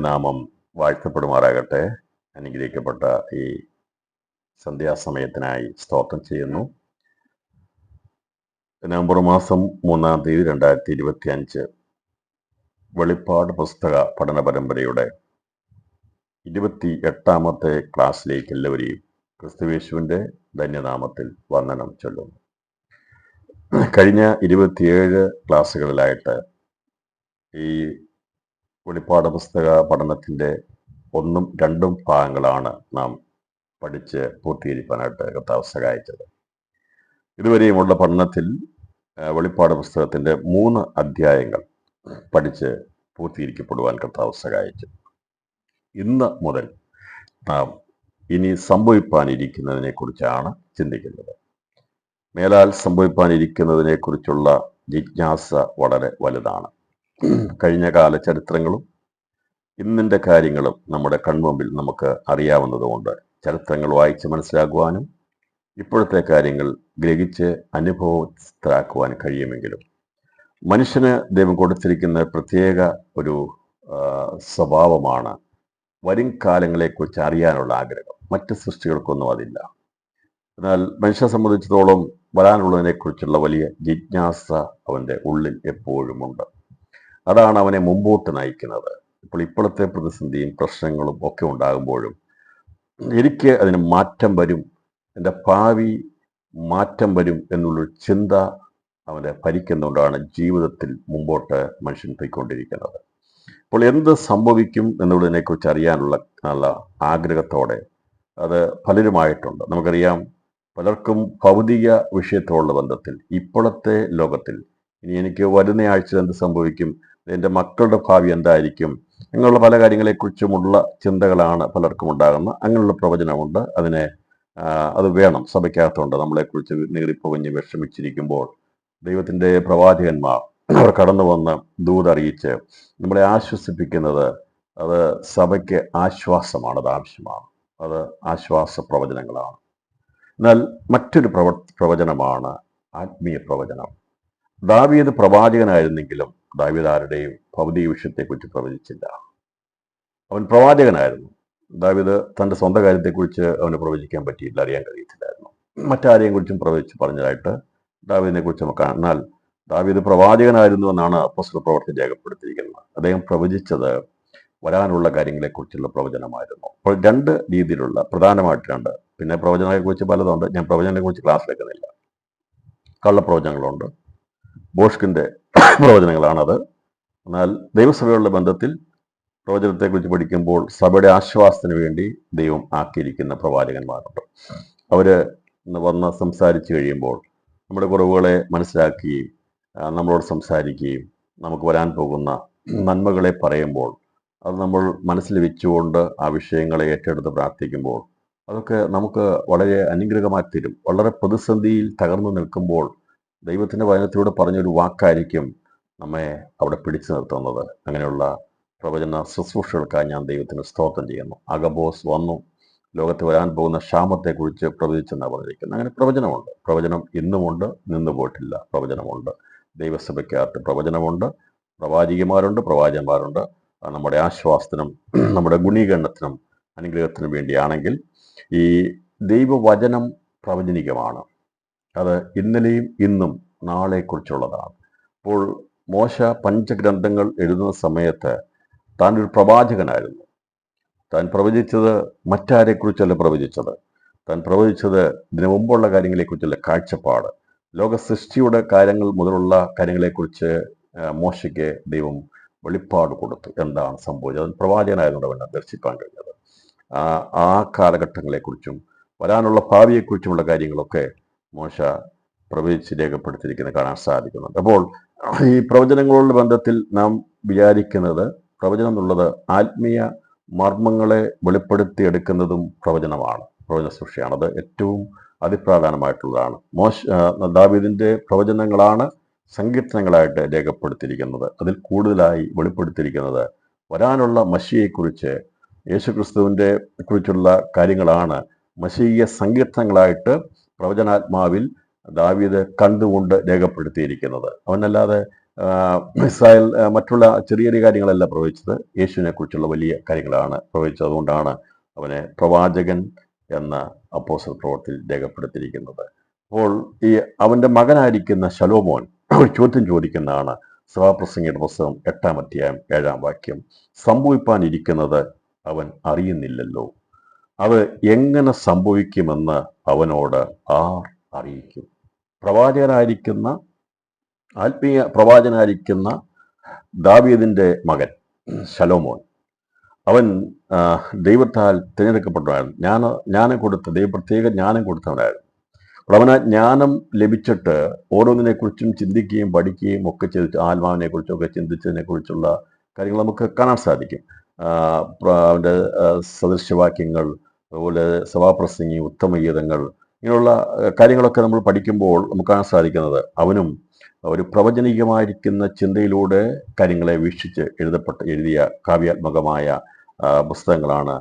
ധന്യനാമം വാഴ്ത്തപ്പെടുമാറാകട്ടെ. അനുഗ്രഹിക്കപ്പെട്ട ഈ സന്ധ്യാസമയത്തിനായി സ്തോത്രം ചെയ്യുന്നു. നവംബർ മാസം 3-ാം തീയതി 2025 വെളിപ്പാട് പുസ്തക പഠന പരമ്പരയുടെ 28ാമത്തെ ക്ലാസ്സിലേക്ക് എല്ലാവരെയും ക്രിസ്തുയേശുവിൻ്റെ ധന്യനാമത്തിൽ വന്ദനം ചൊല്ലുന്നു. കഴിഞ്ഞ 27 ക്ലാസ്സുകളിലായിട്ട് ഈ വെളിപ്പാട് പുസ്തക പഠനത്തിൻ്റെ 1ഉം 2ഉം ഭാഗങ്ങളാണ് നാം പഠിച്ച് പൂർത്തീകരിക്കാനായിട്ട് കർത്താവ് സഹായിച്ചത്. ഇതുവരെയുമുള്ള പഠനത്തിൽ വെളിപ്പാട് പുസ്തകത്തിൻ്റെ 3 അധ്യായങ്ങൾ പഠിച്ച് പൂർത്തീകരിക്കപ്പെടുവാൻ കർത്താവ് സഹായിച്ചു. ഇന്ന് മുതൽ നാം ഇനി സംഭവിപ്പാനിരിക്കുന്നതിനെ കുറിച്ചാണ് ചിന്തിക്കുന്നത്. മേലാൽ സംഭവിപ്പാനിരിക്കുന്നതിനെ കുറിച്ചുള്ള ജിജ്ഞാസ വളരെ വലുതാണ്. കഴിഞ്ഞ കാല ചരിത്രങ്ങളും ഇന്നിൻ്റെ കാര്യങ്ങളും നമ്മുടെ കൺമുമ്പിൽ നമുക്ക് അറിയാവുന്നതുകൊണ്ട് ചരിത്രങ്ങൾ വായിച്ച് മനസ്സിലാക്കുവാനും ഇപ്പോഴത്തെ കാര്യങ്ങൾ ഗ്രഹിച്ച് അനുഭവസ്ഥരാക്കുവാൻ കഴിയുമെങ്കിലും മനുഷ്യന് ദൈവം കൊടുത്തിരിക്കുന്ന പ്രത്യേക ഒരു സ്വഭാവമാണ് വരും കാലങ്ങളെക്കുറിച്ച് അറിയാനുള്ള ആഗ്രഹം. മറ്റ് സൃഷ്ടികൾക്കൊന്നും അതില്ല. എന്നാൽ മനുഷ്യനെ സംബന്ധിച്ചിടത്തോളം വരാനുള്ളതിനെക്കുറിച്ചുള്ള വലിയ ജിജ്ഞാസ അവൻ്റെ ഉള്ളിൽ എപ്പോഴുമുണ്ട്. അതാണ് അവനെ മുമ്പോട്ട് നയിക്കുന്നത്. ഇപ്പോഴത്തെ പ്രതിസന്ധിയും പ്രശ്നങ്ങളും ഒക്കെ ഉണ്ടാകുമ്പോഴും എനിക്ക് അതിന് മാറ്റം വരും, എൻ്റെ ഭാവി മാറ്റം വരും എന്നുള്ളൊരു ചിന്ത അവനെ ഭരിക്കുന്നതുകൊണ്ടാണ് ജീവിതത്തിൽ മുമ്പോട്ട് മനുഷ്യൻ പോയിക്കൊണ്ടിരിക്കുന്നത്. അപ്പോൾ എന്ത് സംഭവിക്കും എന്നുള്ളതിനെക്കുറിച്ച് അറിയാനുള്ള നല്ല ആഗ്രഹത്തോടെ അത് പലരുമായിട്ടുണ്ട്. നമുക്കറിയാം, പലർക്കും ഭൗതിക വിഷയത്തോടുള്ള ബന്ധത്തിൽ ഇപ്പോഴത്തെ ലോകത്തിൽ ഇനി എനിക്ക് വരുന്ന ആഴ്ച എന്ത് സംഭവിക്കും, എൻ്റെ മക്കളുടെ ഭാവി എന്തായിരിക്കും, അങ്ങനെയുള്ള പല കാര്യങ്ങളെക്കുറിച്ചുമുള്ള ചിന്തകളാണ് പലർക്കും ഉണ്ടാകുന്നത്. അങ്ങനെയുള്ള പ്രവചനമുണ്ട്. അത് വേണം. സഭയ്ക്കകത്തുണ്ട്. നമ്മളെക്കുറിച്ച് നീറിപ്പൊകഞ്ഞ് വിഷമിച്ചിരിക്കുമ്പോൾ ദൈവത്തിൻ്റെ പ്രവാചകന്മാർ അവർ കടന്നു വന്ന് ദൂതറിയിച്ച് നമ്മളെ ആശ്വസിപ്പിക്കുന്നത് അത് സഭയ്ക്ക് ആശ്വാസമാണ്. അത് ആവശ്യമാണ്. അത് ആശ്വാസ പ്രവചനങ്ങളാണ്. എന്നാൽ മറ്റൊരു പ്രവചനമാണ് ആത്മീയ പ്രവചനം. ദാവീദ് പ്രവാചകനായിരുന്നെങ്കിലും ദാവീദ് ആരുടെയും ഭൗതിക വിഷയത്തെക്കുറിച്ച് പ്രവചിച്ചില്ല. അവൻ പ്രവാചകനായിരുന്നു. ദാവീദ് തൻ്റെ സ്വന്തം കാര്യത്തെക്കുറിച്ച് അവന് പ്രവചിക്കാൻ പറ്റിയില്ല, അറിയാൻ കഴിയത്തില്ലായിരുന്നു. മറ്റാരെയും കുറിച്ചും പ്രവചിച്ച് പറഞ്ഞതായിട്ട് ദാവീദിനെ കുറിച്ച് നമുക്ക് കാണാം. എന്നാൽ ദാവീദ് പ്രവാചകനായിരുന്നു എന്നാണ് അപ്പോസ്തല പ്രവർത്തനം രേഖപ്പെടുത്തിയിരിക്കുന്നത്. അദ്ദേഹം പ്രവചിച്ചത് വരാനുള്ള കാര്യങ്ങളെക്കുറിച്ചുള്ള പ്രവചനമായിരുന്നു. അപ്പോൾ 2 രീതിയിലുള്ള പ്രധാനമായിട്ട് 2, പിന്നെ പ്രവചനത്തെക്കുറിച്ച് പലതുണ്ട്. ഞാൻ പ്രവചനത്തെക്കുറിച്ച് ക്ലാസ് വെക്കുന്നില്ല. കള്ളപ്രവചനങ്ങളുണ്ട്, ബോഷ്കിൻ്റെ പ്രവചനങ്ങളാണത്. എന്നാൽ ദൈവസഭയുള്ള ബന്ധത്തിൽ പ്രവചനത്തെക്കുറിച്ച് പഠിക്കുമ്പോൾ സഭയുടെ ആശ്വാസത്തിന് വേണ്ടി ദൈവം ആക്കിയിരിക്കുന്ന പ്രവാചകന്മാരുണ്ട്. അവർ വന്ന് സംസാരിച്ച് കഴിയുമ്പോൾ നമ്മുടെ കുറവുകളെ മനസ്സിലാക്കുകയും നമ്മളോട് സംസാരിക്കുകയും നമുക്ക് വരാൻ പോകുന്ന നന്മകളെ പറയുമ്പോൾ അത് നമ്മൾ മനസ്സിൽ വെച്ചുകൊണ്ട് ആ വിഷയങ്ങളെ ഏറ്റെടുത്ത് പ്രാർത്ഥിക്കുമ്പോൾ അതൊക്കെ നമുക്ക് വളരെ അനുഗ്രഹമായി തീരും. വളരെ പ്രതിസന്ധിയിൽ തകർന്നു നിൽക്കുമ്പോൾ ദൈവത്തിൻ്റെ വചനത്തിലൂടെ പറഞ്ഞൊരു വാക്കായിരിക്കും നമ്മെ അവിടെ പിടിച്ചു നിർത്തുന്നത്. അങ്ങനെയുള്ള പ്രവചന ശുശ്രൂഷകൾക്കായി ഞാൻ ദൈവത്തിന് സ്തോത്രം ചെയ്യുന്നു. അഗബോസ് വന്നു ലോകത്ത് വരാൻ പോകുന്ന ക്ഷാമത്തെക്കുറിച്ച് പ്രവചിച്ചെന്നാണ് പറഞ്ഞിരിക്കുന്നത്. അങ്ങനെ പ്രവചനമുണ്ട്. പ്രവചനം ഇന്നുമുണ്ട്, നിന്നു പോയിട്ടില്ല. പ്രവചനമുണ്ട്. ദൈവസഭയ്ക്കകത്ത് പ്രവചനമുണ്ട്. പ്രവാചികമാരുണ്ട്, പ്രവാചകന്മാരുണ്ട്. നമ്മുടെ ആശ്വാസത്തിനും നമ്മുടെ ഗുണീകരണത്തിനും അനുഗ്രഹത്തിനും വേണ്ടിയാണെങ്കിൽ ഈ ദൈവവചനം പ്രവചനികമാണ്. അത് ഇന്നലെയും ഇന്നും നാളെക്കുറിച്ചുള്ളതാണ്. അപ്പോൾ മോശ പഞ്ചഗ്രന്ഥങ്ങൾ എഴുതുന്ന സമയത്ത് താൻ ഒരു പ്രവാചകനായിരുന്നു. താൻ പ്രവചിച്ചത് മറ്റാരെക്കുറിച്ചല്ല പ്രവചിച്ചത്. താൻ പ്രവചിച്ചത് ഇതിനു മുമ്പുള്ള കാര്യങ്ങളെക്കുറിച്ചുള്ള കാഴ്ചപ്പാട്, ലോക സൃഷ്ടിയുടെ കാര്യങ്ങൾ മുതലുള്ള കാര്യങ്ങളെക്കുറിച്ച് മോശയ്ക്ക് ദൈവം വെളിപ്പാട് കൊടുത്തു. എന്താണ് സംഭവിച്ചത്? അവൻ പ്രവാചകനായതുകൊണ്ട് അവനെ ദർശിക്കാൻ കഴിഞ്ഞത്. ആ കാലഘട്ടങ്ങളെക്കുറിച്ചും വരാനുള്ള ഭാവിയെക്കുറിച്ചുമുള്ള കാര്യങ്ങളൊക്കെ മോശ പ്രവചിച്ച് രേഖപ്പെടുത്തിയിരിക്കുന്നത് കാണാൻ സാധിക്കുന്നുണ്ട്. അപ്പോൾ ഈ പ്രവചനങ്ങളുടെ ബന്ധത്തിൽ നാം വിചാരിക്കുന്നത് പ്രവചനം എന്നുള്ളത് ആത്മീയ മർമ്മങ്ങളെ വെളിപ്പെടുത്തിയെടുക്കുന്നതും പ്രവചനമാണ്, പ്രവചന സൃഷ്ടിയാണ്. അത് ഏറ്റവും അതിപ്രധാനമായിട്ടുള്ളതാണ്. ദാവീദിൻ്റെ പ്രവചനങ്ങളാണ് സങ്കീർത്തനങ്ങളായിട്ട് രേഖപ്പെടുത്തിയിരിക്കുന്നത്. അതിൽ കൂടുതലായി വെളിപ്പെടുത്തിയിരിക്കുന്നത് വരാനുള്ള മശിയെക്കുറിച്ച്, യേശുക്രിസ്തുവിൻ്റെ കുറിച്ചുള്ള കാര്യങ്ങളാണ് മശീയ സങ്കീർത്തനങ്ങളായിട്ട് പ്രവചനാത്മാവിൽ ദാവീദ് കണ്ടുകൊണ്ട് രേഖപ്പെടുത്തിയിരിക്കുന്നത്. അവനല്ലാതെ ഇസ്രായേൽ മറ്റുള്ള ചെറിയ ചെറിയ കാര്യങ്ങളല്ല പ്രവചിച്ചത്, യേശുവിനെ കുറിച്ചുള്ള വലിയ കാര്യങ്ങളാണ് പ്രവചിച്ചത്. അതുകൊണ്ടാണ് അവനെ പ്രവാചകൻ എന്ന അപ്പോസ്തല പ്രവൃത്തിയിൽ രേഖപ്പെടുത്തിയിരിക്കുന്നത്. അപ്പോൾ ഈ അവന്റെ മകനായിരിക്കുന്ന ശലോമോൻ ഒരു ചോദ്യം ചോദിക്കുന്നതാണ്. സഭാപ്രസംഗിയുടെ പുസ്തകം 8-ാം അധ്യായം 7-ാം വാക്യം, സംഭവിപ്പാനിരിക്കുന്നത് അവൻ അറിയുന്നില്ലല്ലോ, അത് എങ്ങനെ സംഭവിക്കുമെന്ന് അവനോട് ആർ അറിയിക്കും. പ്രവാചകനായിരിക്കുന്ന ആത്മീയ പ്രവാചകനായിരിക്കുന്ന ദാവീദിന്റെ മകൻ ശലോമോൻ, അവൻ ദൈവത്താൽ തിരഞ്ഞെടുക്കപ്പെട്ടവനായിരുന്നു. ജ്ഞാനം കൊടുത്ത പ്രത്യേക ജ്ഞാനം കൊടുത്തവനായിരുന്നു. അവന് ജ്ഞാനം ലഭിച്ചിട്ട് ഓരോന്നിനെക്കുറിച്ചും ചിന്തിക്കുകയും പഠിക്കുകയും ഒക്കെ ചെയ്തിട്ട് ആത്മാവിനെ കുറിച്ചൊക്കെ ചിന്തിച്ചതിനെ കുറിച്ചുള്ള കാര്യങ്ങൾ നമുക്ക് കാണാൻ സാധിക്കും. അവൻ്റെ സദൃശവാക്യങ്ങൾ, അതുപോലെ സഭാപ്രസംഗി, ഉത്തമഗീതങ്ങൾ, ഇങ്ങനെയുള്ള കാര്യങ്ങളൊക്കെ നമ്മൾ പഠിക്കുമ്പോൾ നമുക്ക് കാണാൻ സാധിക്കുന്നത് അവനും ഒരു പ്രവചനികമായിരിക്കുന്ന ചിന്തയിലൂടെ കാര്യങ്ങളെ വീക്ഷിച്ച് എഴുതിയ കാവ്യാത്മകമായ പുസ്തകങ്ങളാണ്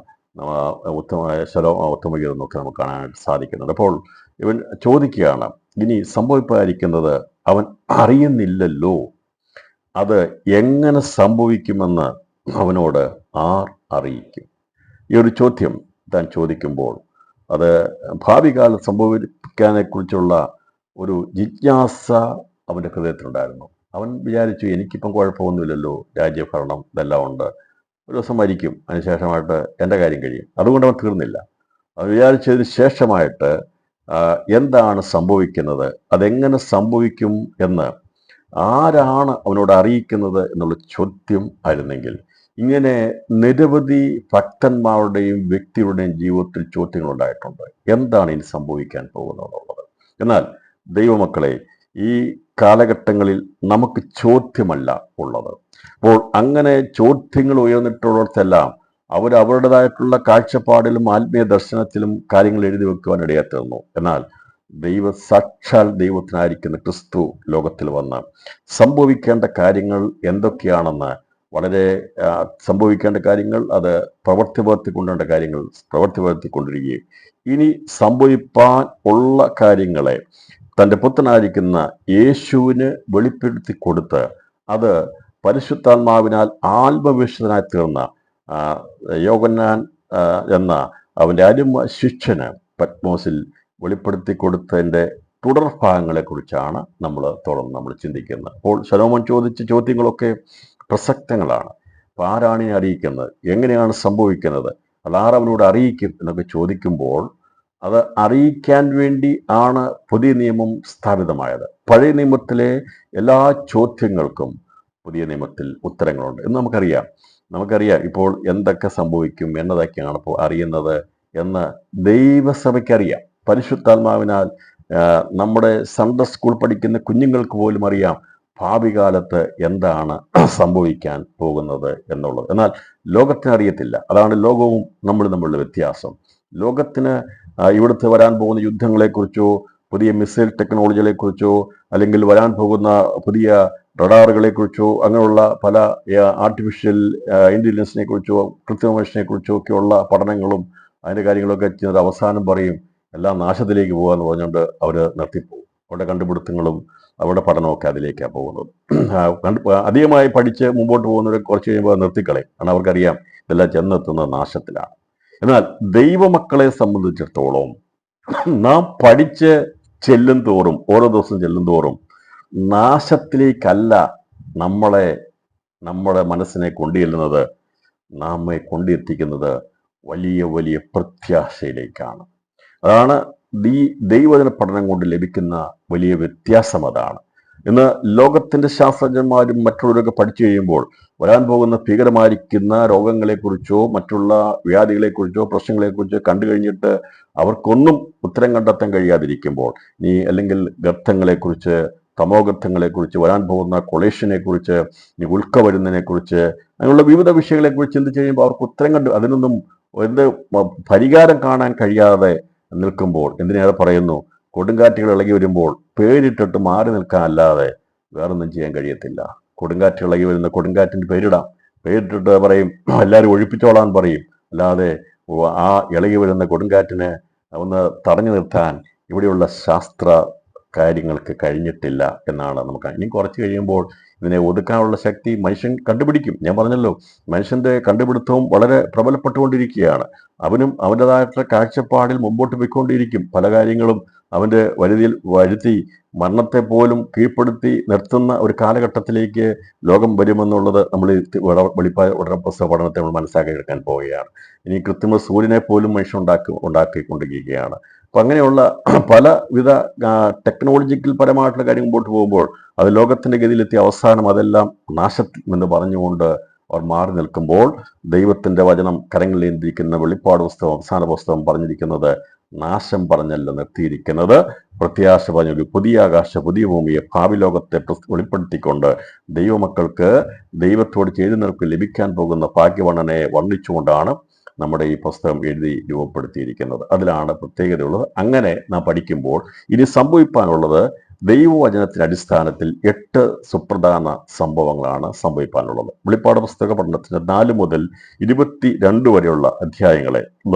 ഉത്തമഗീതം എന്നൊക്കെ നമുക്ക് കാണാനായിട്ട് സാധിക്കുന്നുണ്ട്. അപ്പോൾ ഇവൻ ചോദിക്കുകയാണ്, ഇനി സംഭവിപ്പായിരിക്കുന്നത് അവൻ അറിയുന്നില്ലല്ലോ, അത് എങ്ങനെ സംഭവിക്കുമെന്ന് അവനോട് ആർ അറിയിക്കും. ഈ ഒരു ചോദ്യം താൻ ചോദിക്കുമ്പോൾ അത് ഭാവി കാലം സംഭവിക്കാനെ കുറിച്ചുള്ള ഒരു ജിജ്ഞാസ അവൻ്റെ ഹൃദയത്തിലുണ്ടായിരുന്നു. അവൻ വിചാരിച്ചു, എനിക്കിപ്പം കുഴപ്പമൊന്നുമില്ലല്ലോ, രാജ്യഭരണം ഇതെല്ലാം ഉണ്ട്, ഒരു ദിവസം മരിക്കും, അതിനുശേഷമായിട്ട് എൻ്റെ കാര്യം കഴിയും. അതുകൊണ്ട് അവൻ തീർന്നില്ല. അവൻ വിചാരിച്ചതിന് ശേഷമായിട്ട് എന്താണ് സംഭവിക്കുന്നത്, അതെങ്ങനെ സംഭവിക്കും എന്ന് ആരാണ് അവനോട് അറിയിക്കുന്നത് എന്നുള്ള ചോദ്യം ആയിരുന്നെങ്കിൽ, ഇങ്ങനെ നിരവധി ഭക്തന്മാരുടെയും വ്യക്തികളുടെയും ജീവിതത്തിൽ ചോദ്യങ്ങൾ ഉണ്ടായിട്ടുണ്ട്. എന്താണ് ഇനി സംഭവിക്കാൻ പോകുന്നതെന്നുള്ളത്. എന്നാൽ ദൈവമക്കളെ, ഈ കാലഘട്ടങ്ങളിൽ നമുക്ക് ചോദ്യമല്ല ഉള്ളത്. അപ്പോൾ അങ്ങനെ ചോദ്യങ്ങൾ ഉയർന്നിട്ടുള്ളിടത്തെല്ലാം അവരുടേതായിട്ടുള്ള കാഴ്ചപ്പാടിലും ആത്മീയ ദർശനത്തിലും കാര്യങ്ങൾ എഴുതി വെക്കുവാൻ ഇടയാത്തീർന്നു. എന്നാൽ സാക്ഷാൽ ദൈവത്തിനായിരിക്കുന്ന ക്രിസ്തു ലോകത്തിൽ വന്ന് സംഭവിക്കേണ്ട കാര്യങ്ങൾ എന്തൊക്കെയാണെന്ന്, വളരെ സംഭവിക്കേണ്ട കാര്യങ്ങൾ, അത് പ്രവർത്തിക്കൊണ്ടേണ്ട കാര്യങ്ങൾ പ്രവർത്തിക്കൊണ്ടിരിക്കുകയും ഇനി സംഭവിപ്പാൻ ഉള്ള കാര്യങ്ങളെ തൻ്റെ പുത്രനായിരിക്കുന്ന യേശുവിന് വെളിപ്പെടുത്തി കൊടുത്ത് അത് പരിശുദ്ധാത്മാവിനാൽ ആത്മവിശുദ്ധനായി തീർന്ന യോഹന്നാൻ എന്ന അവൻ്റെ അരുമ ശിഷ്യന് പത്മോസിൽ വെളിപ്പെടുത്തി കൊടുത്തതിൻ്റെ തുടർഭാഗങ്ങളെക്കുറിച്ചാണ് നമ്മൾ ചിന്തിക്കുന്നത്. അപ്പോൾ ശലോമോൻ ചോദിച്ച ചോദ്യങ്ങളൊക്കെ പ്രസക്തങ്ങളാണ്. അപ്പോൾ ആരാണ് ഇനി അറിയിക്കുന്നത്, എങ്ങനെയാണ് സംഭവിക്കുന്നത്, അതാരവനോട് അറിയിക്കും എന്നൊക്കെ ചോദിക്കുമ്പോൾ, അത് അറിയിക്കാൻ വേണ്ടി ആണ് പുതിയ നിയമം സ്ഥാപിതമായത്. പഴയ നിയമത്തിലെ എല്ലാ ചോദ്യങ്ങൾക്കും പുതിയ നിയമത്തിൽ ഉത്തരങ്ങളുണ്ട് എന്ന് നമുക്കറിയാം. ഇപ്പോൾ എന്തൊക്കെ സംഭവിക്കും എന്നതൊക്കെയാണ് ഇപ്പോൾ അറിയുന്നത് എന്ന് ദൈവസഭയ്ക്കറിയാം. പരിശുദ്ധാത്മാവിനാൽ നമ്മുടെ സൺഡേ സ്കൂൾ പഠിക്കുന്ന കുഞ്ഞുങ്ങൾക്ക് പോലും അറിയാം ഭാവി കാലത്ത് എന്താണ് സംഭവിക്കാൻ പോകുന്നത് എന്നുള്ളത്. എന്നാൽ ലോകത്തിന് അറിയത്തില്ല. അതാണ് ലോകവും നമ്മളുള്ള വ്യത്യാസം. ലോകത്തിന് ഇവിടുത്തെ വരാൻ പോകുന്ന യുദ്ധങ്ങളെക്കുറിച്ചോ പുതിയ മിസൈൽ ടെക്നോളജികളെക്കുറിച്ചോ അല്ലെങ്കിൽ വരാൻ പോകുന്ന പുതിയ റഡാറുകളെ കുറിച്ചോ അങ്ങനെയുള്ള പല ആർട്ടിഫിഷ്യൽ ഇന്റലിജൻസിനെ കുറിച്ചോ കൃത്രിമ മനുഷ്യനെ കുറിച്ചോ ഒക്കെയുള്ള പഠനങ്ങളും അതിൻ്റെ കാര്യങ്ങളൊക്കെ ചെയ്യുന്നത് അവസാനം പറയും എല്ലാം നാശത്തിലേക്ക് പോകാന്ന് പറഞ്ഞുകൊണ്ട് അവർ നിർത്തിപ്പോകും. അവരുടെ കണ്ടുപിടുത്തങ്ങളും അവരുടെ പഠനമൊക്കെ അതിലേക്കാണ് പോകുന്നത്. അധികമായി പഠിച്ച് മുമ്പോട്ട് പോകുന്നവരെ കുറച്ച് കഴിയുമ്പോൾ നിർത്തിക്കളയും. കാരണം അവർക്കറിയാം ഇതെല്ലാം ചെന്നെത്തുന്നത് നാശത്തിലാണ്. എന്നാൽ ദൈവമക്കളെ സംബന്ധിച്ചിടത്തോളം നാം പഠിച്ച് ചെല്ലും തോറും, ഓരോ ദിവസം ചെല്ലും തോറും നാശത്തിലേക്കല്ല നമ്മുടെ മനസ്സിനെ കൊണ്ടുചെല്ലുന്നത്, നമ്മെ കൊണ്ടെത്തിക്കുന്നത് വലിയ വലിയ പ്രത്യാശയിലേക്കാണ്. അതാണ് ദൈവവചന പഠനം കൊണ്ട് ലഭിക്കുന്ന വലിയ വ്യത്യാസം. അതാണ് ഇന്ന് ലോകത്തിന്റെ ശാസ്ത്രജ്ഞന്മാരും മറ്റുള്ളവരൊക്കെ പഠിച്ചു കഴിയുമ്പോൾ വരാൻ പോകുന്ന ഭീകരമായിരിക്കുന്ന രോഗങ്ങളെക്കുറിച്ചോ മറ്റുള്ള വ്യാധികളെക്കുറിച്ചോ പ്രശ്നങ്ങളെക്കുറിച്ചോ കണ്ടു കഴിഞ്ഞിട്ട് അവർക്കൊന്നും ഉത്തരം കണ്ടെത്താൻ കഴിയാതിരിക്കുമ്പോൾ, അല്ലെങ്കിൽ ഗർത്തങ്ങളെക്കുറിച്ച്, തമോഗർത്തങ്ങളെക്കുറിച്ച്, വരാൻ പോകുന്ന കൊളേഷനെ കുറിച്ച്, ഉൽക്ക വരുന്നതിനെ കുറിച്ച്, അങ്ങനെയുള്ള വിവിധ വിഷയങ്ങളെക്കുറിച്ച് ചിന്തിച്ചു കഴിയുമ്പോൾ അവർക്ക് ഉത്തരം അതിനൊന്നും പരിഹാരം കാണാൻ കഴിയാതെ നിൽക്കുമ്പോൾ, എന്തിനേറെ പറയുന്നു, കൊടുങ്കാറ്റുകൾ ഇളകി വരുമ്പോൾ പേരിട്ടിട്ട് മാറി നിൽക്കാനല്ലാതെ വേറൊന്നും ചെയ്യാൻ കഴിയത്തില്ല. കൊടുങ്കാറ്റ് ഇളകി വരുന്ന കൊടുങ്കാറ്റിന് പേരിട്ടിട്ട് പറയും എല്ലാവരും ഒഴിപ്പിച്ചോളാൻ പറയും. അല്ലാതെ ആ ഇളകി വരുന്ന കൊടുങ്കാറ്റിനെ ഒന്ന് തടഞ്ഞു നിർത്താൻ ഇവിടെയുള്ള ശാസ്ത്ര കാര്യങ്ങൾക്ക് കഴിഞ്ഞിട്ടില്ല എന്നാണ് നമുക്ക്. ഇനി കുറച്ച് കഴിയുമ്പോൾ ഇതിനെ ഒതുക്കാനുള്ള ശക്തി മനുഷ്യൻ കണ്ടുപിടിക്കും. ഞാൻ പറഞ്ഞല്ലോ, മനുഷ്യന്റെ കണ്ടുപിടുത്തവും വളരെ പ്രബലപ്പെട്ടുകൊണ്ടിരിക്കുകയാണ്. അവനും അവൻ്റെതായിട്ടുള്ള കാഴ്ചപ്പാടിൽ മുമ്പോട്ട് പോയിക്കൊണ്ടിരിക്കും. പല കാര്യങ്ങളും അവന്റെ വരുത്തി മരണത്തെ പോലും കീഴ്പ്പെടുത്തി നിർത്തുന്ന ഒരു കാലഘട്ടത്തിലേക്ക് ലോകം വരുമെന്നുള്ളത് നമ്മൾ വെളിപ്പാട് പുസ്തക പഠനത്തെ നമ്മൾ മനസ്സിലാക്കിയെടുക്കാൻ പോവുകയാണ്. ഇനി കൃത്രിമ സൂര്യനെ പോലും മനുഷ്യൻ ഉണ്ടാക്കിക്കൊണ്ടിരിക്കുകയാണ്. അപ്പൊ അങ്ങനെയുള്ള പലവിധ ടെക്നോളജിക്കൽ പരമായിട്ടുള്ള കാര്യം മുമ്പോട്ട് പോകുമ്പോൾ അത് ലോകത്തിന്റെ ഗതിയിലെത്തി അവസാനം അതെല്ലാം നാശത്തിൽ എന്ന് പറഞ്ഞുകൊണ്ട് അവർ മാറി നിൽക്കുമ്പോൾ ദൈവത്തിന്റെ വചനം കരങ്ങളിൽ ഏന്തിരിക്കുന്ന വെളിപ്പാട് പുസ്തകം, അവസാന പുസ്തകം പറഞ്ഞിരിക്കുന്നത് നാശം പറഞ്ഞല്ല നിർത്തിയിരിക്കുന്നത്, പ്രത്യാശ പറഞ്ഞൊരു പുതിയ ആകാശ പുതിയ ഭൂമിയെ ഭാവി ലോകത്തെ വെളിപ്പെടുത്തിക്കൊണ്ട് ദൈവമക്കൾക്ക് ദൈവത്തോട് ചെയ്തു നിൽക്ക് ലഭിക്കാൻ പോകുന്ന ഭാഗ്യവർണ്ണനെ വർണ്ണിച്ചുകൊണ്ടാണ് നമ്മുടെ ഈ പുസ്തകം എഴുതി രൂപപ്പെടുത്തിയിരിക്കുന്നത്. അതിലാണ് പ്രത്യേകതയുള്ളത്. അങ്ങനെ നാം പഠിക്കുമ്പോൾ ഇനി സംഭവിക്കാനുള്ളത് ദൈവവചനത്തിന്റെ അടിസ്ഥാനത്തിൽ 8 സുപ്രധാന സംഭവങ്ങളാണ് സംഭവിക്കാനുള്ളത്. വെളിപ്പാട് പുസ്തക പഠനത്തിന് 4 മുതൽ 22 വരെയുള്ള അധ്യായങ്ങളെ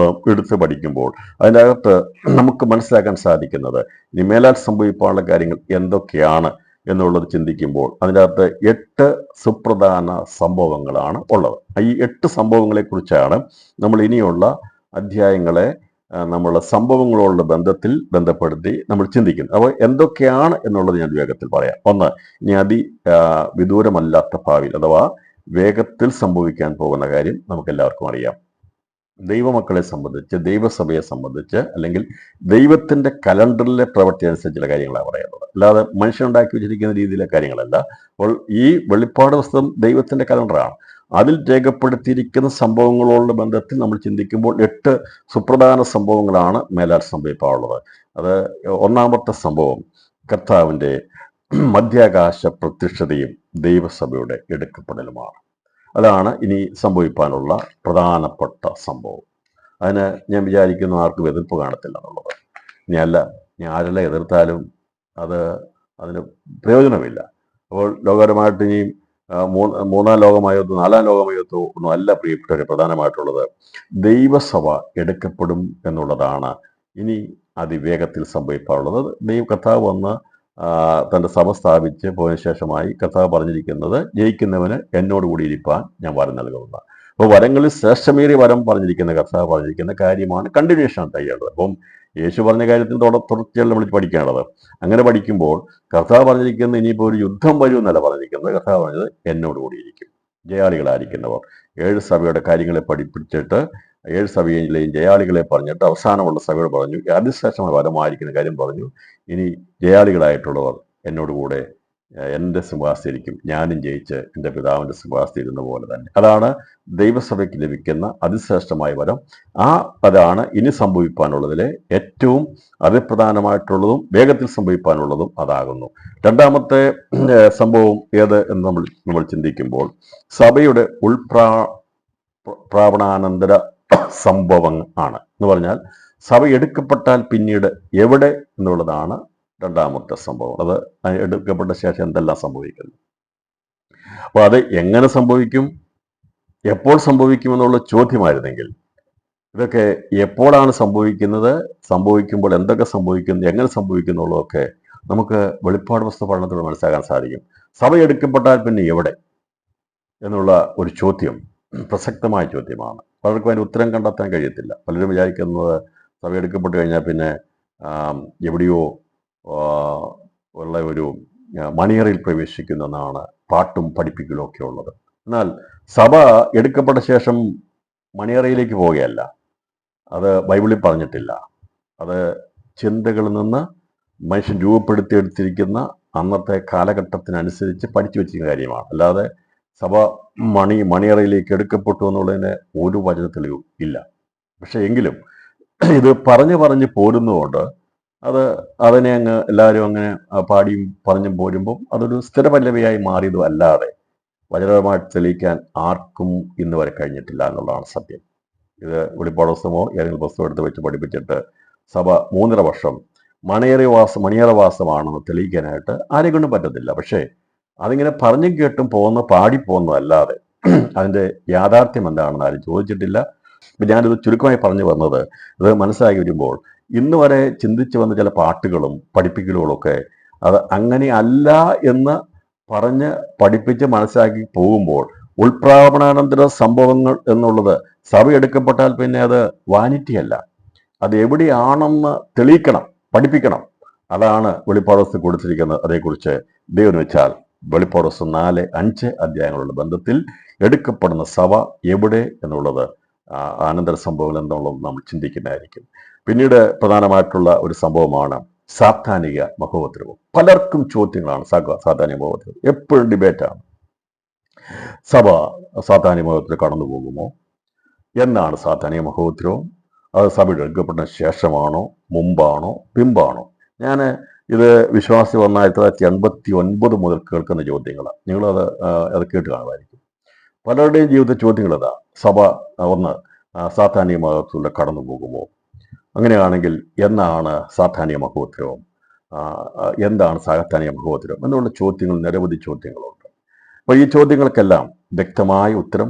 എടുത്ത് പഠിക്കുമ്പോൾ അതിൻ്റെ അകത്ത് നമുക്ക് മനസ്സിലാക്കാൻ സാധിക്കുന്നത് ഇനി മേലാൽ സംഭവിക്കാനുള്ള കാര്യങ്ങൾ എന്തൊക്കെയാണ് എന്നുള്ളത് ചിന്തിക്കുമ്പോൾ അതിൻ്റെ അകത്ത് 8 സുപ്രധാന സംഭവങ്ങളാണ് ഉള്ളത്. ഈ 8 സംഭവങ്ങളെ കുറിച്ചാണ് നമ്മൾ ഇനിയുള്ള അധ്യായങ്ങളെ നമ്മൾ സംഭവങ്ങളോടുള്ള ബന്ധപ്പെടുത്തി നമ്മൾ ചിന്തിക്കുന്നത്. അപ്പോൾ എന്തൊക്കെയാണ് എന്നുള്ളത് ഞാൻ വേഗത്തിൽ പറയാം. ഒന്ന്, ഇനി വിദൂരമല്ലാത്ത ഭാവിയിൽ അഥവാ വേഗത്തിൽ സംഭവിക്കാൻ പോകുന്ന കാര്യം നമുക്ക് എല്ലാവർക്കും അറിയാം. ദൈവമക്കളെ സംബന്ധിച്ച്, ദൈവസഭയെ സംബന്ധിച്ച്, അല്ലെങ്കിൽ ദൈവത്തിന്റെ കലണ്ടറിലെ പ്രവൃത്തി അനുസരിച്ച് ചില കാര്യങ്ങളാണ് പറയുന്നത്, അല്ലാതെ മനുഷ്യനുണ്ടാക്കി വെച്ചിരിക്കുന്ന രീതിയിലെ കാര്യങ്ങളല്ല. അപ്പോൾ ഈ വെളിപ്പാട് പുസ്തകം ദൈവത്തിന്റെ കലണ്ടറാണ്. അതിൽ രേഖപ്പെടുത്തിയിരിക്കുന്ന സംഭവങ്ങളോടുള്ള ബന്ധത്തിൽ നമ്മൾ ചിന്തിക്കുമ്പോൾ 8 സുപ്രധാന സംഭവങ്ങളാണ് മേലാൽ സംഭവിക്കാനുള്ളത്. അത് ഒന്നാമത്തെ സംഭവം കർത്താവിന്റെ മധ്യാകാശ പ്രത്യക്ഷതയും ദൈവസഭയുടെ എടുക്കപ്പെടലുമാണ്. അതാണ് ഇനി സംഭവിക്കാനുള്ള പ്രധാനപ്പെട്ട സംഭവം. അതിന് ഞാൻ വിചാരിക്കുന്നു ആർക്കും എതിർപ്പ് കാണത്തില്ല എന്നുള്ളത്. ഞാൻ ആരെല്ലാം എതിർത്താലും അതിന് പ്രയോജനമില്ല. അപ്പോൾ ലോകപരമായിട്ട് ഇനിയും മൂന്നാം ലോകമായതോ 4ാം ലോകമായതോ ഒന്നും അല്ല പ്രിയപ്പെട്ടവരെ. പ്രധാനമായിട്ടുള്ളത് ദൈവസഭ എടുക്കപ്പെടും എന്നുള്ളതാണ് ഇനി അതിവേഗത്തിൽ സംഭവിക്കാനുള്ളത്. കർത്താവ് വന്ന് തൻ്റെ സഭ സ്ഥാപിച്ച് പോയതിനു ശേഷമായി കർത്താവ് പറഞ്ഞിരിക്കുന്നത് ജയിക്കുന്നവന് എന്നോട് കൂടി ഇരിപ്പാൻ ഞാൻ വരം നൽകുന്നത്. അപ്പോൾ വരങ്ങളിൽ ശ്രേഷ്ഠമേറിയ വരം പറഞ്ഞിരിക്കുന്ന കർത്താവ് പറഞ്ഞിരിക്കുന്ന കാര്യമാണ് കണ്ടിന്യൂഷൻ തയ്യാറുള്ളത്. അപ്പം യേശു പറഞ്ഞ കാര്യത്തിൽ തുടർച്ചയായി നമ്മൾ പഠിക്കേണ്ടത്. അങ്ങനെ പഠിക്കുമ്പോൾ കർത്താവ് പറഞ്ഞിരിക്കുന്നത് ഇനിയിപ്പോൾ ഒരു യുദ്ധം വരുമെന്നല്ല പറഞ്ഞിരിക്കുന്നത്. കർത്താവ് പറഞ്ഞത് എന്നോട് കൂടി ഇരിക്കും. ജയാളികളായിരിക്കുന്നവർ 7 സഭയുടെ കാര്യങ്ങളെ പഠിപ്പിച്ചിട്ട് 7 സഭയിലെയും ജയാളികളെ പറഞ്ഞിട്ട് അവസാനമുള്ള സഭയോട് പറഞ്ഞു, അതിശ്രേഷ്ഠമായ വരമായിരിക്കുന്ന കാര്യം പറഞ്ഞു, ഇനി ജയാളികളായിട്ടുള്ളവർ എന്നോടുകൂടെ എൻ്റെ സിംഹാസനത്തിലിരിക്കും, ഞാനും ജയിച്ച് എൻ്റെ പിതാവിൻ്റെ സിംഹാസനത്തിലിരുന്ന പോലെ തന്നെ. അതാണ് ദൈവസഭയ്ക്ക് ലഭിക്കുന്ന അതിശ്രേഷ്ഠമായ വരം. അതാണ് ഇനി സംഭവിക്കാനുള്ളതിലെ ഏറ്റവും അതിപ്രധാനമായിട്ടുള്ളതും വേഗത്തിൽ സംഭവിക്കാനുള്ളതും അതാകുന്നു. രണ്ടാമത്തെ സംഭവം ഏത് എന്ന് നമ്മൾ ചിന്തിക്കുമ്പോൾ സഭയുടെ പ്രാപണാനന്തര സംഭവം ആണ്. എന്ന് പറഞ്ഞാൽ സഭ എടുക്കപ്പെട്ടാൽ പിന്നീട് എവിടെ എന്നുള്ളതാണ് രണ്ടാമത്തെ സംഭവം. അത് എടുക്കപ്പെട്ട ശേഷം എന്തെല്ലാം സംഭവിക്കുന്നു, അപ്പൊ അത് എങ്ങനെ സംഭവിക്കും, എപ്പോൾ സംഭവിക്കും എന്നുള്ള ചോദ്യമായിരുന്നെങ്കിൽ ഇതൊക്കെ എപ്പോഴാണ് സംഭവിക്കുന്നത്, സംഭവിക്കുമ്പോൾ എന്തൊക്കെ സംഭവിക്കുന്നു, എങ്ങനെ സംഭവിക്കുന്നുള്ളതൊക്കെ നമുക്ക് വെളിപ്പാട് പുസ്തക പഠനത്തിലൂടെ മനസ്സിലാക്കാൻ സാധിക്കും. സഭ എടുക്കപ്പെട്ടാൽ പിന്നെ എവിടെ എന്നുള്ള ഒരു ചോദ്യം പ്രസക്തമായ ചോദ്യമാണ്. പലർക്കും അതിന് ഉത്തരം കണ്ടെത്താൻ കഴിയത്തില്ല. പലരും വിചാരിക്കുന്നത് സഭ എടുക്കപ്പെട്ട് കഴിഞ്ഞാൽ പിന്നെ എവിടെയോ ഉള്ള ഒരു മണിയറയിൽ പ്രവേശിക്കുന്നതാണ് പാട്ടും പഠിപ്പിക്കലും ഒക്കെ ഉള്ളത്. എന്നാൽ സഭ എടുക്കപ്പെട്ട ശേഷം മണിയറയിലേക്ക് പോവുകയല്ല. അത് ബൈബിളിൽ പറഞ്ഞിട്ടില്ല. അത് ചിന്തകളിൽ നിന്ന് മനുഷ്യൻ രൂപപ്പെടുത്തിയെടുത്തിരിക്കുന്ന അന്നത്തെ കാലഘട്ടത്തിനനുസരിച്ച് പഠിച്ചു വെച്ചിരിക്കുന്ന കാര്യമാണ്. അല്ലാതെ സഭ മണിയറയിലേക്ക് എടുക്കപ്പെട്ടു എന്നുള്ളതിന് ഒരു വചനത്തിലും ഇല്ല. പക്ഷെ എങ്കിലും ഇത് പറഞ്ഞു പോരുന്നതുകൊണ്ട് അതിനെ അങ്ങ് എല്ലാവരും അങ്ങനെ പാടിയും പറഞ്ഞും പോരുമ്പോൾ അതൊരു സ്ഥിരപല്ലവിയായി മാറിയതും അല്ലാതെ വചനപരമായിട്ട് തെളിയിക്കാൻ ആർക്കും ഇന്ന് വരെ കഴിഞ്ഞിട്ടില്ല എന്നുള്ളതാണ് സത്യം. ഇത് വെളിപ്പാട് പുസ്തകമോ ഏതെങ്കിലും പുസ്തകം എടുത്ത് വെച്ച് പഠിപ്പിച്ചിട്ട് സഭ 3.5 വർഷം മണിയറവാസമാണെന്ന് തെളിയിക്കാനായിട്ട് ആരെ കൊണ്ടും പറ്റത്തില്ല. പക്ഷേ അതിങ്ങനെ പറഞ്ഞും കേട്ടും പാടിപ്പോകുന്നതല്ലാതെ അതിൻ്റെ യാഥാർത്ഥ്യം എന്താണെന്ന് ആരും ചോദിച്ചിട്ടില്ല. ഞാനിത് ചുരുക്കമായി പറഞ്ഞു വന്നത് ഇത് മനസ്സിലാക്കി വരുമ്പോൾ ഇന്ന് വരെ ചിന്തിച്ചു വന്ന ചില പാട്ടുകളും പഠിപ്പിക്കലുകളൊക്കെ അത് അങ്ങനെ അല്ല എന്ന് പറഞ്ഞ് പഠിപ്പിച്ച് മനസ്സിലാക്കി പോകുമ്പോൾ ഉൾപ്രാവണാനന്തര സംഭവങ്ങൾ എന്നുള്ളത് സഭ എടുക്കപ്പെട്ടാൽ പിന്നെ അത് വാനിറ്റിയല്ല, അത് എവിടെയാണെന്ന് തെളിയിക്കണം, പഠിപ്പിക്കണം. അതാണ് വെളിപ്പാട് പുസ്തകം കൊടുത്തിരിക്കുന്നത്. അതേക്കുറിച്ച് ദൈവം വെച്ചാൽ വെളിപ്പാട് പുസ്തകം 4-5 അധ്യായങ്ങളുടെ ബന്ധത്തിൽ എടുക്കപ്പെടുന്ന സഭ എവിടെ എന്നുള്ളത്, അനന്തര സംഭവങ്ങൾ എന്നുള്ളത് നമ്മൾ ചിന്തിക്കുന്നതായിരിക്കും. പിന്നീട് പ്രധാനമായിട്ടുള്ള ഒരു സംഭവമാണ് സാത്താനിക മഹോപദ്രവം. പലർക്കും ചോദ്യങ്ങളാണ് സാത്താനിക മഹോപദ്രവം. എപ്പോഴും ഡിബേറ്റാണ്. സഭ സാത്താനിക മഹോപദ്രവം കടന്നു പോകുമോ? എന്നാണ് സാത്താനിക മഹോപദ്രവം? അത് സഭയുടെ എടുക്കപ്പെട്ട ശേഷമാണോ, മുമ്പാണോ, പിമ്പാണോ? ഞാൻ ഇത് വിശ്വാസി വന്ന 1989 മുതൽ കേൾക്കുന്ന ചോദ്യങ്ങളാണ്. അത് കേട്ട് കാണുമായിരിക്കും. പലരുടെയും ജീവിത ചോദ്യങ്ങൾ ഇതാ. സഭ ഒന്ന് സാത്താനിക മഹോപദ്രവത്തിലൂടെ കടന്നു പോകുമോ? അങ്ങനെയാണെങ്കിൽ എന്നാണ് സാത്താനിക മഹോപദ്രവം? എന്താണ് സാത്താനിക മഹോപദ്രവം എന്നുള്ള ചോദ്യങ്ങൾ, നിരവധി ചോദ്യങ്ങളുണ്ട്. അപ്പോൾ ഈ ചോദ്യങ്ങൾക്കെല്ലാം വ്യക്തമായ ഉത്തരം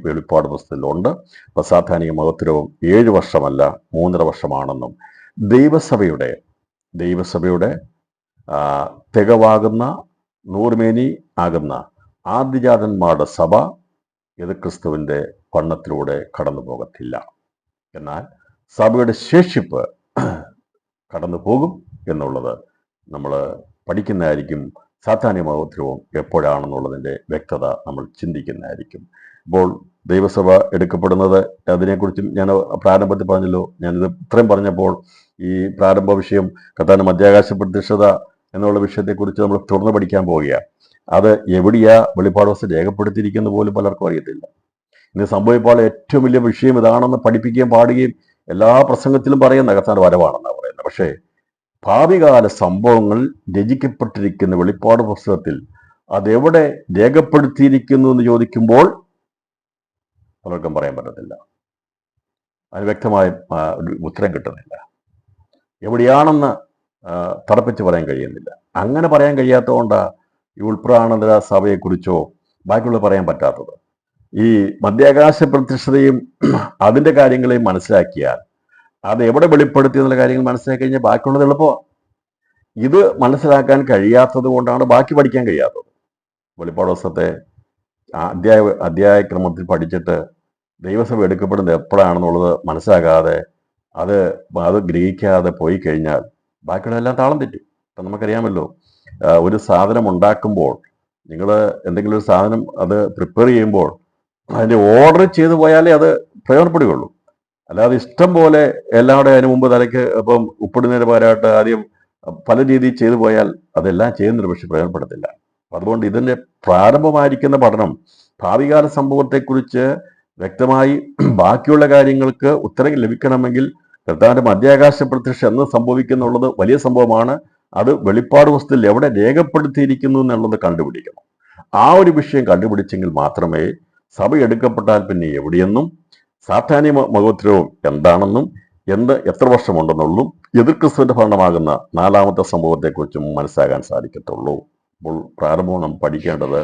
വെളിപ്പാട് പുസ്തകത്തിലുണ്ട്. അപ്പോൾ സാത്താനിക മഹോപദ്രവം 7 വർഷമല്ല 3.5 വർഷമാണെന്നും ദൈവസഭയുടെ തികവാകുന്ന നൂറുമേനി ആകുന്ന ആദ്യജാതന്മാരുടെ സഭ ക്രിസ്തുവിൻ്റെ പണ്ണത്തിലൂടെ കടന്നു പോകത്തില്ല, എന്നാൽ സഭയുടെ ശേഷിപ്പ് കടന്നു പോകും എന്നുള്ളത് നമ്മൾ പഠിക്കുന്നതായിരിക്കും. സാത്താനിക മഹോപദ്രവം എപ്പോഴാണെന്നുള്ളതിൻ്റെ വ്യക്തത നമ്മൾ ചിന്തിക്കുന്നതായിരിക്കും. ഇപ്പോൾ ദൈവസഭ എടുക്കപ്പെടുന്നത്, അതിനെക്കുറിച്ചും ഞാൻ പ്രാരംഭത്തിൽ പറഞ്ഞല്ലോ. ഞാനിത് ഇത്രയും പറഞ്ഞപ്പോൾ ഈ പ്രാരംഭ വിഷയം കർത്താവിന്റെ മധ്യാകാശ പ്രത്യക്ഷത എന്നുള്ള വിഷയത്തെക്കുറിച്ച് നമ്മൾ തുറന്നു പഠിക്കാൻ പോവുകയാണ്. അത് എവിടെയാ വെളിപ്പാട് പുസ്തകം രേഖപ്പെടുത്തിയിരിക്കുന്നത് പോലും പലർക്കും അറിയത്തില്ല. ഇന്ന് സംഭവിപ്പോൾ ഏറ്റവും വലിയ വിഷയം ഇതാണെന്ന് പഠിപ്പിക്കുകയും പാടുകയും എല്ലാ പ്രസംഗത്തിലും പറയുന്ന കർത്താവിന്റെ വരവാണെന്നാണ് പറയുന്നത്. പക്ഷേ ഭാവികാല സംഭവങ്ങൾ രചിക്കപ്പെട്ടിരിക്കുന്ന വെളിപ്പാട് പുസ്തകത്തിൽ അതെവിടെ രേഖപ്പെടുത്തിയിരിക്കുന്നു എന്ന് ചോദിക്കുമ്പോൾ പലർക്കും പറയാൻ പറ്റത്തില്ല. അതിന് വ്യക്തമായ ഒരു ഉത്തരം കിട്ടുന്നില്ല. എവിടെയാണെന്ന് തറപ്പിച്ച് പറയാൻ കഴിയുന്നില്ല. അങ്ങനെ പറയാൻ കഴിയാത്തതുകൊണ്ടാണ് ഈ ഉൾപ്രാണന്തര സഭയെക്കുറിച്ചോ ബാക്കിയുള്ള പറയാൻ പറ്റാത്തത്. ഈ മധ്യാകാശ പ്രത്യക്ഷതയും അതിൻ്റെ കാര്യങ്ങളെയും മനസ്സിലാക്കിയാൽ, അത് എവിടെ വെളിപ്പെടുത്തി എന്നുള്ള കാര്യങ്ങൾ മനസ്സിലാക്കി കഴിഞ്ഞാൽ ബാക്കിയുള്ളത് എളുപ്പമാണ്. ഇത് മനസ്സിലാക്കാൻ കഴിയാത്തത് കൊണ്ടാണ് ബാക്കി പഠിക്കാൻ കഴിയാത്തത്. വെളിപ്പാട് പുസ്തകത്തെ അധ്യായക്രമത്തിൽ പഠിച്ചിട്ട് ദൈവസഭ എടുക്കപ്പെടുന്നത് എപ്പോഴാണെന്നുള്ളത് മനസ്സിലാക്കാതെ അത് ഗ്രഹിക്കാതെ പോയി കഴിഞ്ഞാൽ ബാക്കിയുള്ളതെല്ലാം താളം തെറ്റും. ഇപ്പം നമുക്കറിയാമല്ലോ, ഒരു സാധനം ഉണ്ടാക്കുമ്പോൾ നിങ്ങൾ എന്തെങ്കിലും ഒരു സാധനം അത് പ്രിപ്പയർ ചെയ്യുമ്പോൾ അതിൻ്റെ ഓർഡർ ചെയ്തു പോയാലേ അത് പ്രയോജനപ്പെടുകയുള്ളൂ. അല്ലാതെ ഇഷ്ടം പോലെ എല്ലാവരുടെ അതിന് മുമ്പ് തലയ്ക്ക് ഇപ്പം ഉപ്പിടുന്നതിന് പകരമായിട്ട് ആദ്യം പല രീതിയിൽ ചെയ്തു പോയാൽ അതെല്ലാം ചെയ്യുന്നൊരു പക്ഷെ പ്രയോജനപ്പെടത്തില്ല. അതുകൊണ്ട് ഇതിൻ്റെ പ്രാരംഭമായിരിക്കുന്ന പഠനം ഭാവികാല സംഭവത്തെക്കുറിച്ച് വ്യക്തമായി ബാക്കിയുള്ള കാര്യങ്ങൾക്ക് ഉത്തരം ലഭിക്കണമെങ്കിൽ കർത്താവിന്റെ മധ്യാകാശ പ്രത്യക്ഷം എന്ന് സംഭവിക്കുന്നുള്ളത് വലിയ സംഭവമാണ്. അത് വെളിപ്പാട് പുസ്തകത്തിൽ എവിടെ രേഖപ്പെടുത്തിയിരിക്കുന്നു എന്നുള്ളത് കണ്ടുപിടിക്കണം. ആ ഒരു വിഷയം കണ്ടുപിടിച്ചെങ്കിൽ മാത്രമേ സഭ എടുക്കപ്പെട്ടാൽ പിന്നെ എവിടെയെന്നും സാത്താനിക മഹോപദ്രവം എന്താണെന്നും എത്ര വർഷമുണ്ടെന്നുള്ളതും ക്രിസ്തുവിന്റെ ഭരണമാകുന്ന 4ാമത്തെ സംഭവത്തെക്കുറിച്ചും മനസ്സിലാക്കാൻ സാധിക്കത്തുള്ളൂ. അപ്പോൾ പ്രാരംഭം നാം പഠിക്കേണ്ടത്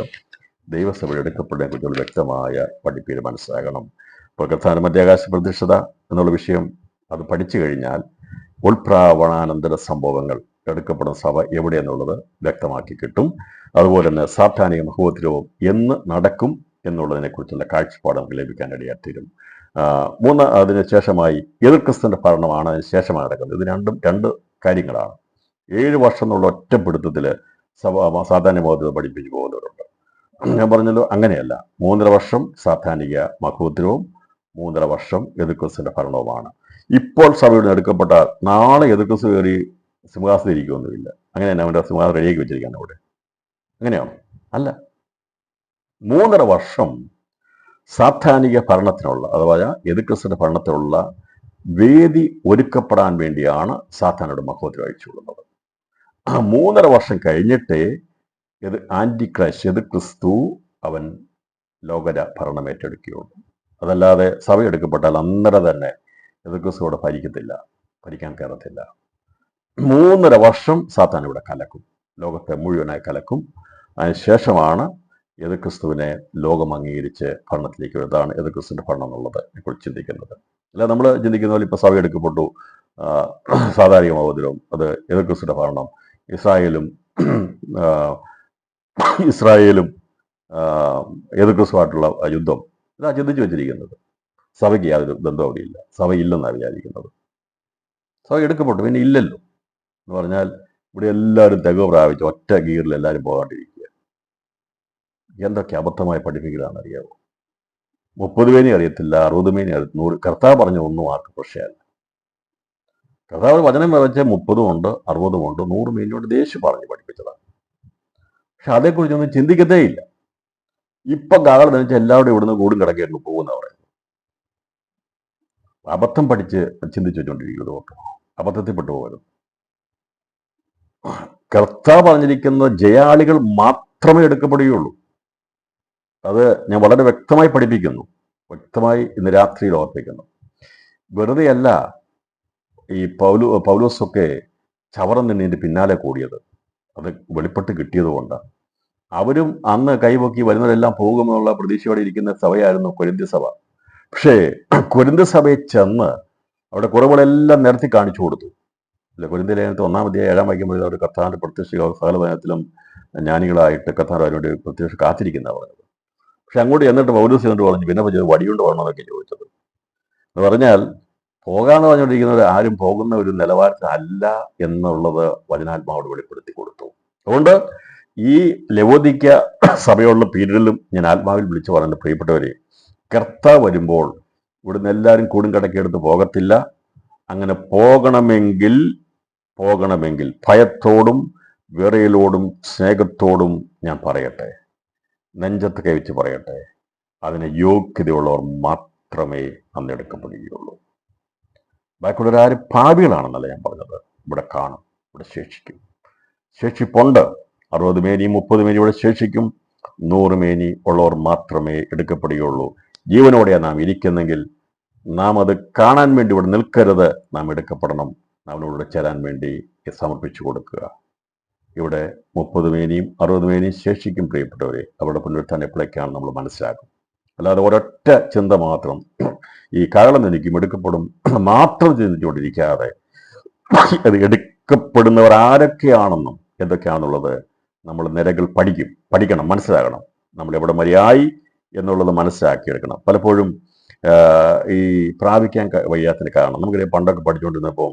ദൈവസഭ എടുക്കപ്പെടുന്നതിനെ കുറിച്ചുള്ള വ്യക്തമായ പഠിപ്പീര് മനസ്സിലാകണം. ഇപ്പോൾ കർത്താവിന്റെ മധ്യാകാശ പ്രത്യക്ഷത എന്നുള്ള വിഷയം അത് പഠിച്ചു കഴിഞ്ഞാൽ ഉൾപ്രാവണാനന്തര സംഭവങ്ങൾ എടുക്കപ്പെടുന്ന സഭ എവിടെയെന്നുള്ളത് വ്യക്തമാക്കി കിട്ടും. അതുപോലെ തന്നെ സാത്താനിക മഹോപദ്രവം എന്ന് നടക്കും എന്നുള്ളതിനെക്കുറിച്ചുള്ള കാഴ്ചപ്പാട് നമുക്ക് ലഭിക്കാൻ ഇടയായിത്തീരും. അതിന് ശേഷമായി ക്രിസ്തുവിന്റെ ഭരണമാണ് അതിന് ശേഷമാണ് നടക്കുന്നത്. ഇത് രണ്ട് കാര്യങ്ങളാണ്. 7 വർഷം എന്നുള്ള ഒറ്റപ്പെടുത്തത്തിൽ സഭ സാത്താനിക മഹോപദ്രവം പഠിപ്പിച്ചു പോകുന്നവരുണ്ട്. ഞാൻ പറഞ്ഞല്ലോ, അങ്ങനെയല്ല. 3.5 വർഷം സാത്താനിക മഹോപദ്രവവും 3.5 വർഷം ക്രിസ്തുവിന്റെ ഭരണവുമാണ്. ഇപ്പോൾ സഭയുടെ എടുക്കപ്പെട്ട നാളെ ക്രിസ്തു കയറി സിംഹാസനം ഇരിക്കുകയൊന്നുമില്ല. അങ്ങനെ തന്നെ അവൻ്റെ സിംഹാസനം റെഡിയാക്കി വെച്ചിരിക്കുകയാണ് അവിടെ. അങ്ങനെയാണോ? അല്ല. 3.5 വർഷം സാത്താനിക ഭരണത്തിനുള്ള, അഥവാ ക്രിസ്തുവിന്റെ ഭരണത്തിനുള്ള വേദി ഒരുക്കപ്പെടാൻ വേണ്ടിയാണ് സാത്താനോട് മഹോപദ്രവം അയച്ചുകൊള്ളുന്നത്. 3.5 വർഷം കഴിഞ്ഞിട്ടേ ആന്റിക്രൈസ്റ്റ് ക്രിസ്തു അവൻ ലോകര ഭരണം ഏറ്റെടുക്കുകയുള്ളൂ. അതല്ലാതെ സഭ എടുക്കപ്പെട്ടാൽ അന്നേരം തന്നെ ക്രിസ്തുവോടെ ഭരിക്കാൻ കയറത്തില്ല. 3.5 വർഷം സാത്താൻ ഇവിടെ കലക്കും, ലോകത്തെ മുഴുവനായി കലക്കും. അതിനുശേഷമാണ് ക്രിസ്തുവിനെ ലോകം അംഗീകരിച്ച് ഭരണത്തിലേക്ക് വരുന്നതാണ് ക്രിസ്തുവിന്റെ ഭരണം എന്നുള്ളത് കുറിച്ച് ചിന്തിക്കുന്നത്. അല്ല, നമ്മൾ ചിന്തിക്കുന്ന പോലെ ഇപ്പോൾ സഭ എടുക്കപ്പെട്ടു, സാധാരണ മഹോപദ്രവം, അത് ക്രിസ്തുവിന്റെ ഭരണം, ഇസ്രായേലും ഇസ്രായേലും എതിർ ക്രിസ്തുവായിട്ടുള്ള യുദ്ധം ഇതാ ചിന്തിച്ചു വെച്ചിരിക്കുന്നത്. സഭയ്ക്ക് യാതൊരു ബന്ധം അവിടെയില്ല, സഭയില്ലെന്നാണ് വിചാരിക്കുന്നത്. സഭ എടുക്കപ്പെട്ടു, പിന്നെ ഇല്ലല്ലോ എന്ന് പറഞ്ഞാൽ ഇവിടെ എല്ലാവരും തികവ് പ്രാപിച്ച് ഒറ്റ ഗീറിൽ എല്ലാവരും പോകാണ്ടിരിക്കുക. എന്തൊക്കെ അബദ്ധമായി പഠിപ്പിക്കലാണെന്ന് അറിയാമോ? 30 പേനെ അറിയത്തില്ല, 60 പേനെ അറിയത്തില്ല, 100. കർത്താവ് പറഞ്ഞ ഒന്നും ആർക്ക് പ്രശ്നമല്ല. കർത്താവ് വചനം വെച്ച് 30 ഉണ്ട്, 60 ഉണ്ട്, 100 പേനോട് ദേശം പറഞ്ഞ് പഠിപ്പിച്ചതാണ്. പക്ഷെ അതേക്കുറിച്ചൊന്നും ചിന്തിക്കത്തേ ഇല്ല. ഇപ്പൊ ഗാകൾ വെച്ചാൽ എല്ലാവരും ഇവിടുന്ന് കൂടും കിടക്കേണ്ടി പോകുന്ന പറയുന്നത്. അബദ്ധം പഠിച്ച് ചിന്തിച്ചു വെച്ചുകൊണ്ടിരിക്കുന്നത് കേട്ടോ, അബദ്ധത്തിൽ പെട്ടുപോകരുത്. കർത്താവ് പറഞ്ഞിരിക്കുന്ന ജയാളികൾ മാത്രമേ എടുക്കപ്പെടുകയുള്ളൂ. അത് ഞാൻ വളരെ വ്യക്തമായി പഠിപ്പിക്കുന്നു, വ്യക്തമായി ഇന്ന് രാത്രിയിൽ ഓർപ്പിക്കുന്നു. വെറുതെയല്ല ഈ പൗലോസൊക്കെ ചവറം നിന്നതിൻ്റെ പിന്നാലെ കൂടിയത്. അത് വെളിപ്പെട്ട് കിട്ടിയത് കൊണ്ടാണ്. അവരും അന്ന് കൈപൊക്കി വരുന്നവരെല്ലാം പോകുമെന്നുള്ള പ്രതീക്ഷയോടെ ഇരിക്കുന്ന സഭയായിരുന്നു കൊരിന്ത്യ സഭ. പക്ഷേ കൊരിന്ത്യ സഭയിൽ ചെന്ന് അവിടെ കുറവുകളെല്ലാം നിരത്തി കാണിച്ചു കൊടുത്തു. അല്ല, കൊരിന്ത്യ ലേഖനത്തിൽ 1-ാം അധ്യായം 7-ാം വാക്യം അവർ കർത്താവിന്റെ പ്രത്യക്ഷ സകല വചനത്തിലും ജ്ഞാനികളായിട്ട് കർത്താവ് അവരുടെ പ്രത്യക്ഷ കാത്തിരിക്കുന്ന പറഞ്ഞത്. പക്ഷെ അങ്ങോട്ട് ചെന്നിട്ട് പൗലോസ് എന്നിട്ട് പറഞ്ഞു, പിന്നെ വടികൊണ്ട് വരണമെന്നൊക്കെ ചോദിച്ചത്. എന്ന് പറഞ്ഞാൽ പോകാന്ന് പറഞ്ഞുകൊണ്ടിരിക്കുന്നവർ ആരും പോകുന്ന ഒരു നിലവാരത്തിൽ അല്ല എന്നുള്ളത് വചനാത്മാവോട് വെളിപ്പെടുത്തി കൊടുത്തു. അതുകൊണ്ട് ഈ ലവോദിക്ക സഭയുള്ള പീരീഡിലും ഞാൻ ആത്മാവിൽ വിളിച്ചു പറയുന്ന പ്രിയപ്പെട്ടവരെ, കർത്താവ് വരുമ്പോൾ ഇവിടുന്ന് എല്ലാവരും കൂടും കടക്കെടുത്ത് പോകത്തില്ല. അങ്ങനെ പോകണമെങ്കിൽ ഭയത്തോടും വിറയലോടും സ്നേഹത്തോടും ഞാൻ പറയട്ടെ, നെഞ്ചത്ത് കൈവച്ച് പറയട്ടെ, അതിന് യോഗ്യതയുള്ളവർ മാത്രമേ അന്ന് എടുക്കപ്പെടുകയുള്ളൂ. ബാക്കിയുള്ളവരാരും ഭാവികളാണെന്നല്ല ഞാൻ പറഞ്ഞത്. ഇവിടെ കാണും, ഇവിടെ ശേഷിക്കും, ശേഷിപ്പുണ്ട്. 60 മേനിയും 30 മേനി ഇവിടെ ശേഷിക്കും. 100 മേനി ഉള്ളവർ മാത്രമേ എടുക്കപ്പെടുകയുള്ളൂ. ജീവനോടെയാണ് നാം ഇരിക്കുന്നെങ്കിൽ നാം അത് കാണാൻ വേണ്ടി ഇവിടെ നിൽക്കരുത്, നാം എടുക്കപ്പെടണം. നാം ഇവിടെ ചേരാൻ വേണ്ടി സമർപ്പിച്ചു കൊടുക്കുക. ഇവിടെ 30 മേനിയും 60 മേനിയും ശേഷിക്കും പ്രിയപ്പെട്ടവരെ. അവരുടെ പുനരുത്ഥാനം എപ്പോഴൊക്കെയാണ് നമ്മൾ മനസ്സിലാക്കും. അല്ലാതെ ഒരൊറ്റ ചിന്ത മാത്രം ഈ കാലം എനിക്കും എടുക്കപ്പെടും മാത്രം ചിന്തിച്ചുകൊണ്ടിരിക്കാതെ അത് എടുക്കപ്പെടുന്നവർ ആരൊക്കെയാണെന്നും എന്തൊക്കെയാണെന്നുള്ളത് നമ്മൾ നിരകൾ പഠിക്കണം, മനസ്സിലാകണം. നമ്മൾ എവിടെ വരെയായി എന്നുള്ളത് മനസ്സിലാക്കിയെടുക്കണം. പലപ്പോഴും ഈ പ്രാപിക്കാൻ വയ്യാത്തതിന് കാരണം നമുക്കറിയാം, പണ്ടൊക്കെ പഠിച്ചുകൊണ്ടിരുന്നപ്പോൾ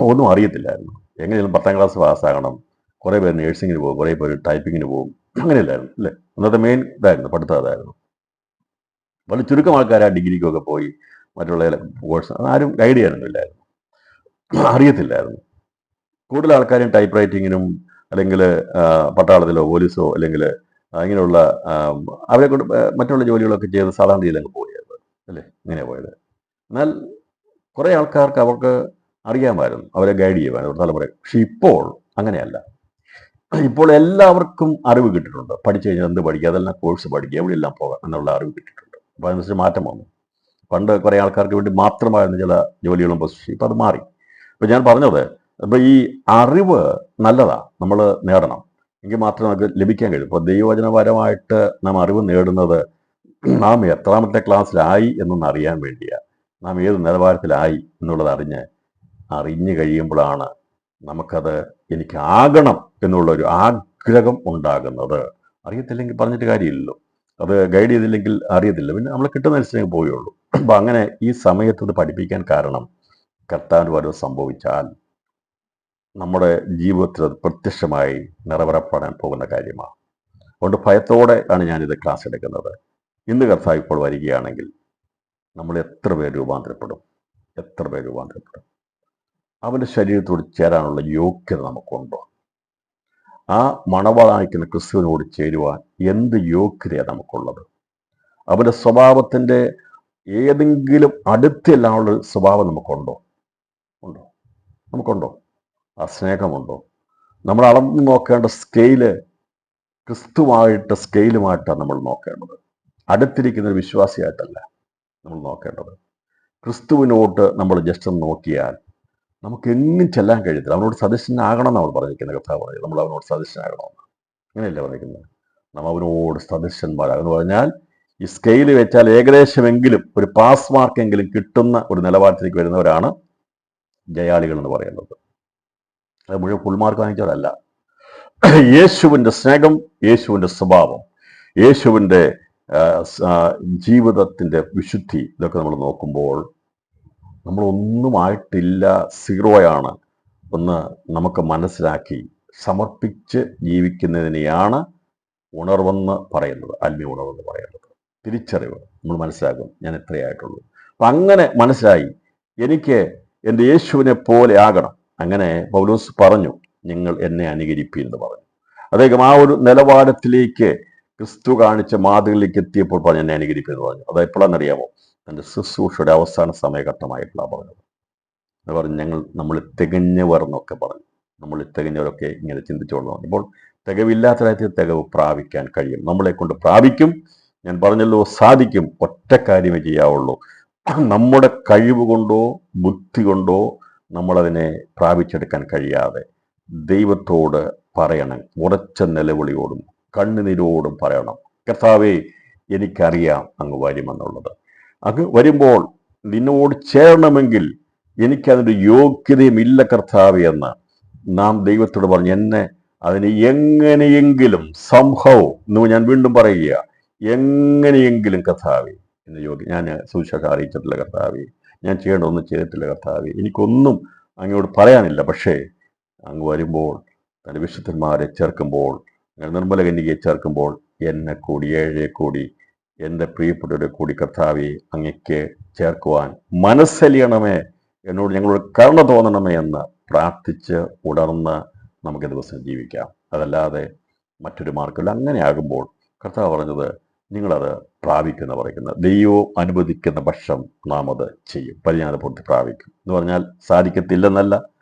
ഒന്നും അറിയത്തില്ലായിരുന്നു. എങ്ങനെയാലും 10-ാം ക്ലാസ് പാസ്സാകണം, കുറേ പേര് നേഴ്സിങ്ങിന് പോകും, കുറേ പേര് ടൈപ്പിങ്ങിന് പോകും, അങ്ങനെയല്ലായിരുന്നു അല്ലേ? അന്നത്തെ മെയിൻ ഇതായിരുന്നു, പഠിത്തം അതായിരുന്നു. വളരെ ചുരുക്കം ആൾക്കാർ ആ ഡിഗ്രിക്കൊക്കെ പോയി മറ്റുള്ള കോഴ്സ് ആരും ഗൈഡ് ചെയ്യാനൊന്നുമില്ലായിരുന്നു, അറിയത്തില്ലായിരുന്നു. കൂടുതൽ ആൾക്കാരും ടൈപ്പ് റൈറ്റിങ്ങിനും അല്ലെങ്കിൽ പട്ടാളത്തിലോ പോലീസോ അല്ലെങ്കിൽ ഇങ്ങനെയുള്ള അവരെ കൊണ്ട് മറ്റുള്ള ജോലികളൊക്കെ ചെയ്ത് സാധാരണ രീതിയിലങ്ങ് പോയത് അല്ലേ, ഇങ്ങനെ പോയത്. എന്നാൽ കുറേ ആൾക്കാർക്ക് അവർക്ക് അറിയാമായിരുന്നു, അവരെ ഗൈഡ് ചെയ്യുവാൻ ഒരു തലമുറ. പക്ഷെ ഇപ്പോൾ അങ്ങനെയല്ല. ഇപ്പോൾ എല്ലാവർക്കും അറിവ് കിട്ടിയിട്ടുണ്ട്. പഠിച്ചു കഴിഞ്ഞാൽ എന്ത് പഠിക്കുക, അതെല്ലാം കോഴ്സ് പഠിക്കുക, എവിടെ എല്ലാം പോകാം എന്നുള്ള അറിവ് കിട്ടിയിട്ടുണ്ട്. അപ്പോൾ അതിനനുസരിച്ച് മാറ്റം വന്നു. പണ്ട് കുറേ ആൾക്കാർക്ക് വേണ്ടി മാത്രമായിരുന്നു ചില ജോലികളും പൊസിഷൻ, ഇപ്പം അത് മാറി. ഇപ്പം ഞാൻ പറഞ്ഞത്, അപ്പോൾ ഈ അറിവ് നല്ലതാണ്, നമ്മൾ നേടണം, എങ്കിൽ മാത്രമേ നമുക്ക് ലഭിക്കാൻ കഴിയും. ഇപ്പോൾ ദൈവവചനപരമായിട്ട് നാം അറിവ് നേടുന്നത് നാം എത്രാമത്തെ ക്ലാസ്സിലായി എന്നൊന്ന് അറിയാൻ വേണ്ടിയാണ്. നാം ഏത് നിലവാരത്തിലായി എന്നുള്ളത് അറിഞ്ഞു കഴിയുമ്പോഴാണ് നമുക്കത് എനിക്കാകണം എന്നുള്ളൊരു ആഗ്രഹം ഉണ്ടാകുന്നത്. അറിയത്തില്ലെങ്കിൽ പറഞ്ഞിട്ട് കാര്യമില്ലല്ലോ, അത് ഗൈഡ് ചെയ്തില്ലെങ്കിൽ അറിയത്തില്ല, പിന്നെ നമ്മൾ കിട്ടുന്നതനുസരിച്ച് പോയുള്ളൂ. അപ്പം അങ്ങനെ ഈ സമയത്ത് ഇത് പഠിപ്പിക്കാൻ കാരണം കർത്താവിന് വരവ് സംഭവിച്ചാൽ നമ്മുടെ ജീവിതത്തിൽ അത് പ്രത്യക്ഷമായി നിറവേറപ്പെടാൻ പോകുന്ന കാര്യമാണ്. അതുകൊണ്ട് ഭയത്തോടെ ആണ് ഞാനിത് ക്ലാസ് എടുക്കുന്നത്. ഇന്ന് കർത്താവ് ഇപ്പോൾ വരികയാണെങ്കിൽ നമ്മൾ എത്ര പേര് രൂപാന്തരപ്പെടും? അവൻ്റെ ശരീരത്തോട് ചേരാനുള്ള യോഗ്യത നമുക്കുണ്ടോ? ആ മണവാളായിരിക്കുന്ന ക്രിസ്തുവിനോട് ചേരുവാൻ എന്ത് യോഗ്യതയാണ് നമുക്കുള്ളത്? അവൻ്റെ സ്വഭാവത്തിൻ്റെ ഏതെങ്കിലും അടുത്തെല്ലാമുള്ള സ്വഭാവം നമുക്കുണ്ടോ? നമുക്കുണ്ടോ? ആ സ്നേഹമുണ്ടോ? നമ്മൾ അളന്ന് നോക്കേണ്ട സ്കെയില് സ്കെയിലുമായിട്ടാണ് നമ്മൾ നോക്കേണ്ടത്. അടുത്തിരിക്കുന്ന ഒരു വിശ്വാസിയായിട്ടല്ല നമ്മൾ നോക്കേണ്ടത്. ക്രിസ്തുവിനോട്ട് നമ്മൾ ജസ്റ്റ് ഒന്ന് നോക്കിയാൽ നമുക്ക് എങ്ങും ചെല്ലാൻ കഴിയത്തില്ല. അവനോട് സദസ്യനാകണം നമ്മൾ പറഞ്ഞിരിക്കുന്നത്. കർത്താവ് പറഞ്ഞത് നമ്മൾ അവനോട് സദസ്യനാകണമെന്ന്. അങ്ങനെയല്ല പറഞ്ഞിരിക്കുന്നത്. നാം അവനോട് സദസ്യന്മാരാകുന്നു പറഞ്ഞാൽ ഈ സ്കെയിൽ വെച്ചാൽ ഏകദേശമെങ്കിലും ഒരു പാസ് മാർക്കെങ്കിലും കിട്ടുന്ന ഒരു നിലവാരത്തിലേക്ക് വരുന്നവരാണ് ജയാളികൾ എന്ന് പറയുന്നത്. അത് മുഴുവൻ ഫുൾ മാർക്ക് വാങ്ങിച്ചവരല്ല. യേശുവിൻ്റെ സ്നേഹം, യേശുവിൻ്റെ സ്വഭാവം, യേശുവിൻ്റെ ജീവിതത്തിൻ്റെ വിശുദ്ധി, ഇതൊക്കെ നമ്മൾ നോക്കുമ്പോൾ നമ്മളൊന്നുമായിട്ടില്ല, സീറോയാണ് ഒന്ന് നമുക്ക് മനസ്സിലാക്കി സമർപ്പിച്ച് ജീവിക്കുന്നതിനെയാണ് ഉണർവെന്ന് പറയുന്നത്, ആത്മീയ ഉണർവെന്ന് പറയുന്നത്. തിരിച്ചറിവ് നമ്മൾ മനസ്സിലാക്കും, ഞാൻ എത്രയായിട്ടുള്ളൂ. അപ്പം അങ്ങനെ മനസ്സിലായി എനിക്ക് എൻ്റെ യേശുവിനെ പോലെ ആകണം. അങ്ങനെ പൗലോസ് പറഞ്ഞു, നിങ്ങൾ എന്നെ അനുകരിപ്പീൻ എന്ന് പറഞ്ഞു. അദ്ദേഹം ആ ഒരു നിലവാരത്തിലേക്ക് ക്രിസ്തു കാണിച്ച മാതൃകയിലേക്ക് എത്തിയപ്പോൾ പറഞ്ഞു, എന്നെ അനുകരിപ്പീൻ എന്ന് പറഞ്ഞു. അത് എപ്പോഴാണെന്നറിയാമോ? തൻ്റെ ശുശ്രൂഷയുടെ അവസാന സമയഘട്ടമായിട്ടുള്ളതാണ് പറഞ്ഞത്. എന്ന് പറഞ്ഞു, നമ്മൾ തികഞ്ഞവർ എന്നൊക്കെ പറഞ്ഞു. നമ്മൾ തികഞ്ഞവരൊക്കെ ഇങ്ങനെ ചിന്തിച്ചോളണം. ഇപ്പോൾ തികവില്ലാത്ത തികവ് പ്രാപിക്കാൻ കഴിയും, നമ്മളെ കൊണ്ട് പ്രാപിക്കും. ഞാൻ പറഞ്ഞല്ലോ, സാധിക്കും. ഒറ്റ കാര്യമേ ചെയ്യാവുള്ളൂ. നമ്മുടെ കഴിവ് കൊണ്ടോ ബുദ്ധി കൊണ്ടോ നമ്മളതിനെ പ്രാപിച്ചെടുക്കാൻ കഴിയാതെ ദൈവത്തോട് പറയണം. ഉറച്ച നിലവിളിയോടും കണ്ണുനീരോടും പറയണം, കർത്താവേ, എനിക്കറിയാം അങ്ങ് വരുമെന്നുള്ളത്. അങ്ങ് വരുമ്പോൾ നിന്നോട് ചേരണമെങ്കിൽ എനിക്കതിൻ്റെ യോഗ്യതയുമില്ല കർത്താവേ എന്ന് നാം ദൈവത്തോട് പറഞ്ഞു, എന്നെ അതിന് എങ്ങനെയെങ്കിലും സംഭവം എന്ന് ഞാൻ വീണ്ടും പറയുക, എങ്ങനെയെങ്കിലും കർത്താവേ എന്നെ ഞാൻ സുവിശേഷം അറിയിച്ചിട്ടില്ല കർത്താവേ, ഞാൻ ചെയ്യേണ്ടതൊന്നും ചെയ്തിട്ടില്ല കർത്താവേ, എനിക്കൊന്നും അങ്ങോട്ട് പറയാനില്ല. പക്ഷേ അങ്ങ് വരുമ്പോൾ തൻ്റെ വിശുദ്ധന്മാരെ ചേർക്കുമ്പോൾ, നിർമ്മല കന്യകയെ ചേർക്കുമ്പോൾ എന്നെ കൂടി, ഏഴെ കൂടി, എൻ്റെ പ്രിയപ്പെട്ടവരെ കൂടി കർത്താവെ അങ്ങയ്ക്ക് ചേർക്കുവാൻ മനസ്സലിയണമേ, എന്നോട് ഞങ്ങളോട് കരുണ തോന്നണമേ എന്ന് പ്രാർത്ഥിച്ച് ഉണർന്ന് നമുക്ക് ദിവസം ജീവിക്കാം. അതല്ലാതെ മറ്റൊരു മാർഗമില്ല. അങ്ങനെ ആകുമ്പോൾ കർത്താവ് പറഞ്ഞത്, നിങ്ങളത് പ്രാപിക്കുന്ന പറയുന്നത്, ദൈവം അനുവദിക്കുന്ന പക്ഷം നാം അത് ചെയ്യും, പരിജ്ഞാനപൂർത്തി പ്രാപിക്കും എന്ന് പറഞ്ഞാൽ സാധിക്കത്തില്ലെന്നല്ല,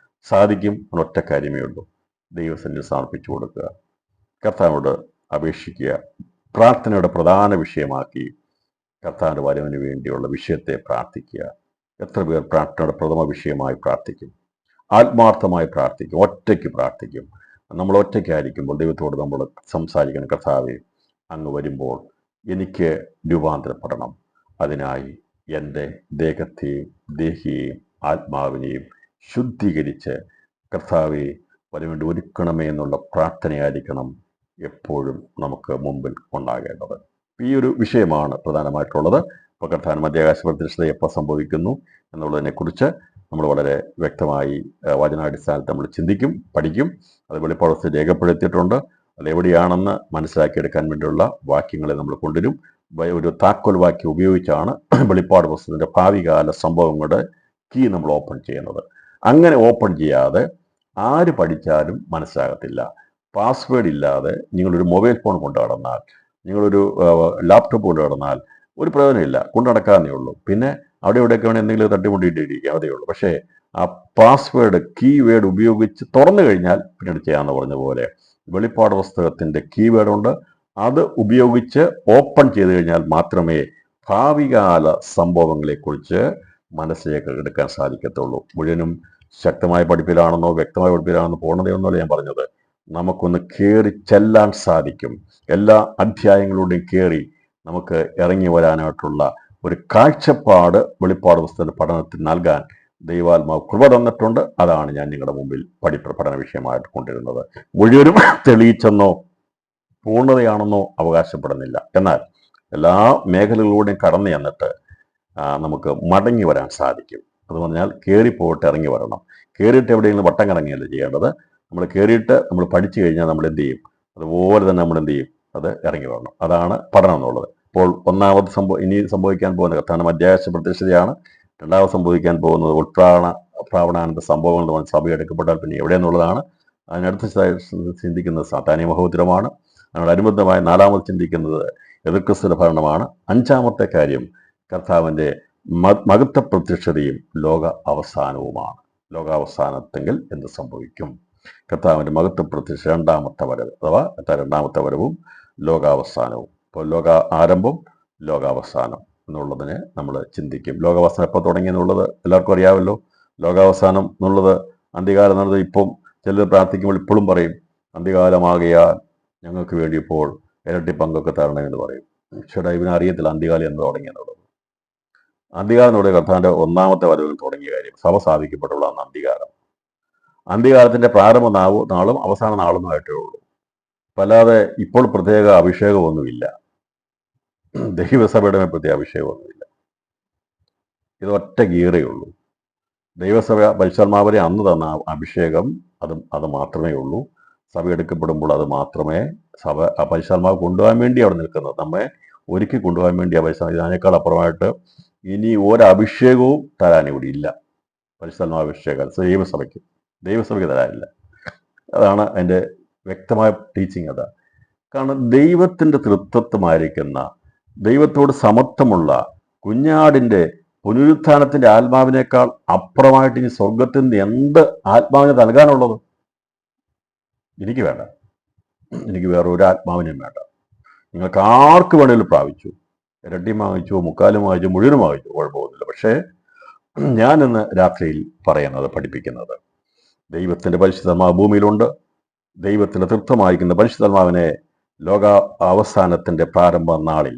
സാധിക്കും. ഒറ്റ കാര്യമേ ഉള്ളൂ, ദൈവസന്നിധി സമർപ്പിച്ചു കൊടുക്കുക, കർത്താവിനോട് അപേക്ഷിക്കുക, പ്രാർത്ഥനയുടെ പ്രധാന വിഷയമാക്കി കർത്താവിൻ്റെ വരവിന് വേണ്ടിയുള്ള വിഷയത്തെ പ്രാർത്ഥിക്കുക. എത്ര പേർ പ്രാർത്ഥനയുടെ പ്രഥമ വിഷയമായി പ്രാർത്ഥിക്കും, ആത്മാർത്ഥമായി പ്രാർത്ഥിക്കും, ഒറ്റയ്ക്ക് പ്രാർത്ഥിക്കും? നമ്മൾ ഒറ്റയ്ക്കായിരിക്കുമ്പോൾ ദൈവത്തോട് നമ്മൾ സംസാരിക്കണം, കർത്താവേ, അങ്ങ് വരുമ്പോൾ എനിക്ക് രൂപാന്തരപ്പെടണം, അതിനായി എൻ്റെ ദേഹത്തെയും ദേഹിയെയും ആത്മാവിനെയും ശുദ്ധീകരിച്ച് കർത്താവെ വരവേണ്ടി ഒരുക്കണമേ എന്നുള്ള പ്രാർത്ഥനയായിരിക്കണം എപ്പോഴും നമുക്ക് മുമ്പിൽ ഉണ്ടാകേണ്ടത്. ഈ ഒരു വിഷയമാണ് പ്രധാനമായിട്ടുള്ളത്. ഇപ്പോൾ കർത്താവിന് മധ്യാകാശ പ്രത്യക്ഷത എപ്പോൾ സംഭവിക്കുന്നു എന്നുള്ളതിനെക്കുറിച്ച് നമ്മൾ വളരെ വ്യക്തമായി വചനാടിസ്ഥാനത്ത് നമ്മൾ ചിന്തിക്കും, പഠിക്കും. അത് വെളിപ്പാട് പുസ്തകത്തിൽ രേഖപ്പെടുത്തിയിട്ടുണ്ട്. അതെവിടെയാണെന്ന് മനസ്സിലാക്കിയെടുക്കാൻ വേണ്ടിയുള്ള വാക്യങ്ങളെ നമ്മൾ കൊണ്ടുവരും. ഒരു താക്കോൽ വാക്യം ഉപയോഗിച്ചാണ് വെളിപ്പാട് പുസ്തകത്തിൻ്റെ ഭാവികാല സംഭവങ്ങളുടെ കീ നമ്മൾ ഓപ്പൺ ചെയ്യുന്നത്. അങ്ങനെ ഓപ്പൺ ചെയ്യാതെ ആര് പഠിച്ചാലും മനസ്സിലാകത്തില്ല. പാസ്വേഡ് ഇല്ലാതെ നിങ്ങളൊരു മൊബൈൽ ഫോൺ കൊണ്ടു നടന്നാൽ, നിങ്ങളൊരു ലാപ്ടോപ്പ് കൊണ്ടു നടന്നാൽ ഒരു പ്രയോജനമില്ല, കൊണ്ടു നടക്കാന്നേ ഉള്ളൂ. പിന്നെ അവിടെ ഇവിടെയൊക്കെ വേണമെങ്കിൽ എന്തെങ്കിലും തട്ടിമുട്ടിയിട്ടിരിക്കുക, അതേ ഉള്ളൂ. പക്ഷേ ആ പാസ്വേഡ്, കീവേഡ് ഉപയോഗിച്ച് തുറന്നു കഴിഞ്ഞാൽ പിന്നീട് ചെയ്യാമെന്ന് പറഞ്ഞ പോലെ വെളിപ്പാട് പുസ്തകത്തിൻ്റെ കീവേഡുണ്ട്. അത് ഉപയോഗിച്ച് ഓപ്പൺ ചെയ്ത് കഴിഞ്ഞാൽ മാത്രമേ ഭാവികാല സംഭവങ്ങളെക്കുറിച്ച് മനസ്സിലേക്ക് എടുക്കാൻ സാധിക്കത്തുള്ളൂ. മുഴുവനും ശക്തമായ പഠിപ്പിലാണെന്നോ വ്യക്തമായ പഠിപ്പിലാണെന്നോ പൂർണ്ണതയൊന്നുമല്ല ഞാൻ പറഞ്ഞത്. നമുക്കൊന്ന് കയറി ചെല്ലാൻ സാധിക്കും. എല്ലാ അധ്യായങ്ങളിലൂടെയും കയറി നമുക്ക് ഇറങ്ങി വരാനായിട്ടുള്ള ഒരു കാഴ്ചപ്പാട് വെളിപ്പാട് പുസ്തകത്തിന്റെ പഠനത്തിൽ നൽകാൻ ദൈവാത്മാവ് കൃപ തന്നിട്ടുണ്ട്. അതാണ് ഞാൻ നിങ്ങളുടെ മുമ്പിൽ പഠന വിഷയമായിട്ട് കൊണ്ടിരുന്നത്. മുഴുവനും തെളിയിച്ചെന്നോ പൂർണ്ണതയാണെന്നോ അവകാശപ്പെടുന്നില്ല. എന്നാൽ എല്ലാ മേഖലകളിലൂടെയും കടന്നു ചെന്നിട്ട് നമുക്ക് മടങ്ങി വരാൻ സാധിക്കും. അത് പറഞ്ഞാൽ കയറിപ്പോയിട്ട് ഇറങ്ങി വരണം. കയറിയിട്ട് എവിടെയെങ്കിലും വട്ടം കറങ്ങിയല്ല ചെയ്യേണ്ടത്. നമ്മൾ കയറിയിട്ട് നമ്മൾ പഠിച്ചു കഴിഞ്ഞാൽ നമ്മൾ എന്ത് ചെയ്യും? അതുപോലെ തന്നെ നമ്മൾ എന്ത് ചെയ്യും? അത് ഇറങ്ങി വരണം. അതാണ് പഠനം എന്നുള്ളത്. ഇപ്പോൾ ഒന്നാമത് ഇനി സംഭവിക്കാൻ പോകുന്ന കർത്താവിന്റെ മധ്യാകാശ പ്രത്യക്ഷതയാണ്. രണ്ടാമത് സംഭവിക്കാൻ പോകുന്നത് പ്രാവണാനന്ദ സംഭവങ്ങൾ എന്ന് പറഞ്ഞ് സഭ എടുക്കപ്പെട്ടാൽ പിന്നെ എവിടെയെന്നുള്ളതാണ്. അതിനടുത്ത് ചിന്തിക്കുന്നത് സാത്താന്യ മഹോദരമാണ്. അതിനോടനുബന്ധമായി നാലാമത് ചിന്തിക്കുന്നത് എതിർക്രിസ്തുവിന്റെ ഭരണമാണ്. അഞ്ചാമത്തെ കാര്യം കർത്താവിൻ്റെ മഹത്വ പ്രത്യക്ഷതയും ലോക അവസാനവുമാണ്. ലോകാവസാനത്തെങ്കിൽ എന്ത് സംഭവിക്കും? കർത്താവിൻ്റെ മഹത്വ പ്രത്യക്ഷ രണ്ടാമത്തെ വരവ്, അഥവാ രണ്ടാമത്തെ വരവും ലോകാവസാനവും. ഇപ്പോൾ ലോക ആരംഭം, ലോകാവസാനം എന്നുള്ളതിനെ നമ്മൾ ചിന്തിക്കും. ലോകാവസാനം എപ്പോൾ തുടങ്ങി എന്നുള്ളത് എല്ലാവർക്കും അറിയാമല്ലോ. ലോകാവസാനം എന്നുള്ളത് അന്ത്യകാലം എന്നുള്ളത് ഇപ്പം ചിലർ പ്രാർത്ഥിക്കുമ്പോൾ ഇപ്പോഴും പറയും, അന്ത്യകാലമാകയാൽ ഞങ്ങൾക്ക് വേണ്ടി ഇപ്പോൾ ഇരട്ടി പങ്കൊക്കെ തരണമെന്ന് പറയും. ചേട്ടാ, ഇവനെ അറിയത്തില്ല അന്ത്യകാലം എന്ന് തുടങ്ങിയെന്നുള്ളത്. അന്ത്യകാലം എന്ന് പറയുന്നത് കർത്താവിൻ്റെ ഒന്നാമത്തെ വരവിൽ തുടങ്ങിയ കാര്യം. സഭ സ്ഥാപിക്കപ്പെട്ടുള്ള അന്ത്യകാലം. അന്ത്യകാലത്തിന്റെ പ്രാരംഭ നാളും അവസാന നാളുമായിട്ടേ ഉള്ളൂ. അല്ലാതെ ഇപ്പോൾ പ്രത്യേക അഭിഷേകമൊന്നുമില്ല. ദൈവസഭയുടെ മേൽ പ്രത്യേക അഭിഷേകമൊന്നുമില്ല. ഇത് ഒറ്റ ഗീറേ ഉള്ളൂ. ദൈവസഭ പരിശുദ്ധാത്മാവിനെ അന്ന് തന്ന അഭിഷേകം അത് മാത്രമേ ഉള്ളൂ. സഭ എടുക്കപ്പെടുമ്പോൾ അത് മാത്രമേ സഭ ആ പരിശുദ്ധാത്മാവ് കൊണ്ടുപോകാൻ വേണ്ടി അവിടെ നിൽക്കുന്നത്, നമ്മെ ഒരുക്കി കൊണ്ടുപോകാൻ വേണ്ടി ആ പരിശുദ്ധ. അതിനേക്കാൾ അപ്പുറമായിട്ട് ഇനി ഒരഭിഷേകവും തരാൻ ഇവിടെ ഇല്ല. പരിശുദ്ധാത്മാവ് അഭിഷേകം ദൈവസഭയ്ക്ക് തരാനില്ല. അതാണ് അതിൻ്റെ വ്യക്തമായ ടീച്ചിങ്. അതാണ് കാരണം ദൈവത്തിൻ്റെ തൃത്വത്വമായിരിക്കുന്ന, ദൈവത്തോട് സമത്വമുള്ള കുഞ്ഞാടിൻ്റെ പുനരുത്ഥാനത്തിന്റെ ആത്മാവിനേക്കാൾ അപ്പുറമായിട്ട് ഇനി സ്വർഗത്തിൽ നിന്ന് എന്ത് ആത്മാവിനെ നൽകാനുള്ളത്? എനിക്ക് വേണ്ട. എനിക്ക് വേറെ ഒരു ആത്മാവിനെയും വേണ്ട. നിങ്ങൾക്ക് ആർക്ക് വേണേലും പ്രാപിച്ചു, ഇരട്ടിയും വാങ്ങിച്ചു, മുക്കാലും വാങ്ങിച്ചു, മുഴുവനും വാങ്ങിച്ചു, കുഴപ്പമൊന്നുമില്ല. പക്ഷേ ഞാൻ ഇന്ന് രാത്രിയിൽ പഠിപ്പിക്കുന്നത് ദൈവത്തിന്റെ പരിശുദ്ധാത്മാവ് ഭൂമിയിലുണ്ട്. ദൈവത്തിന്റെ തൃപ്തമായിരിക്കുന്ന പരിശുദ്ധാത്മാവിനെ ലോക അവസാനത്തിന്റെ പ്രാരംഭ നാളിൽ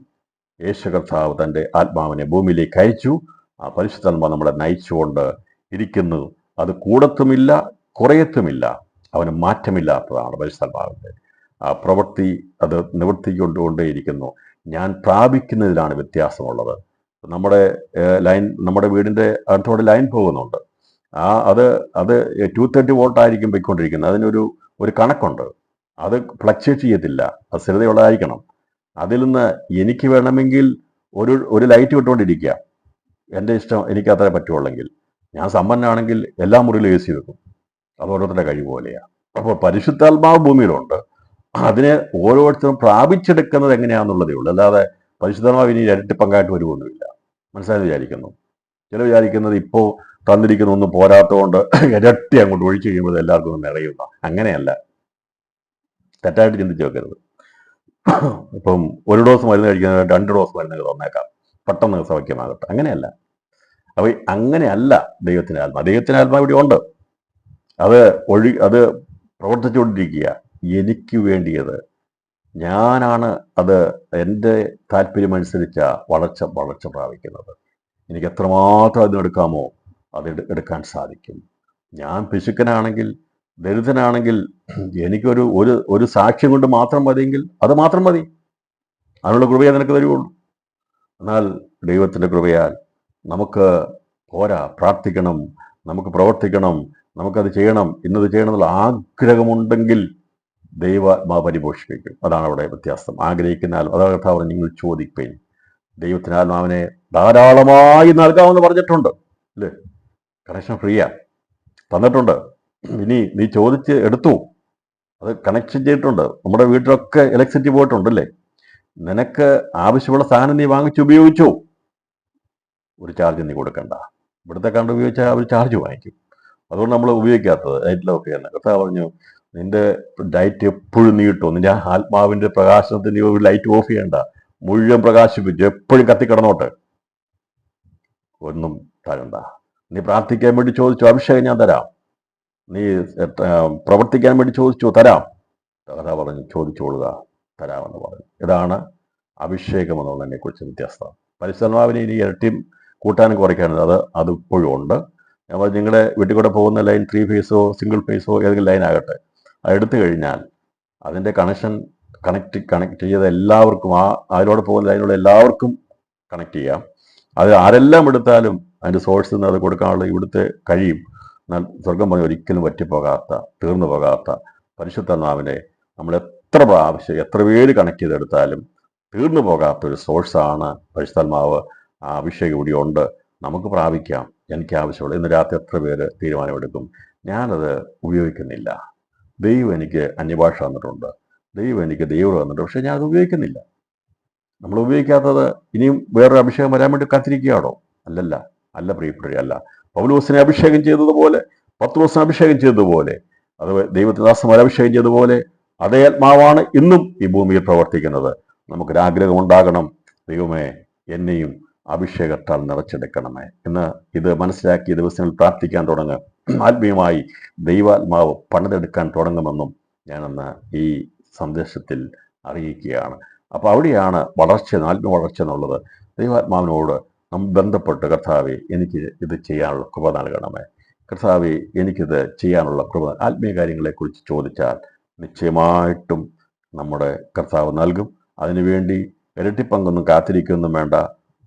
യേശു കർത്താവ് തൻ്റെ ആത്മാവിനെ ഭൂമിയിലേക്ക് അയച്ചു. ആ പരിശുദ്ധാത്മാവ് നമ്മളെ നയിച്ചുകൊണ്ട് ഇരിക്കുന്നു. അത് കൂടത്തുമില്ല, കുറയത്തുമില്ല. അവന് മാറ്റമില്ലാത്തതാണ് പരിശുദ്ധാത്മാവിൻ്റെ ആ പ്രവൃത്തി. അത് നിവർത്തിക്കൊണ്ടുകൊണ്ടേയിരിക്കുന്നു. ഞാൻ പ്രാപിക്കുന്നതിലാണ് വ്യത്യാസമുള്ളത്. നമ്മുടെ വീടിൻ്റെ അടുത്തോടെ ലൈൻ പോകുന്നുണ്ട്. അത് 230 വോൾട്ട് ആയിരിക്കും പോയിക്കൊണ്ടിരിക്കുന്നത്. അതിനൊരു കണക്കുണ്ട്. അത് ഫ്ലക്ച്വേറ്റ് ചെയ്യത്തില്ല. അത് സ്ഥിരതയുള്ളതായിരിക്കണം. അതിൽ നിന്ന് എനിക്ക് വേണമെങ്കിൽ ഒരു ലൈറ്റ് വിട്ടുകൊണ്ടിരിക്കുക, എൻ്റെ ഇഷ്ടം, എനിക്ക് അത്രേ പറ്റുള്ളെങ്കിൽ. ഞാൻ സമ്പന്നാണെങ്കിൽ എല്ലാ മുറിയിലും AC വെക്കും. അത് ഓരോരുത്തരുടെ കഴിവ് പോലെയാണ്. അപ്പോൾ പരിശുദ്ധാത്മാവ് ഭൂമിയിലുണ്ട്. അതിനെ ഓരോരുത്തരും പ്രാപിച്ചെടുക്കുന്നത് എങ്ങനെയാണെന്നുള്ളതേ ഉള്ളൂ. അല്ലാതെ പരിശുദ്ധാത്മാവ് ഇനി ഇരട്ടി പങ്കായിട്ട് വരുമൊന്നുമില്ല. മനസ്സിലായി വിചാരിക്കുന്നു. ചില വിചാരിക്കുന്നത് ഇപ്പോൾ തന്നിരിക്കുന്ന ഒന്നും പോരാത്തതുകൊണ്ട് ഇരട്ടി അങ്ങോട്ട് ഒഴിച്ചു കഴിയുമ്പോൾ എല്ലാവർക്കും ഒന്ന് നിറയുന്ന. അങ്ങനെയല്ല, തെറ്റായിട്ട് ചിന്തിച്ച് വെക്കരുത്. ഇപ്പം 1 ഡോസ് മരുന്ന് കഴിക്കുന്നത് 2 ഡോസ് മരുന്ന് തന്നേക്കാം, പെട്ടെന്ന് സൗഖ്യമാകട്ടെ. അങ്ങനെയല്ല. അപ്പോൾ അങ്ങനെയല്ല ദൈവത്തിൻ്റെ ആത്മാവ് ഇവിടെ ഉണ്ട്. അത് പ്രവർത്തിച്ചുകൊണ്ടിരിക്കുക. എനിക്ക് വേണ്ടിയത് ഞാനാണ് അത് എൻ്റെ താല്പര്യമനുസരിച്ച വളർച്ച പ്രാപിക്കുന്നത്. എനിക്ക് എത്രമാത്രം അതിനെടുക്കാമോ അത് എടുക്കാൻ സാധിക്കും. ഞാൻ പിശുക്കനാണെങ്കിൽ, ദരിദ്രനാണെങ്കിൽ, എനിക്കൊരു സാക്ഷ്യം കൊണ്ട് മാത്രം മതിയെങ്കിൽ അത് മാത്രം മതി. അതിനുള്ള കൃപയെ നിനക്ക് തരുള്ളൂ. എന്നാൽ ദൈവത്തിൻ്റെ കൃപയാൽ നമുക്ക് പോരാ, പ്രാർത്ഥിക്കണം, നമുക്ക് പ്രവർത്തിക്കണം, നമുക്കത് ചെയ്യണം, ഇന്നത് ചെയ്യണം എന്നുള്ള ആഗ്രഹമുണ്ടെങ്കിൽ ദൈവാത്മാവ് പരിപോഷിപ്പിക്കും. അതാണ് അവിടെ വ്യത്യാസം. ആഗ്രഹിക്കുന്ന അതാണ് കർത്താവ് നിങ്ങൾ ചോദിപ്പേൻ. ദൈവത്തിന് ആത്മാവിനെ ധാരാളമായി നൽകാമെന്ന് പറഞ്ഞിട്ടുണ്ട്, അല്ലേ? കണക്ഷൻ ഫ്രീയാ തന്നിട്ടുണ്ട്. ഇനി നീ ചോദിച്ച് എടുത്തു, അത് കണക്ഷൻ ചെയ്തിട്ടുണ്ട്. നമ്മുടെ വീട്ടിലൊക്കെ ഇലക്ട്രിസിറ്റി പോയിട്ടുണ്ടല്ലേ? നിനക്ക് ആവശ്യമുള്ള സാധനം നീ വാങ്ങിച്ച് ഉപയോഗിച്ചു. ഒരു ചാർജ് നീ കൊടുക്കണ്ട. ഇവിടുത്തെ കണ്ട് ഉപയോഗിച്ചാൽ അവർ ചാർജ് വാങ്ങിക്കും. അതുകൊണ്ട് നമ്മൾ ഉപയോഗിക്കാത്തത് ലൈറ്റിലൊക്കെ തന്നെ. കർത്താവ് പറഞ്ഞു, നിന്റെ ലൈറ്റ് എപ്പോഴും നീ ഇട്ടോ, നിന്റെ ആത്മാവിന്റെ പ്രകാശനത്തിന് ഒരു ലൈറ്റ് ഓഫ് ചെയ്യണ്ട, മുഴുവൻ പ്രകാശിപ്പിച്ചു എപ്പോഴും കത്തിക്കിടന്നോട്ടെ, ഒന്നും തരണ്ട. നീ പ്രാർത്ഥിക്കാൻ വേണ്ടി ചോദിച്ചു, അഭിഷേകം ഞാൻ തരാം. നീ പ്രവർത്തിക്കാൻ വേണ്ടി ചോദിച്ചു, തരാം. കർത്താവ് പറഞ്ഞു, ചോദിച്ചോളുക, തരാമെന്ന് പറഞ്ഞു. ഇതാണ് അഭിഷേകം എന്നുള്ളതിനെ കുറിച്ച് വ്യത്യാസം. പരിശുദ്ധാത്മാവിനെ ഇനി ഇരട്ടിയും കൂട്ടാനും കുറയ്ക്കാനും അത് ഇപ്പോഴും ഉണ്ട്. നമ്മൾ നിങ്ങളുടെ വീട്ടിൽ കൂടെ പോകുന്ന ലൈൻ 3 ഫേസോ സിംഗിൾ ഫേസോ ഏതെങ്കിലും ലൈൻ ആകട്ടെ, അത് എടുത്തു കഴിഞ്ഞാൽ അതിൻ്റെ കണക്ട് ചെയ്ത എല്ലാവർക്കും, അതിലൂടെ പോകുന്ന ലൈനുള്ള എല്ലാവർക്കും കണക്ട് ചെയ്യാം. അത് ആരെല്ലാം എടുത്താലും അതിൻ്റെ സോഴ്സിൽ നിന്ന് അത് കൊടുക്കാനുള്ള ഇവിടുത്തെ കഴിയും. എന്നാൽ സ്വർഗം പറഞ്ഞ് ഒരിക്കലും വറ്റിപ്പോകാത്ത, തീർന്നു പോകാത്ത പരിശുദ്ധാത്മാവിനെ നമ്മൾ എത്ര പ്രാവശ്യം എത്ര പേര് കണക്ട് ചെയ്തെടുത്താലും തീർന്നു പോകാത്തൊരു സോഴ്സാണ് പരിശുദ്ധാത്മാവ്. ആ അഭിഷേകം ഇവിടെ ഉണ്ട്, നമുക്ക് പ്രാപിക്കാം. എനിക്ക് ആവശ്യമുള്ള ഇന്ന് രാത്രി എത്ര പേര് തീരുമാനമെടുക്കും, ഞാനത് ഉപയോഗിക്കുന്നില്ല. ദൈവം എനിക്ക് അന്യഭാഷ തന്നിട്ടുണ്ട്, ദൈവം എനിക്ക് ദൈവം തന്നിട്ടുണ്ട്, പക്ഷെ ഞാനത് ഉപയോഗിക്കുന്നില്ല. നമ്മൾ ഉപയോഗിക്കാത്തത് ഇനിയും വേറൊരു അഭിഷേകം വരാൻ വേണ്ടി കാത്തിരിക്കുകയാണോ? അല്ല പ്രിയപ്പെട്ടവരെ, അല്ല. പൗലോസിനെ അഭിഷേകം ചെയ്തതുപോലെ, പത്രോസിനെ അഭിഷേകം ചെയ്തതുപോലെ, അത് ദൈവദാസന്മാരെ അഭിഷേകം ചെയ്തതുപോലെ അതേ ആത്മാവാണ് ഇന്നും ഈ ഭൂമിയിൽ പ്രവർത്തിക്കുന്നത്. നമുക്കൊരാഗ്രഹം ഉണ്ടാകണം, ദൈവമേ എന്നെയും അഭിഷേകത്താൽ നിറച്ചെടുക്കണമേ എന്ന്. ഇത് മനസ്സിലാക്കിയ ദിവസങ്ങളിൽ പ്രാർത്ഥിക്കാൻ തുടങ്ങുക. ആത്മീയമായി ദൈവാത്മാവ് പണിതെടുക്കാൻ തുടങ്ങുമെന്നും ഞാനെന്ന് ഈ സന്ദേശത്തിൽ അറിയിക്കുകയാണ്. അപ്പോൾ അവിടെയാണ് ആത്മീയ വളർച്ച എന്നുള്ളത്. ദൈവാത്മാവിനോട് നാം ബന്ധപ്പെട്ട്, കർത്താവെ എനിക്ക് ഇത് ചെയ്യാനുള്ള കൃപ നൽകണമേ, കർത്താവെ എനിക്കിത് ചെയ്യാനുള്ള കൃപ. ആത്മീയ കാര്യങ്ങളെക്കുറിച്ച് ചോദിച്ചാൽ നിശ്ചയമായിട്ടും നമ്മുടെ കർത്താവ് നൽകും. അതിനുവേണ്ടി ഇരട്ടിപ്പങ്കൊന്നും കാത്തിരിക്കൊന്നും വേണ്ട.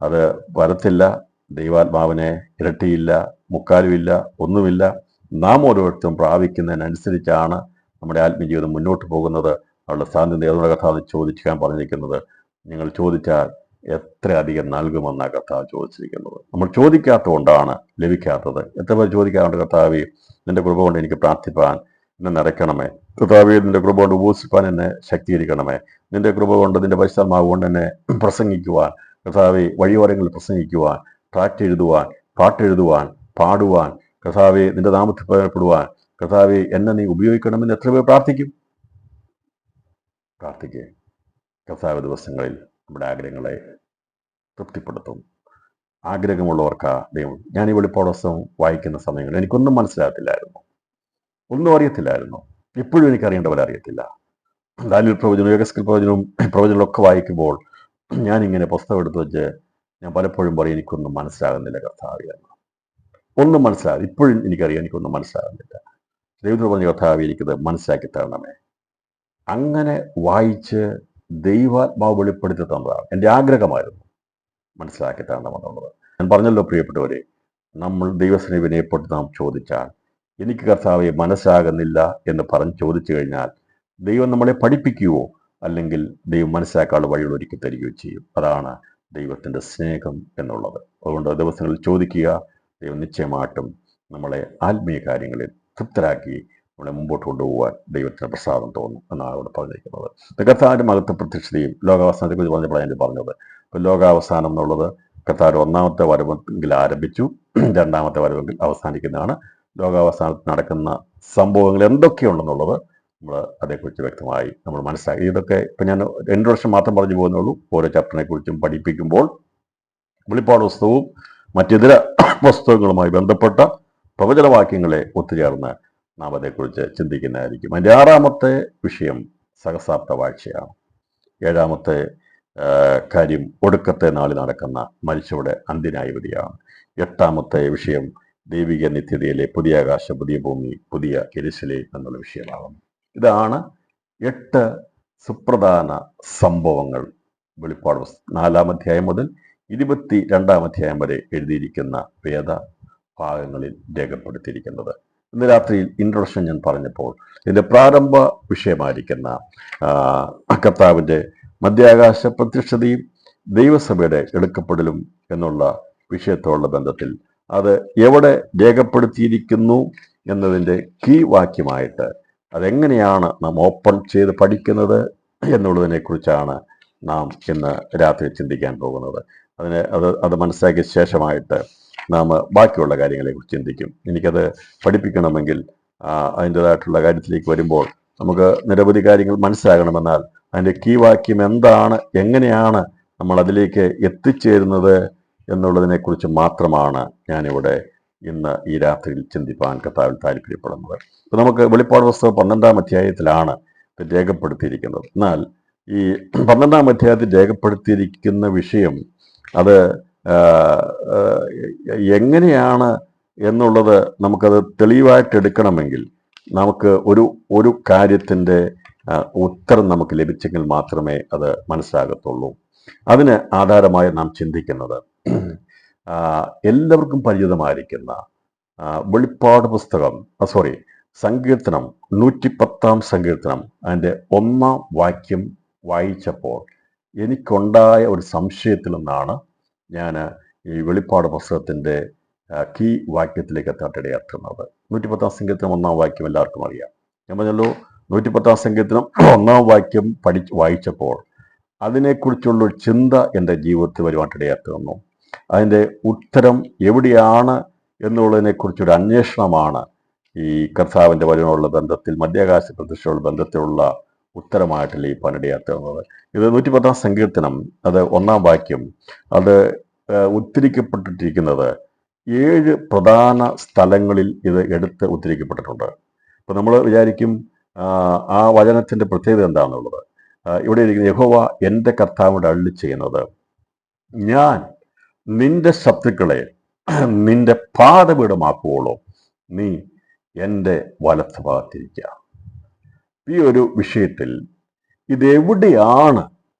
അത് വരത്തില്ല. ദൈവാത്മാവിനെ ഇരട്ടിയില്ല, മുക്കാലുമില്ല, ഒന്നുമില്ല. നാം ഓരോരുത്തരും പ്രാപിക്കുന്നതിനനുസരിച്ചാണ് നമ്മുടെ ആത്മീയജീവിതം മുന്നോട്ട് പോകുന്നത്. അവളുടെ സാന്നിധ്യം ഏതുകൊണ്ട് കർത്താവ് ചോദിക്കാൻ പറഞ്ഞിരിക്കുന്നത്, നിങ്ങൾ ചോദിച്ചാൽ എത്ര അധികം നൽകുമെന്നാണ് കർത്താവ് ചോദിച്ചിരിക്കുന്നത്. നമ്മൾ ചോദിക്കാത്തതുകൊണ്ടാണ് ലഭിക്കാത്തത്. എത്ര പേർ ചോദിക്കാറുണ്ട്, കർത്താവേ നിന്റെ കൃപ കൊണ്ട് എനിക്ക് പ്രാർത്ഥിപ്പാൻ എന്നെ നിറയ്ക്കണമേ, കർത്താവേ നിന്റെ കൃപ കൊണ്ട് ഉപസിപ്പാൻ എന്നെ ശക്തീകരിക്കണമേ, നിന്റെ കൃപ കൊണ്ട് നിന്റെ പരിശുദ്ധാത്മാവ് കൊണ്ട് എന്നെ പ്രസംഗിക്കുവാൻ, കർത്താവേ വഴിയോരങ്ങളിൽ പ്രസംഗിക്കുവാൻ, ട്രാക്റ്റ് എഴുതുവാൻ, പാട്ടെഴുതുവാൻ, പാടുവാൻ, കർത്താവേ നിന്റെ നാമത്തിൽ പ്രയോജനപ്പെടുവാൻ, കർത്താവേ എന്നെ നീ ഉപയോഗിക്കണമെന്ന് എത്ര പേർ പ്രാർത്ഥിക്കും? പ്രാർത്ഥിക്കുക. കർത്താവ് ദിവസങ്ങളിൽ നമ്മുടെ ആഗ്രഹങ്ങളെ തൃപ്തിപ്പെടുത്തും. ആഗ്രഹമുള്ളവർക്ക് ദൈവം. ഞാൻ ഈ വെളിപ്പാട് പുസ്തകം വായിക്കുന്ന സമയങ്ങളിൽ എനിക്കൊന്നും മനസ്സിലാകത്തില്ലായിരുന്നു, ഒന്നും അറിയത്തില്ലായിരുന്നു. ഇപ്പോഴും എനിക്കറിയേണ്ട പോലെ അറിയത്തില്ല. ദാനിയേൽ പ്രവചനവും യെഹെസ്കേൽ പ്രവചനങ്ങളൊക്കെ വായിക്കുമ്പോൾ ഞാനിങ്ങനെ പുസ്തകം എടുത്ത് വെച്ച് ഞാൻ പലപ്പോഴും പറയും, എനിക്കൊന്നും മനസ്സിലാകുന്നില്ല കർത്താവേ എന്ന്. ഒന്നും മനസ്സിലാകും. ഇപ്പോഴും എനിക്കറിയാം എനിക്കൊന്നും മനസ്സിലാകുന്നില്ല. ദൈവത്തിൽ പറഞ്ഞ കർത്താവേ എനിക്കത് മനസ്സിലാക്കി തരണമേ. അങ്ങനെ വായിച്ച് ദൈവാത്മാവ് വെളിപ്പെടുത്തി തന്നതാണ്. എൻ്റെ ആഗ്രഹമായിരുന്നു മനസ്സിലാക്കി തരണമെന്നുള്ളത്. ഞാൻ പറഞ്ഞല്ലോ പ്രിയപ്പെട്ടവരെ, നമ്മൾ ദൈവത്തിനെ വിനയപ്പെട്ട് നാം ചോദിച്ചാൽ, എനിക്ക് കർത്താവെ മനസ്സിലാകുന്നില്ല എന്ന് പറഞ്ഞ് ചോദിച്ചു കഴിഞ്ഞാൽ ദൈവം നമ്മളെ പഠിപ്പിക്കുകയോ അല്ലെങ്കിൽ ദൈവം മനസ്സിലാക്കാനുള്ള വഴികൾ ഒരുക്കി തരികയോ ചെയ്യും. അതാണ് ദൈവത്തിൻ്റെ സ്നേഹം എന്നുള്ളത്. അതുകൊണ്ട് ദിവസങ്ങളിൽ ചോദിക്കുക. ദൈവം നിശ്ചയമായിട്ടും നമ്മളെ ആത്മീയ കാര്യങ്ങളിൽ തൃപ്തരാക്കി നമ്മളെ മുമ്പോട്ട് കൊണ്ടുപോകാൻ ദൈവത്തിന് പ്രസാദം തോന്നും എന്നാണ് അവിടെ പറഞ്ഞിരിക്കുന്നത്. കർത്താവിൻ്റെ മഹത്വ പ്രത്യക്ഷതയും ലോകാവസാനത്തെക്കുറിച്ച് പറഞ്ഞപ്പോഴാണ് ഞാൻ പറഞ്ഞത്. അപ്പോൾ ലോകാവസാനം എന്നുള്ളത് കർത്താവിൻ്റെ ഒന്നാമത്തെ വരവെങ്കിൽ ആരംഭിച്ചു, രണ്ടാമത്തെ വരവെങ്കിൽ അവസാനിക്കുന്നതാണ്. ലോകാവസാനത്തിൽ നടക്കുന്ന സംഭവങ്ങൾ എന്തൊക്കെയുണ്ടെന്നുള്ളത് നമ്മൾ അതേക്കുറിച്ച് വ്യക്തമായി നമ്മൾ മനസ്സിലാക്കി. ഇതൊക്കെ ഇപ്പം ഞാൻ 2 വർഷം മാത്രം പറഞ്ഞു പോകുന്നുള്ളൂ. ഓരോ ചാപ്റ്ററിനെ കുറിച്ചും പഠിപ്പിക്കുമ്പോൾ വെളിപ്പാട് പുസ്തകവും മറ്റിതര പുസ്തകങ്ങളുമായി ബന്ധപ്പെട്ട പ്രവചനവാക്യങ്ങളെ ഒത്തുചേർന്ന് നാം അതേക്കുറിച്ച് ചിന്തിക്കുന്നതായിരിക്കും. അതിൻ്റെ 6ാമത്തെ വിഷയം സഹസ്രാബ്ദ വാഴ്ചയാണ്. 7ാമത്തെ കാര്യം ഒടുക്കത്തെ നാളിൽ നടക്കുന്ന മനുഷ്യരുടെ അന്ത്യന്യായവിധിയാണ്. 8ാമത്തെ വിഷയം ദൈവിക നിത്യതയിലെ പുതിയ ആകാശം, പുതിയ ഭൂമി, പുതിയ യെരൂശലേം എന്നുള്ള വിഷയമാകുന്നു. ഇതാണ് 8 സുപ്രധാന സംഭവങ്ങൾ വെളിപ്പാട് 4-ാം അധ്യായം മുതൽ 22-ാം അധ്യായം വരെ എഴുതിയിരിക്കുന്ന വേദ ഭാഗങ്ങളിൽ രേഖപ്പെടുത്തിയിരിക്കുന്നത്. ഇന്ന് രാത്രിയിൽ ഇൻട്രൊഡക്ഷൻ ഞാൻ പറഞ്ഞപ്പോൾ ഇതിൻ്റെ പ്രാരംഭ വിഷയമായിരിക്കുന്ന കർത്താവിൻ്റെ മധ്യാകാശ പ്രത്യക്ഷതയും ദൈവസഭയുടെ എടുക്കപ്പെടലും എന്നുള്ള വിഷയത്തോടുള്ള ബന്ധത്തിൽ അത് എവിടെ രേഖപ്പെടുത്തിയിരിക്കുന്നു എന്നതിൻ്റെ കീ വാക്യമായിട്ട് അതെങ്ങനെയാണ് നാം ഓപ്പൺ ചെയ്ത് പഠിക്കുന്നത് എന്നുള്ളതിനെക്കുറിച്ചാണ് നാം ഇന്ന് രാത്രി ചിന്തിക്കാൻ പോകുന്നത്. അത് മനസ്സിലാക്കിയ ശേഷമായിട്ട് നാം ബാക്കിയുള്ള കാര്യങ്ങളെക്കുറിച്ച് ചിന്തിക്കും. എനിക്കത് പഠിപ്പിക്കണമെങ്കിൽ അതിൻ്റെതായിട്ടുള്ള കാര്യത്തിലേക്ക് വരുമ്പോൾ നമുക്ക് നിരവധി കാര്യങ്ങൾ മനസ്സിലാകണമെന്നാൽ അതിൻ്റെ കീ വാക്യം എന്താണ്, എങ്ങനെയാണ് നമ്മൾ അതിലേക്ക് എത്തിച്ചേരുന്നത് എന്നുള്ളതിനെക്കുറിച്ച് മാത്രമാണ് ഞാനിവിടെ ഇന്ന് ഈ രാത്രിയിൽ ചിന്തിപ്പാൻ കർത്താവിൽ താല്പര്യപ്പെടുന്നത്. അപ്പോൾ നമുക്ക് വെളിപ്പാട് പുസ്തകം 12-ാം അധ്യായത്തിലാണ് ഇത് രേഖപ്പെടുത്തിയിരിക്കുന്നത്. എന്നാൽ ഈ 12-ാം അധ്യായത്തിൽ രേഖപ്പെടുത്തിയിരിക്കുന്ന വിഷയം അത് എങ്ങനെയാണ് എന്നുള്ളത് നമുക്കത് തെളിവായിട്ട് എടുക്കണമെങ്കിൽ നമുക്ക് ഒരു കാര്യത്തിൻ്റെ ഉത്തരം നമുക്ക് ലഭിച്ചെങ്കിൽ മാത്രമേ അത് മനസ്സിലാകത്തുള്ളൂ. അതിന് ആധാരമായി നാം ചിന്തിക്കുന്നത് എല്ലാവർക്കും പരിചിതമായിരിക്കുന്ന വെളിപ്പാട് പുസ്തകം സങ്കീർത്തനം 110-ാം സങ്കീർത്തനം അതിൻ്റെ 1-ാം വാക്യം വായിച്ചപ്പോൾ എനിക്കുണ്ടായ ഒരു സംശയത്തിൽ നിന്നാണ് ഞാൻ ഈ വെളിപ്പാട് പുസ്തകത്തിൻ്റെ കീ വാക്യത്തിലേക്ക് എത്താട്ടിടയാക്കുന്നത്. 110-ാം സങ്കീർത്തനം 1-ാം വാക്യം എല്ലാവർക്കും അറിയാം. ഞാൻ പറഞ്ഞല്ലോ 110-ാം സങ്കീർത്തനം 1-ാം വാക്യം വായിച്ചപ്പോൾ അതിനെക്കുറിച്ചുള്ളൊരു ചിന്ത എൻ്റെ ജീവിതത്തിൽ വരുവാനിടയാക്കി വന്നു. അതിൻ്റെ ഉത്തരം എവിടെയാണ് എന്നുള്ളതിനെക്കുറിച്ചൊരു അന്വേഷണമാണ് ഈ കർത്താവിൻ്റെ വരവിനുള്ള ബന്ധത്തിൽ, മധ്യാകാശ പ്രത്യക്ഷയുള്ള ബന്ധത്തിലുള്ള ഉത്തരമായിട്ട് ലഭിക്കാനിടയാക്കി വന്നത്. ഇത് 110-ാം സങ്കീർത്തനം അത് 1-ാം വാക്യം അത് ഉദ്ധരിക്കപ്പെട്ടിരിക്കുന്നത് 7 പ്രധാന സ്ഥലങ്ങളിൽ ഇത് എടുത്ത് ഉദ്ധരിക്കപ്പെട്ടിട്ടുണ്ട്. അപ്പോൾ നമ്മൾ വിചാരിക്കും ആ വചനത്തിൻ്റെ പ്രത്യേകത എന്താണെന്നുള്ളത്. ഇവിടെ ഇരിക്കുന്ന യഹോവ എൻ്റെ കർത്താവിനോട് അരുളി ചെയ്യുന്നത്, ഞാൻ നിന്റെ ശത്രുക്കളെ നിന്റെ പാദപീഠമാക്കുവോളൂ, നീ എൻ്റെ വലത്ത് ഭാഗത്തിരിക്കുക. ഈ ഒരു വിഷയത്തിൽ ഇതെവിടെയാണ്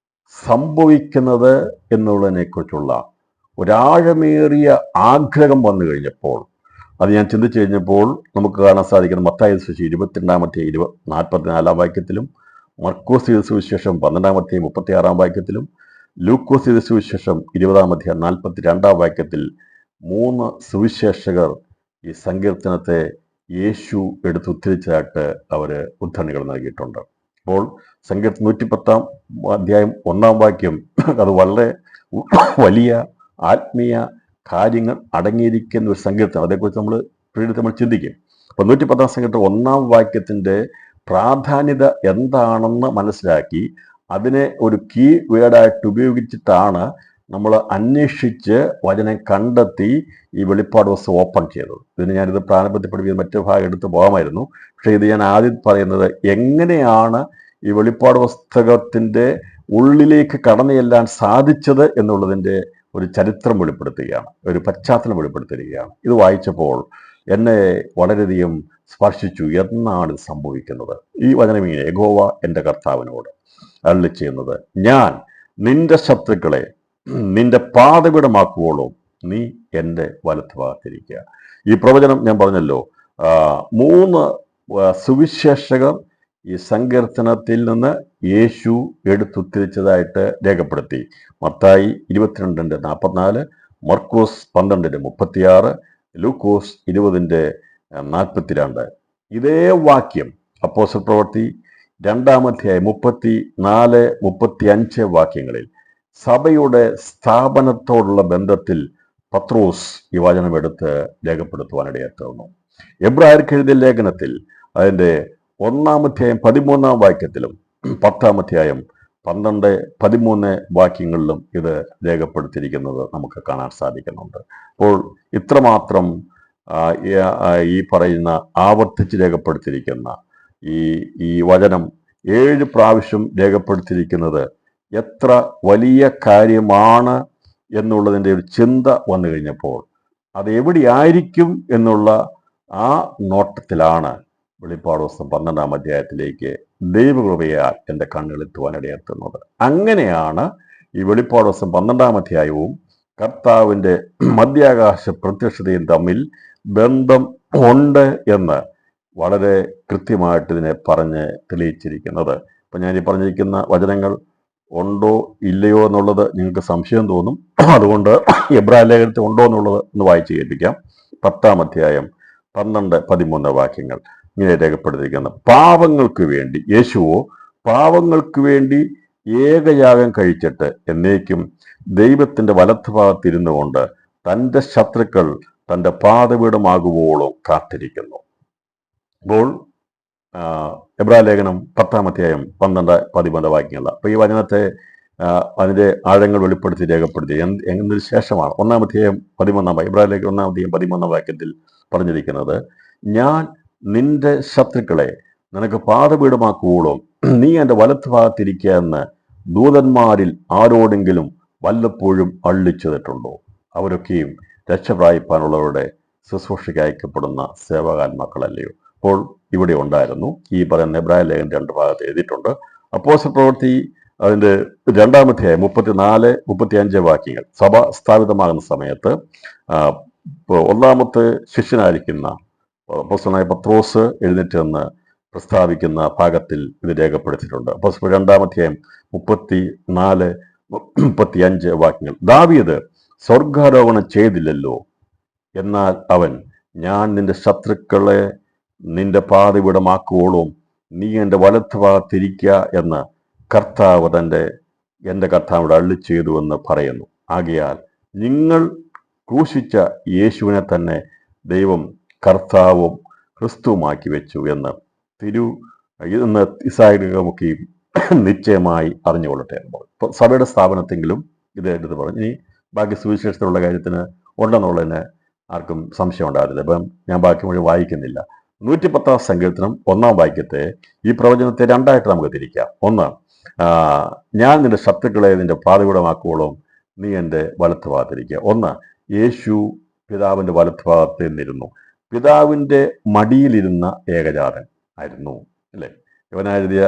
സംഭവിക്കുന്നത് എന്നുള്ളതിനെക്കുറിച്ചുള്ള ഒരാഴമേറിയ ആഗ്രഹം വന്നു കഴിഞ്ഞപ്പോൾ, അത് ഞാൻ ചിന്തിച്ചു കഴിഞ്ഞപ്പോൾ നമുക്ക് കാണാൻ സാധിക്കുന്നത് മത്തായി സുവിശേഷം 22 44 വാക്യത്തിലും, മർക്കോസ് സുവിശേഷം 12 36 വാക്യത്തിലും, ലൂക്കോസ് സുവിശേഷം 20 42 വാക്യത്തിൽ 3 സുവിശേഷകർ ഈ സങ്കീർത്തനത്തെ യേശു എടുത്തുദ്ധരിച്ചതായിട്ട് അവര് ഉദ്ധരണികൾ നൽകിയിട്ടുണ്ട്. അപ്പോൾ സങ്കീർത്തനം 110 1 വാക്യം അത് വളരെ വലിയ ആത്മീയ കാര്യങ്ങൾ അടങ്ങിയിരിക്കുന്ന ഒരു സങ്കീർത്തനം. അതേക്കുറിച്ച് നമ്മൾ ചിന്തിക്കും. അപ്പോൾ 110 സങ്കീർത്തനം 1 വാക്യത്തിന്റെ പ്രാധാന്യത എന്താണെന്ന് മനസ്സിലാക്കി അതിനെ ഒരു കീ വേർഡായിട്ട് ഉപയോഗിച്ചിട്ടാണ് നമ്മൾ അന്വേഷിച്ച് വചനം കണ്ടെത്തി ഈ വെളിപ്പാട് പുസ്തകം ഓപ്പൺ ചെയ്തത്. ഞാനിത് പ്രാരംഭത്തിൽ പഠിപ്പിക്കുന്ന മറ്റു ഭാഗം എടുത്ത് പോകാമായിരുന്നു. പക്ഷേ ഇത് ഞാൻ ആദ്യം പറയുന്നത് എങ്ങനെയാണ് ഈ വെളിപ്പാട് പുസ്തകത്തിന്റെ ഉള്ളിലേക്ക് കടന്നു ചെല്ലാൻ സാധിച്ചത് എന്നുള്ളതിൻ്റെ ഒരു ചരിത്രം വെളിപ്പെടുത്തുകയാണ്, ഒരു പശ്ചാത്തലം വെളിപ്പെടുത്തുകയാണ്. ഇത് വായിച്ചപ്പോൾ എന്നെ വളരെയധികം സ്പർശിച്ചു. എന്നാണ് ഇത് സംഭവിക്കുന്നത്? ഈ വചനം ഇങ്ങനെ, യഹോവ എൻ്റെ കർത്താവിനോട് അരുളി ചെയ്യുന്നത്, ഞാൻ നിന്റെ ശത്രുക്കളെ നിന്റെ പാതപിടമാക്കുവോളും നീ എൻ്റെ വലത്ത് ഭാഗത്തിരിക്കുക. ഈ പ്രവചനം ഞാൻ പറഞ്ഞല്ലോ, 3 സുവിശേഷകർ ഈ സങ്കീർത്തനത്തിൽ നിന്ന് യേശു എടുത്തുദ്ധരിച്ചതായിട്ട് രേഖപ്പെടുത്തി. മത്തായി 22:44, മർക്കോസ് 12:36, ലൂക്കോസ് 20:42. ഇതേ വാക്യം അപ്പോസ്തല പ്രവൃത്തി 2-ാം അധ്യായം 34, 35 വാക്യങ്ങളിൽ സഭയുടെ സ്ഥാപനത്തോടുള്ള ബന്ധത്തിൽ പത്രോസ് ഈ വചനം എടുത്ത് രേഖപ്പെടുത്തുവാനിടയായിരുന്നു. എബ്രായർക്ക് എഴുതിയ ലേഖനത്തിൽ അതിൻ്റെ 1-ാം അധ്യായം 13-ാം വാക്യത്തിലും 10-ാം അധ്യായം 12, 13 വാക്യങ്ങളിലും ഇത് രേഖപ്പെടുത്തിയിരിക്കുന്നത് നമുക്ക് കാണാൻ സാധിക്കുന്നുണ്ട്. അപ്പോൾ ഇത്രമാത്രം ഈ പറയുന്ന ആവർത്തിച്ച് രേഖപ്പെടുത്തിയിരിക്കുന്ന ഈ വചനം 7 പ്രാവശ്യം രേഖപ്പെടുത്തിയിരിക്കുന്നത് എത്ര വലിയ കാര്യമാണ് എന്നുള്ളതിൻ്റെ ഒരു ചിന്ത വന്നു കഴിഞ്ഞപ്പോൾ അത് എവിടെയായിരിക്കും എന്നുള്ള ആ നോട്ടത്തിലാണ് വെളിപ്പാട് പുസ്തകം 12-ാം അധ്യായത്തിലേക്ക് ദൈവകൃപയാൽ എൻ്റെ കണ്ണെത്തുവാനിടയെത്തുന്നത്. അങ്ങനെയാണ് ഈ വെളിപ്പാട് പുസ്തകം 12-ാം അധ്യായവും കർത്താവിൻ്റെ മധ്യാകാശ പ്രത്യക്ഷതയും തമ്മിൽ ബന്ധം ഉണ്ട് എന്ന് വളരെ കൃത്യമായിട്ട് ഇതിനെ പറഞ്ഞ് തെളിയിച്ചിരിക്കുന്നത്. ഇപ്പം ഞാൻ ഈ പറഞ്ഞിരിക്കുന്ന വചനങ്ങൾ ഉണ്ടോ ഇല്ലയോ എന്നുള്ളത് നിങ്ങൾക്ക് സംശയം തോന്നും. അതുകൊണ്ട് എബ്രായ ലേഖനത്തിൽ ഉണ്ടോ എന്നുള്ളത് ഒന്ന് വായിച്ച് കേൾപ്പിക്കാം. 10-ാം അധ്യായം 12, 13 വാക്യങ്ങൾ ഇങ്ങനെ രേഖപ്പെടുത്തിയിരിക്കുന്ന, പാപങ്ങൾക്ക് വേണ്ടി യേശുവോ പാപങ്ങൾക്ക് വേണ്ടി ഏകയാഗം കഴിച്ചിട്ട് എന്നേക്കും ദൈവത്തിന്റെ വലത്ത് ഭാഗത്തിരുന്നു കൊണ്ട് തൻ്റെ ശത്രുക്കൾ തൻ്റെ പാദപീഠമാകുവോളം കാത്തിരിക്കുന്നു. അപ്പോൾ എബ്രായ ലേഖനം 10-ാം അധ്യായം 12, 13 വാക്യങ്ങൾ. അപ്പോൾ ഈ വചനത്തെ അതിൻ്റെ ആഴങ്ങൾ വെളിപ്പെടുത്തി രേഖപ്പെടുത്തി എന്നതിന് ശേഷമാണ് 1-ാം അധ്യായം 13 എബ്രായ ലേഖനം 1-ാം അധ്യായം 13 വാക്യത്തിൽ പറഞ്ഞിരിക്കുന്നത്, ഞാൻ നിന്റെ ശത്രുക്കളെ നിനക്ക് പാദപീഠമാക്കുവോളം നീ എൻ്റെ വലത്ത് ഭാഗത്തിരിക്കുക എന്ന് ദൂതന്മാരിൽ ആരോടെങ്കിലും വല്ലപ്പോഴും അള്ളിച്ചതിട്ടുണ്ടോ? അവരൊക്കെയും രക്ഷ പ്രാപിപ്പാനുള്ളവരുടെ ശുശ്രൂഷയ്ക്ക് അയക്കപ്പെടുന്ന സേവകാത്മാക്കളല്ലയോ? അപ്പോൾ ഇവിടെ ഉണ്ടായിരുന്നു ഈ പറയുന്ന എബ്രായ ലേഖനം 2 ഭാഗത്ത് എഴുതിയിട്ടുണ്ട്. അപ്പോസ്തല പ്രവൃത്തി അതിൻ്റെ 2-ാം അധ്യായം 34, 35 വാക്യങ്ങൾ സഭ സ്ഥാപിതമാകുന്ന സമയത്ത് 1-ാമത്തെ ശിഷ്യനായിരിക്കുന്ന അപ്പോസ്തലനായ പത്രോസ് എഴുന്നേറ്റ് നിന്ന് പ്രസ്താവിക്കുന്ന ഭാഗത്തിൽ ഇത് രേഖപ്പെടുത്തിയിട്ടുണ്ട്. അപ്പോസ്തല 2-ാം അധ്യായം 34, 35 വാക്യങ്ങൾ, ദാവീദ് സ്വർഗാരോഹണം ചെയ്തില്ലല്ലോ, എന്നാൽ അവൻ ഞാൻ നിന്റെ ശത്രുക്കളെ നിന്റെ പാദപീഠമാക്കുവോളം നീ എൻ്റെ വലത്ത് ഭാഗത്തിരിക്കുക എന്ന് കർത്താവ് എൻ്റെ കർത്താവിനോട് അരുളി ചെയ്തു എന്ന് പറയുന്നു. ആകയാൽ നിങ്ങൾ ക്രൂശിച്ച യേശുവിനെ തന്നെ ദൈവം കർത്താവും ക്രിസ്തുവുമാക്കി വെച്ചു എന്ന് ഇന്ന് ഇസ്രായേലിനൊക്കെ നിശ്ചയമായി അറിഞ്ഞുകൊള്ളട്ടെ. ഇപ്പോൾ സഭയുടെ സ്ഥാപനത്തെങ്കിലും ഇത് എടുത്ത് പറഞ്ഞു. ഇനി ബാക്കി സുവിശേഷത്തിലുള്ള കാര്യത്തിന് ഉണ്ടെന്നുള്ളതിന് ആർക്കും സംശയം ഉണ്ടാകരുത്. അപ്പം ഞാൻ ബാക്കി മുഴുവൻ വായിക്കുന്നില്ല. 110-ാം സങ്കീർത്തനം 1-ാം വാക്യത്തെ ഈ പ്രവചനത്തെ 2ആയിട്ട് നമുക്ക് തിരിക്കാം. ഒന്ന്, ഞാൻ നിന്റെ ശത്രുക്കളെ നിന്റെ പാതപീഠമാക്കുവോളം നീ എൻ്റെ വലത്ത് ഭാഗത്തിരിക്കുക. ഒന്ന്, യേശു പിതാവിൻ്റെ വലത്ത് ഭാഗത്ത് നിന്നിരുന്നു. പിതാവിൻ്റെ മടിയിലിരുന്ന ഏകജാതൻ ആയിരുന്നു, അല്ലേ? യോഹന്നാൻ എഴുതിയ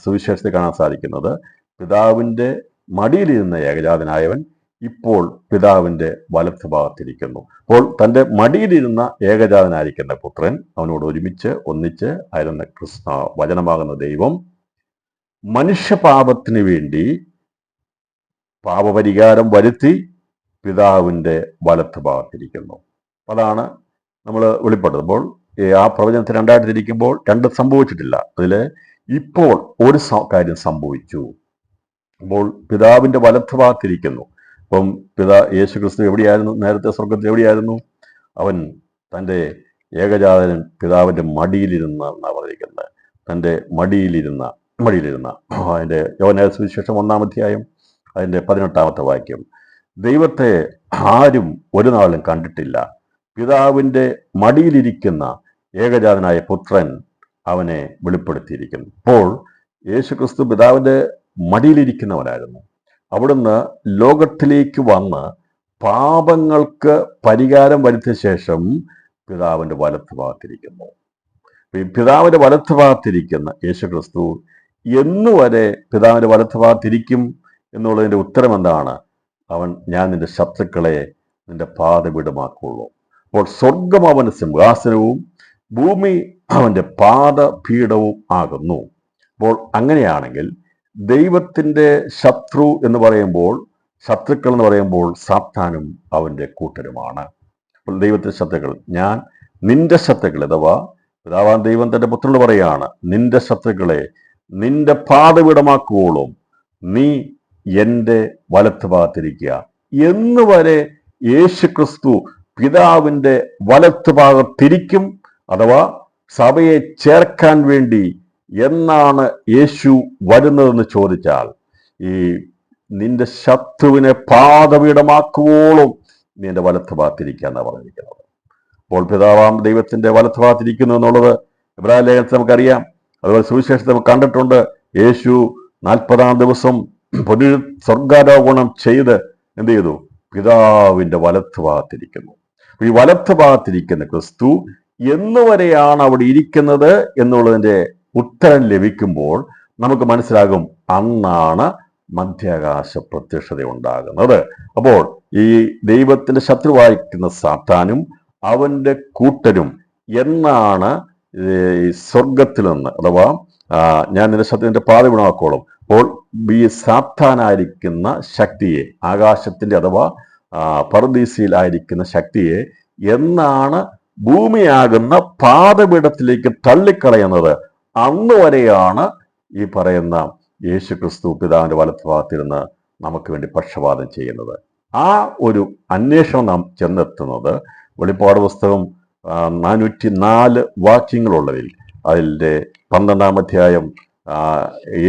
സുവിശേഷത്തിൽ കാണാൻ സാധിക്കുന്നത്, പിതാവിൻ്റെ മടിയിലിരുന്ന ഏകജാതനായവൻ ഇപ്പോൾ പിതാവിൻ്റെ വലത്ത് ഭാഗത്തിരിക്കുന്നു. അപ്പോൾ തൻ്റെ മടിയിലിരുന്ന ഏകജാതനായിരിക്കുന്ന പുത്രൻ അവനോട് ഒന്നിച്ച് ആയിരുന്ന വചനമാകുന്ന ദൈവം മനുഷ്യപാപത്തിന് വേണ്ടി പാപപരിഹാരം വരുത്തി പിതാവിൻ്റെ വലത്ത് ഭാഗത്തിരിക്കുന്നു. അതാണ് നമ്മൾ വെളിപ്പെടുത്തുമ്പോൾ ആ പ്രവചനത്തിൽ രണ്ടായിട്ട് തിരിക്കുമ്പോൾ രണ്ടും സംഭവിച്ചിട്ടില്ല. അതിൽ ഇപ്പോൾ ഒരു കാര്യം സംഭവിച്ചു. അപ്പോൾ പിതാവിൻ്റെ വലത്ത് ഭാഗത്തിരിക്കുന്നു. അപ്പം യേശു ക്രിസ്തു എവിടെയായിരുന്നു? നേരത്തെ സ്വർഗത്തിൽ എവിടെയായിരുന്നു? അവൻ തൻ്റെ ഏകജാതനൻ പിതാവിൻ്റെ മടിയിലിരുന്നാണ് പറഞ്ഞിരിക്കുന്നത്. തൻ്റെ മടിയിലിരുന്ന അതിൻ്റെ യോഹന്നാൻ സുവിശേഷം 1-ാം അധ്യായം അതിൻ്റെ 18-ാമത്തെ വാക്യം, ദൈവത്തെ ആരും ഒരു നാളും കണ്ടിട്ടില്ല, പിതാവിൻ്റെ മടിയിലിരിക്കുന്ന ഏകജാതനായ പുത്രൻ അവനെ വെളിപ്പെടുത്തിയിരിക്കുന്നു. അപ്പോൾ യേശു ക്രിസ്തു പിതാവിൻ്റെ മടിയിലിരിക്കുന്നവനായിരുന്നു. അവിടുന്ന് ലോകത്തിലേക്ക് വന്ന് പാപങ്ങൾക്ക് പരിഹാരം വരുത്തിയ ശേഷം പിതാവിൻ്റെ വലത്ത് ഭാഗത്തിരിക്കുന്നു. ഈ പിതാവിൻ്റെ വലത്ത് ഭാഗത്തിരിക്കുന്ന യേശു ക്രിസ്തു എന്നുവരെ പിതാവിൻ്റെ വലത്ത് ഭാഗത്തിരിക്കും എന്നുള്ളതിൻ്റെ ഉത്തരം എന്താണ്? ഞാൻ നിന്റെ ശത്രുക്കളെ നിന്റെ പാദപീഠമാക്കുള്ളൂ. അപ്പോൾ സ്വർഗം അവൻ്റെ സിംഹാസനവും ഭൂമി അവൻ്റെ പാദപീഠവും ആകുന്നു. അപ്പോൾ അങ്ങനെയാണെങ്കിൽ ദൈവത്തിൻ്റെ ശത്രുക്കൾ എന്ന് പറയുമ്പോൾ സാത്താനും അവൻ്റെ കൂട്ടരുമാണ്. അപ്പോൾ ദൈവത്തിൻ്റെ ശത്രുക്കൾ, ഞാൻ നിന്റെ ശത്രുക്കൾ, അഥവാ പിതാവാൻ ദൈവം തൻ്റെ പുത്രനോട് പറയാണ്, നിന്റെ ശത്രുക്കളെ നിന്റെ പാദപീഠമാക്കുവോളും നീ എൻ്റെ വലത്ത് ഭാഗത്തിരിക്കുക എന്ന് വരെ യേശു ക്രിസ്തു പിതാവിൻ്റെ വലത്ത് ഭാഗത്തിരിക്കും. അഥവാ സഭയെ ചേർക്കാൻ വേണ്ടി എന്നാണ് യേശു വരുന്നതെന്ന് ചോദിച്ചാൽ, ഈ നിന്റെ ശത്രുവിനെ പാദപീഠമാക്കുവോളും നീ എൻ്റെ വലത്ത് ഭാഗത്തിരിക്കുക എന്നാണ് പറഞ്ഞിരിക്കുന്നത്. അപ്പോൾ പിതാവാം ദൈവത്തിന്റെ വലത്ത് ഭാഗത്തിരിക്കുന്നു എന്നുള്ളത് ഇബ്രാഹിം ലേഖനത്തിൽ നമുക്കറിയാം. അതുപോലെ സുവിശേഷത്തിൽ നമുക്ക് കണ്ടിട്ടുണ്ട്. യേശു 40-ാം ദിവസം സ്വർഗാരോഹണം ചെയ്ത് എന്ത് ചെയ്തു? പിതാവിന്റെ വലത്ത് ഭാഗത്തിരിക്കുന്നു. ഈ വലത്ത് ഭാഗത്തിരിക്കുന്ന ക്രിസ്തു എന്നുവരെയാണ് അവിടെ ഇരിക്കുന്നത് എന്നുള്ളതിന്റെ ഉത്തരം ലഭിക്കുമ്പോൾ നമുക്ക് മനസ്സിലാകും, അന്നാണ് മധ്യാകാശ പ്രത്യക്ഷത ഉണ്ടാകുന്നത്. അപ്പോൾ ഈ ദൈവത്തിന്റെ ശത്രുവായിരിക്കുന്ന സാത്താനും അവന്റെ കൂട്ടരും എന്നാണ് സ്വർഗത്തിൽ നിന്ന്, അഥവാ ഞാൻ നിന്റെ ശത്രുവിന്റെ പാദപീഠമാക്കോളും. അപ്പോൾ ഈ സാത്താനായിരിക്കുന്ന ശക്തിയെ, ആകാശത്തിന്റെ അഥവാ പർദീസയിലായിരിക്കുന്ന ശക്തിയെ എന്നാണ് ഭൂമിയാകുന്ന പാദപീഠത്തിലേക്ക് തള്ളിക്കളയുന്നത്, അന്ന് വരെയാണ് ഈ പറയുന്ന യേശു ക്രിസ്തു പിതാവിന്റെ വലത്ത് ഭാഗത്തിരുന്ന് നമുക്ക് വേണ്ടി പക്ഷപാതം ചെയ്യുന്നത്. ആ ഒരു അന്വേഷണം നാം ചെന്നെത്തുന്നത് വെളിപ്പാട് പുസ്തകം 404 വാക്യങ്ങളുള്ളതിൽ അതിൻ്റെ 12-ാം അധ്യായം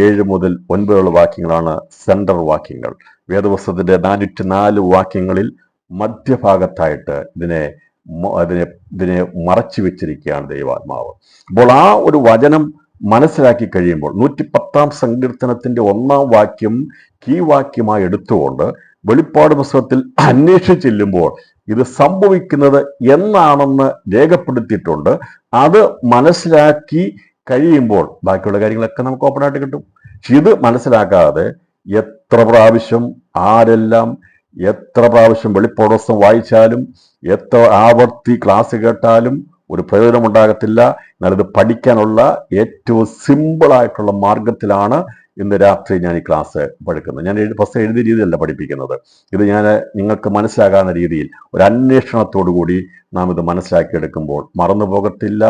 7 മുതൽ 9 വാക്യങ്ങളാണ് സെൻട്രൽ വാക്യങ്ങൾ. വേദപുസ്തകത്തിന്റെ 404 വാക്യങ്ങളിൽ മധ്യഭാഗത്തായിട്ട് ഇതിനെ മറച്ചു വെച്ചിരിക്കുകയാണ് ദൈവാത്മാവ്. അപ്പോൾ ആ ഒരു വചനം മനസ്സിലാക്കി കഴിയുമ്പോൾ 110-ാം സങ്കീർത്തനത്തിന്റെ 1-ാം വാക്യം കീ വാക്യമായി എടുത്തുകൊണ്ട് വെളിപ്പാട് പുസ്തകത്തിൽ അന്വേഷിച്ച് ചെല്ലുമ്പോൾ ഇത് സംഭവിക്കുന്നത് എന്നാണെന്ന് രേഖപ്പെടുത്തിയിട്ടുണ്ട്. അത് മനസ്സിലാക്കി കഴിയുമ്പോൾ ബാക്കിയുള്ള കാര്യങ്ങളൊക്കെ നമുക്ക് ഓപ്പണായിട്ട് കിട്ടും. ഇത് മനസ്സിലാക്കാതെ എത്ര പ്രാവശ്യം വെളിപ്പാട് പുസ്തകം വായിച്ചാലും എത്ര ആവർത്തി ക്ലാസ് കേട്ടാലും ഒരു പ്രയോജനം ഉണ്ടാകത്തില്ല. എന്നാൽ ഇത് പഠിക്കാനുള്ള ഏറ്റവും സിമ്പിളായിട്ടുള്ള മാർഗത്തിലാണ് ഇന്ന് രാത്രി ഞാൻ ഈ ക്ലാസ് പഠിക്കുന്നത്. ഞാൻ പുസ്തകം എഴുതിയ രീതിയിലല്ല പഠിപ്പിക്കുന്നത്. ഇത് ഞാൻ നിങ്ങൾക്ക് മനസ്സിലാകാവുന്ന രീതിയിൽ ഒരു അന്വേഷണത്തോടു കൂടി നാം ഇത് മനസ്സിലാക്കിയെടുക്കുമ്പോൾ മറന്നു പോകത്തില്ല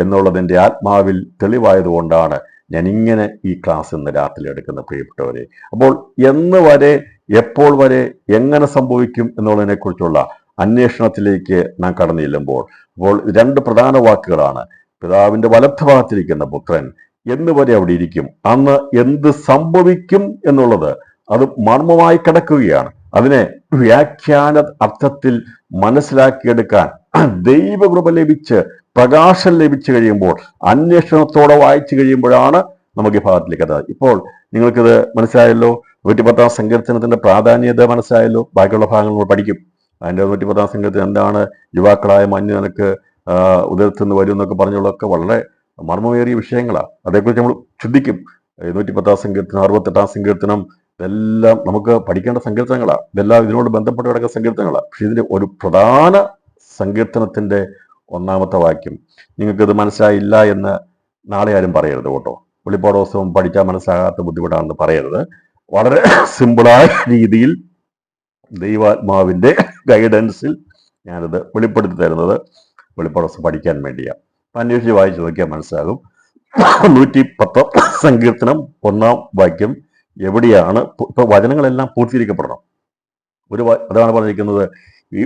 എന്നുള്ളതിൻ്റെ ആത്മാവിൽ തെളിവായതുകൊണ്ടാണ് ഞാൻ ഇങ്ങനെ ഈ ക്ലാസ് ഇന്ന് രാത്രി എടുക്കുന്ന പ്രിയപ്പെട്ടവരെ. അപ്പോൾ എന്ന് വരെ, എപ്പോൾ വരെ, എങ്ങനെ സംഭവിക്കും എന്നുള്ളതിനെ കുറിച്ചുള്ള അന്വേഷണത്തിലേക്ക് നാം കടന്നു ചെല്ലുമ്പോൾ അപ്പോൾ 2 പ്രധാന വാക്കുകളാണ്. പിതാവിന്റെ വലത്ത് ഭാഗത്തിരിക്കുന്ന പുത്രൻ എന്ന് വരെ അവിടെ ഇരിക്കും. അന്ന് എന്ത് സംഭവിക്കും എന്നുള്ളത് അത് മർമ്മമായി കിടക്കുകയാണ്. അതിനെ വ്യാഖ്യാന അർത്ഥത്തിൽ മനസ്സിലാക്കിയെടുക്കാൻ ദൈവകൃപ ലഭിച്ച് പ്രകാശം ലഭിച്ചു കഴിയുമ്പോൾ, അന്വേഷണത്തോടെ വായിച്ചു കഴിയുമ്പോഴാണ് നമുക്ക് ഈ ഭാഗത്തിലേക്ക് എത്താം. ഇപ്പോൾ നിങ്ങൾക്കിത് മനസ്സിലായല്ലോ. 110-ാം സങ്കീർത്തനത്തിന്റെ പ്രാധാന്യത മനസ്സിലായല്ലോ. ബാക്കിയുള്ള ഭാഗങ്ങൾ നമ്മൾ പഠിക്കും. അതിൻ്റെ 110-ാം സങ്കീർത്തനം എന്താണ്, യുവാക്കളായ മഞ്ഞ് നിനക്ക് ഉദരത്തിൽ നിന്ന് വരും എന്നൊക്കെ പറഞ്ഞുള്ളതൊക്കെ വളരെ മർമ്മമേറിയ വിഷയങ്ങളാണ്. അതേക്കുറിച്ച് നമ്മൾ ചിന്തിക്കും. 110 സങ്കീർത്തനം, 68 സങ്കീർത്തനം, ഇതെല്ലാം നമുക്ക് പഠിക്കേണ്ട സങ്കീർത്തനങ്ങളാണ്. ഇതെല്ലാം ഇതിനോട് ബന്ധപ്പെട്ട് കിടക്കുന്ന സങ്കീർത്തനങ്ങളാണ്. പക്ഷെ ഇതിന്റെ ഒരു പ്രധാന സങ്കീർത്തനത്തിന്റെ 1-ാമത്തെ വാക്യം നിങ്ങൾക്കിത് മനസ്സിലായില്ല എന്ന് നാളെ ആരും പറയരുത് കേട്ടോ. വെളിപ്പാട് ദിവസവും പഠിച്ചാൽ മനസ്സിലാകാത്ത ബുദ്ധിമുട്ടാണെന്ന് പറയരുത്. വളരെ സിമ്പിളായ രീതിയിൽ ദൈവാത്മാവിന്റെ ഗൈഡൻസിൽ ഞാനത് വെളിപ്പെടുത്തി തരുന്നത് വെളിപ്പാട് ദിവസം പഠിക്കാൻ വേണ്ടിയാണ്. അപ്പം അന്വേഷിച്ച് വായിച്ചു നോക്കിയാൽ മനസ്സിലാകും. 110 സങ്കീർത്തനം 1-ാം വാക്യം എവിടെയാണ്? ഇപ്പൊ വചനങ്ങളെല്ലാം പൂർത്തീകരിക്കപ്പെടണം. അതാണ് പറഞ്ഞിരിക്കുന്നത്, ഈ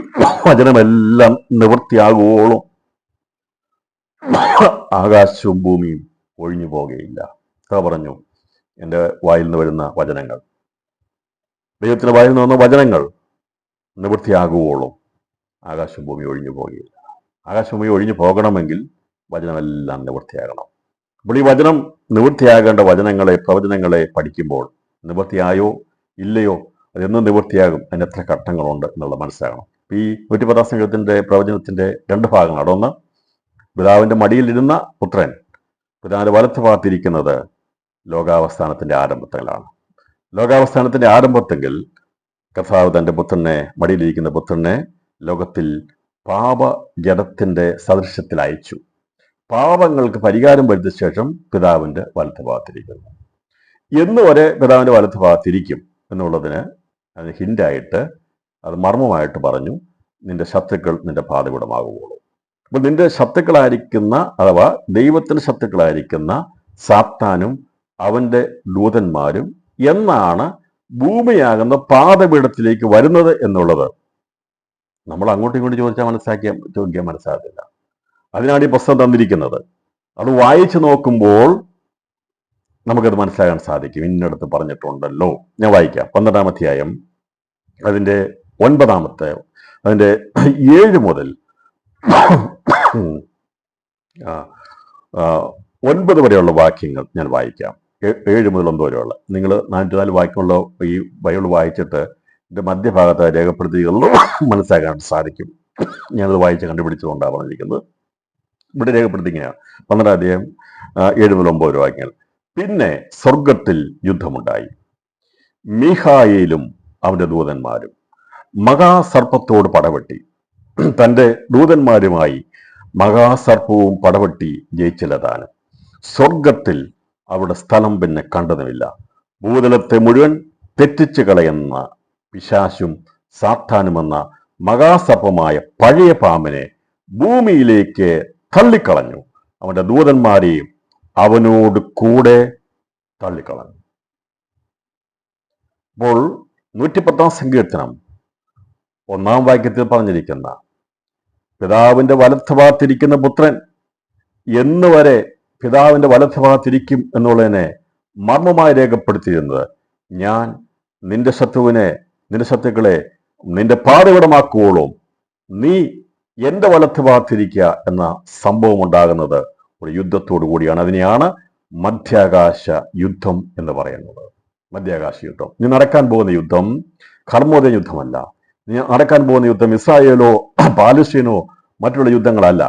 വചനമെല്ലാം നിവൃത്തിയാകുവോളം ആകാശവും ഭൂമിയും ഒഴിഞ്ഞു പോകുകയില്ല. അതാ പറഞ്ഞു, എൻ്റെ വായിൽ നിന്ന് വരുന്ന വചനങ്ങൾ, ദൈവത്തിന്റെ വായിൽ നിന്ന് വന്ന വചനങ്ങൾ നിവൃത്തിയാകുവോളം ആകാശവും ഭൂമി ഒഴിഞ്ഞു പോകുകയില്ല. ആകാശവും ഭൂമി ഒഴിഞ്ഞു പോകണമെങ്കിൽ വചനമെല്ലാം നിവൃത്തിയാകണം. അപ്പോൾ ഈ വചനം നിവൃത്തിയാകേണ്ട പ്രവചനങ്ങളെ പഠിക്കുമ്പോൾ നിവൃത്തിയായോ ഇല്ലയോ, അതെന്നും നിവൃത്തിയാകും, അതിന് എത്ര ഘട്ടങ്ങളുണ്ട് എന്നുള്ളത് മനസ്സിലാകണം. ഈ 110 സങ്കീർത്തനത്തിന്റെ പ്രവചനത്തിന്റെ 2 ഭാഗങ്ങളാണ്. ഒന്ന്, പിതാവിന്റെ മടിയിലിരുന്ന പുത്രൻ പിതാവിന്റെ വലത്ത് ഭാഗത്തിരിക്കുന്നത് ലോകാവസ്ഥാനത്തിന്റെ ആരംഭത്തിലാണ്. ലോകാവസ്ഥാനത്തിന്റെ ആരംഭത്തെങ്കിൽ കർത്താവ് തന്റെ പുത്രനെ, മടിയിലിരിക്കുന്ന പുത്രനെ ലോകത്തിൽ പാപജടത്തിന്റെ സദൃശ്യത്തിൽ അയച്ചു. പാപങ്ങൾക്ക് പരിഹാരം വരുത്തിയ ശേഷം പിതാവിന്റെ വലത്ത് ഭാഗത്തിരിക്കുന്നു. എന്ന് വരെ പിതാവിന്റെ വലത്ത് ഭാഗത്തിരിക്കും എന്നുള്ളതിന് അതിന് ഹിന്റായിട്ട്, അത് മർമ്മമായിട്ട് പറഞ്ഞു, നിന്റെ ശത്രുക്കൾ നിന്റെ പാതകൂടമാകുകയുള്ളൂ. അപ്പൊ നിന്റെ ശത്രുക്കളായിരിക്കുന്ന, അഥവാ ദൈവത്തിന്റെ ശത്രുക്കളായിരിക്കുന്ന സാത്താനും അവന്റെ ദൂതന്മാരും എന്നാണ് ഭൂമിയാകുന്ന പാതപീഠത്തിലേക്ക് വരുന്നത് എന്നുള്ളത് നമ്മൾ അങ്ങോട്ടും ഇങ്ങോട്ടും ചോദിക്കാൻ മനസ്സിലാകത്തില്ല. അതിനാണ് ഈ പുസ്തകം തന്നിരിക്കുന്നത്. അത് വായിച്ചു നോക്കുമ്പോൾ നമുക്കത് മനസ്സിലാകാൻ സാധിക്കും. ഇന്നടത്ത് പറഞ്ഞിട്ടുണ്ടല്ലോ. ഞാൻ വായിക്കാം. 12-ാം അധ്യായം അതിന്റെ 9-ാമത്തെ, അതിന്റെ 7 മുതൽ 9 വരെയുള്ള വാക്യങ്ങൾ ഞാൻ വായിക്കാം. 7 മുതൽ 9 വരെയുള്ള, നിങ്ങൾ 404 വാക്യമുള്ള ഈ ബൈബിൾ വായിച്ചിട്ട് ഇതിന്റെ മധ്യഭാഗത്ത് രേഖപ്പെടുത്തിയുള്ളൂ മനസ്സിലാക്കാൻ സാധിക്കും. ഞാനത് വായിച്ച് കണ്ടുപിടിച്ചതുകൊണ്ടാണ് പറഞ്ഞിരിക്കുന്നത്. ഇവിടെ രേഖപ്പെടുത്തി ഇങ്ങനെയാണ്. 12-ാം അധ്യായം 7 മുതൽ 9 വാക്യങ്ങൾ. പിന്നെ സ്വർഗത്തിൽ യുദ്ധമുണ്ടായി. മീഖായേലും അവന്റെ ദൂതന്മാരും മഹാസർപ്പത്തോട് പടവെട്ടി. തന്റെ ദൂതന്മാരുമായി മഹാസർപ്പവും പടവെട്ടി ജയിച്ചില്ലതാനും. സ്വർഗത്തിൽ അവിടെ സ്ഥലം പിന്നെ കണ്ടതുമില്ല. ഭൂതലത്തെ മുഴുവൻ തെറ്റിച്ചു കളയുന്ന പിശാശും സാത്താനുമെന്ന മഹാസർപ്പമായ പഴയ പാമ്പിനെ ഭൂമിയിലേക്ക് തള്ളിക്കളഞ്ഞു. അവന്റെ ദൂതന്മാരെയും അവനോട് കൂടെ തള്ളിക്കളഞ്ഞു. അപ്പോൾ 110-ാം സങ്കീർത്തനം 1-ാം വാക്യത്തിൽ പറഞ്ഞിരിക്കുന്ന പിതാവിന്റെ വലത്ത് ഭാഗത്തിരിക്കുന്ന പുത്രൻ എന്ന് വരെ പിതാവിന്റെ വലത്ത് ഭാഗത്തിരിക്കും എന്നുള്ളതിനെ മർമ്മമായി രേഖപ്പെടുത്തിയിരുന്നത്, ഞാൻ നിന്റെ ശത്രുക്കളെ നിന്റെ പാതകടമാക്കുവോളും നീ എന്റെ വലത്ത് ഭാഗത്തിരിക്കുക എന്ന സംഭവം ഉണ്ടാകുന്നത് ഒരു യുദ്ധത്തോടു കൂടിയാണ്. അതിനെയാണ് മധ്യാകാശ യുദ്ധം എന്ന് പറയുന്നത്. മധ്യാകാശ യുദ്ധം. ഇനി നടക്കാൻ പോകുന്ന യുദ്ധം ഹർമോദയ യുദ്ധമല്ല. ഇനി നടക്കാൻ പോകുന്ന യുദ്ധം ഇസ്രായേലോ പാലസ്തീനോ മറ്റുള്ള യുദ്ധങ്ങളല്ല.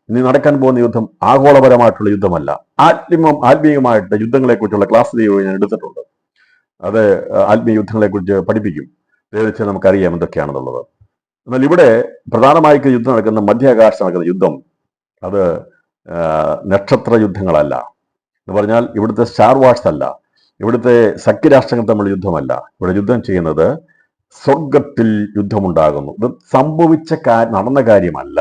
ഇനി നടക്കാൻ പോകുന്ന യുദ്ധം ആഗോളപരമായിട്ടുള്ള യുദ്ധമല്ല. ആത്മീയമായിട്ട് യുദ്ധങ്ങളെ കുറിച്ചുള്ള ക്ലാസ് ഞാൻ എടുത്തിട്ടുണ്ട്. അത് ആത്മീയ യുദ്ധങ്ങളെ കുറിച്ച് പഠിപ്പിക്കും. തീർച്ചയായും നമുക്കറിയാം എന്തൊക്കെയാണെന്നുള്ളത്. എന്നാൽ ഇവിടെ പ്രധാനമായി യുദ്ധം നടക്കുന്ന മധ്യാകാശത്ത് നടക്കുന്ന യുദ്ധം അത് നക്ഷത്ര യുദ്ധങ്ങളല്ല. എന്ന് പറഞ്ഞാൽ ഇവിടുത്തെ സ്റ്റാർ വാർസ് അല്ല, ഇവിടുത്തെ സഖ്യരാഷ്ട്രങ്ങൾ തമ്മിൽ യുദ്ധമല്ല. ഇവിടെ യുദ്ധം ചെയ്യുന്നത് സ്വർഗത്തിൽ യുദ്ധമുണ്ടാകുന്നു. ഇത് നടന്ന കാര്യമല്ല.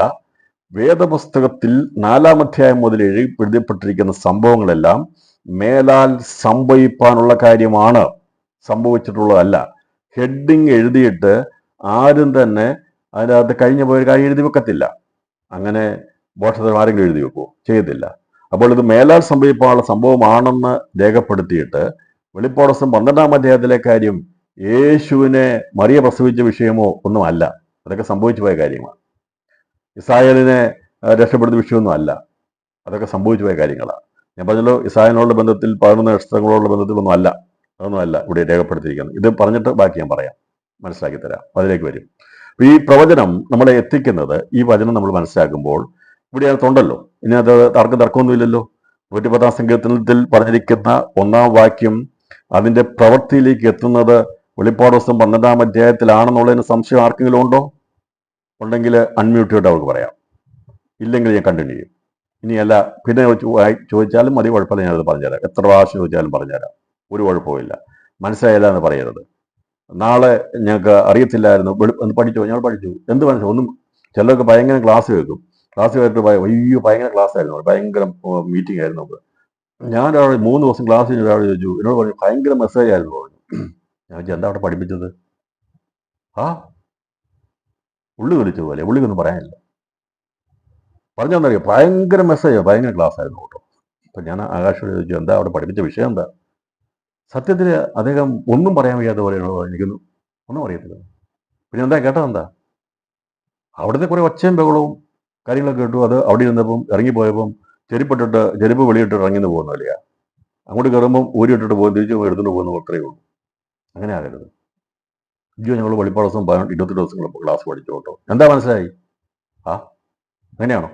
വേദപുസ്തകത്തിൽ 4-ാം അധ്യായം മുതൽ എഴുതപ്പെട്ടിരിക്കുന്ന സംഭവങ്ങളെല്ലാം മേലാൽ സംഭവിക്കാനുള്ള കാര്യമാണ്, സംഭവിച്ചിട്ടുള്ളതല്ല. ഹെഡിങ് എഴുതിയിട്ട് ആരും തന്നെ അതിനകത്ത് കഴിഞ്ഞ പോയ കാര്യം എഴുതി വെക്കത്തില്ല. അങ്ങനെ ബോധത്തിൽ ആരെങ്കിലും എഴുതി വെക്കുമോ? ചെയ്യത്തില്ല. അപ്പോൾ ഇത് മേലാൽ സംഭവിക്കാനുള്ള സംഭവമാണെന്ന് രേഖപ്പെടുത്തിയിട്ട് വെളിപ്പാട് ദിവസം 12-ാം അധ്യായത്തിലെ കാര്യം യേശുവിനെ മറിയ പ്രസവിച്ച വിഷയമോ ഒന്നും അല്ല. അതൊക്കെ സംഭവിച്ചു പോയ കാര്യമാണ്. ഇസ്രായേലിനെ രക്ഷപ്പെടുന്ന വിഷയമൊന്നും അല്ല. അതൊക്കെ സംഭവിച്ചു പോയ കാര്യങ്ങളാണ്. ഞാൻ പറഞ്ഞല്ലോ, ഇസ്രായേലിനോടുള്ള ബന്ധത്തിൽ 11 നക്ഷത്രങ്ങളോടുള്ള ബന്ധത്തിലൊന്നും അല്ല. അതൊന്നുമല്ല ഇവിടെ രേഖപ്പെടുത്തിയിരിക്കുന്നത്. ഇത് പറഞ്ഞിട്ട് ബാക്കി ഞാൻ പറയാം, മനസ്സിലാക്കി തരാം, അതിലേക്ക് വരും. ഈ പ്രവചനം നമ്മളെ എത്തിക്കുന്നത്, ഈ വചനം നമ്മൾ മനസ്സിലാക്കുമ്പോൾ ഇവിടെ അകത്തുണ്ടല്ലോ. ഇനി അത് തർക്കമൊന്നുമില്ലല്ലോ. 110 സങ്കീർത്തനത്തിൽ പറഞ്ഞിരിക്കുന്ന 1-ാം വാക്യം അതിന്റെ പ്രവൃത്തിയിലേക്ക് എത്തുന്നത് വെളിപ്പാട് പുസ്തകം 12-ാം അധ്യായത്തിലാണെന്നുള്ളതിന് സംശയം ആർക്കെങ്കിലും ഉണ്ടോ? ഉണ്ടെങ്കിൽ അൺമ്യൂട്ട് ചെയ്തിട്ട് അവർക്ക് പറയാം, ഇല്ലെങ്കിൽ ഞാൻ കണ്ടിന്യൂ ചെയ്യും. ഇനിയല്ല പിന്നെ ചോദിച്ചാലും മതി, കുഴപ്പമില്ല, ഞാനത് പറഞ്ഞുതരാം. എത്ര പ്രാവശ്യം ചോദിച്ചാലും പറഞ്ഞുതരാം, ഒരു കുഴപ്പമില്ല. മനസ്സിലായില്ല എന്ന് പറയരുത്. നാളെ ഞങ്ങൾക്ക് അറിയത്തില്ലായിരുന്നു, ഒന്ന് പഠിച്ചോ, ഞങ്ങൾ പഠിച്ചു, എന്ത് മനസ്സിലാവും ഒന്നും. ചിലർക്ക് ഭയങ്കര ക്ലാസ് കേൾക്കും, ക്ലാസ് കേട്ടിട്ട് അയ്യോ ഭയങ്കര ക്ലാസ് ആയിരുന്നു, ഭയങ്കര മീറ്റിംഗ് ആയിരുന്നു. ഞാൻ ഒരാൾ 3 ദിവസം ക്ലാസ് കഴിഞ്ഞ ഒരാൾ ചോദിച്ചു, എന്നോട് പറഞ്ഞു ഭയങ്കര മെസ്സേജ് ആയിരുന്നു പറഞ്ഞു. ഞാൻ ചോദിച്ചു എന്താ അവിടെ പഠിപ്പിച്ചത്? ഉള്ളി തൊലിച്ചു പോലെ, ഉള്ളിക്കൊന്നും പറയാനില്ല. പറഞ്ഞാന്നറിയോ, ഭയങ്കര മെസ്സേജോ, ഭയങ്കര ക്ലാസ് ആയിരുന്നു കേട്ടോ. അപ്പൊ ഞാൻ ആകാശോട് ചോദിച്ചു എന്താ അവിടെ പഠിപ്പിച്ച വിഷയം എന്താ? സത്യത്തിൽ അദ്ദേഹം ഒന്നും പറയാൻ വയ്യാത്ത പോലെ എനിക്കൊന്നും ഒന്നും അറിയത്തില്ല. പിന്നെ എന്താ കേട്ടതെന്താ? അവിടുത്തെ കുറെ ഒച്ചയും ബഹളവും കാര്യങ്ങളൊക്കെ കേട്ടു. അത് അവിടെ ഇരുന്നപ്പം ഇറങ്ങിപ്പോയപ്പം ചെരുപ്പ് വെളിയിട്ടിട്ട് ഇറങ്ങിന്ന് പോകുന്നില്ല. അങ്ങോട്ട് കയറുമ്പം ഊരിയിട്ടിട്ട് പോകും, തിരിച്ചു എടുത്തുകൊണ്ട് പോകുന്ന അത്രയേ ഉള്ളൂ. അങ്ങനെ ആകരുത്. ഞങ്ങൾ വെളിപ്പാട് ദിവസം 28 ദിവസങ്ങൾ ക്ലാസ് പഠിച്ചു കേട്ടോ. എന്താ മനസ്സിലായി? അങ്ങനെയാണോ?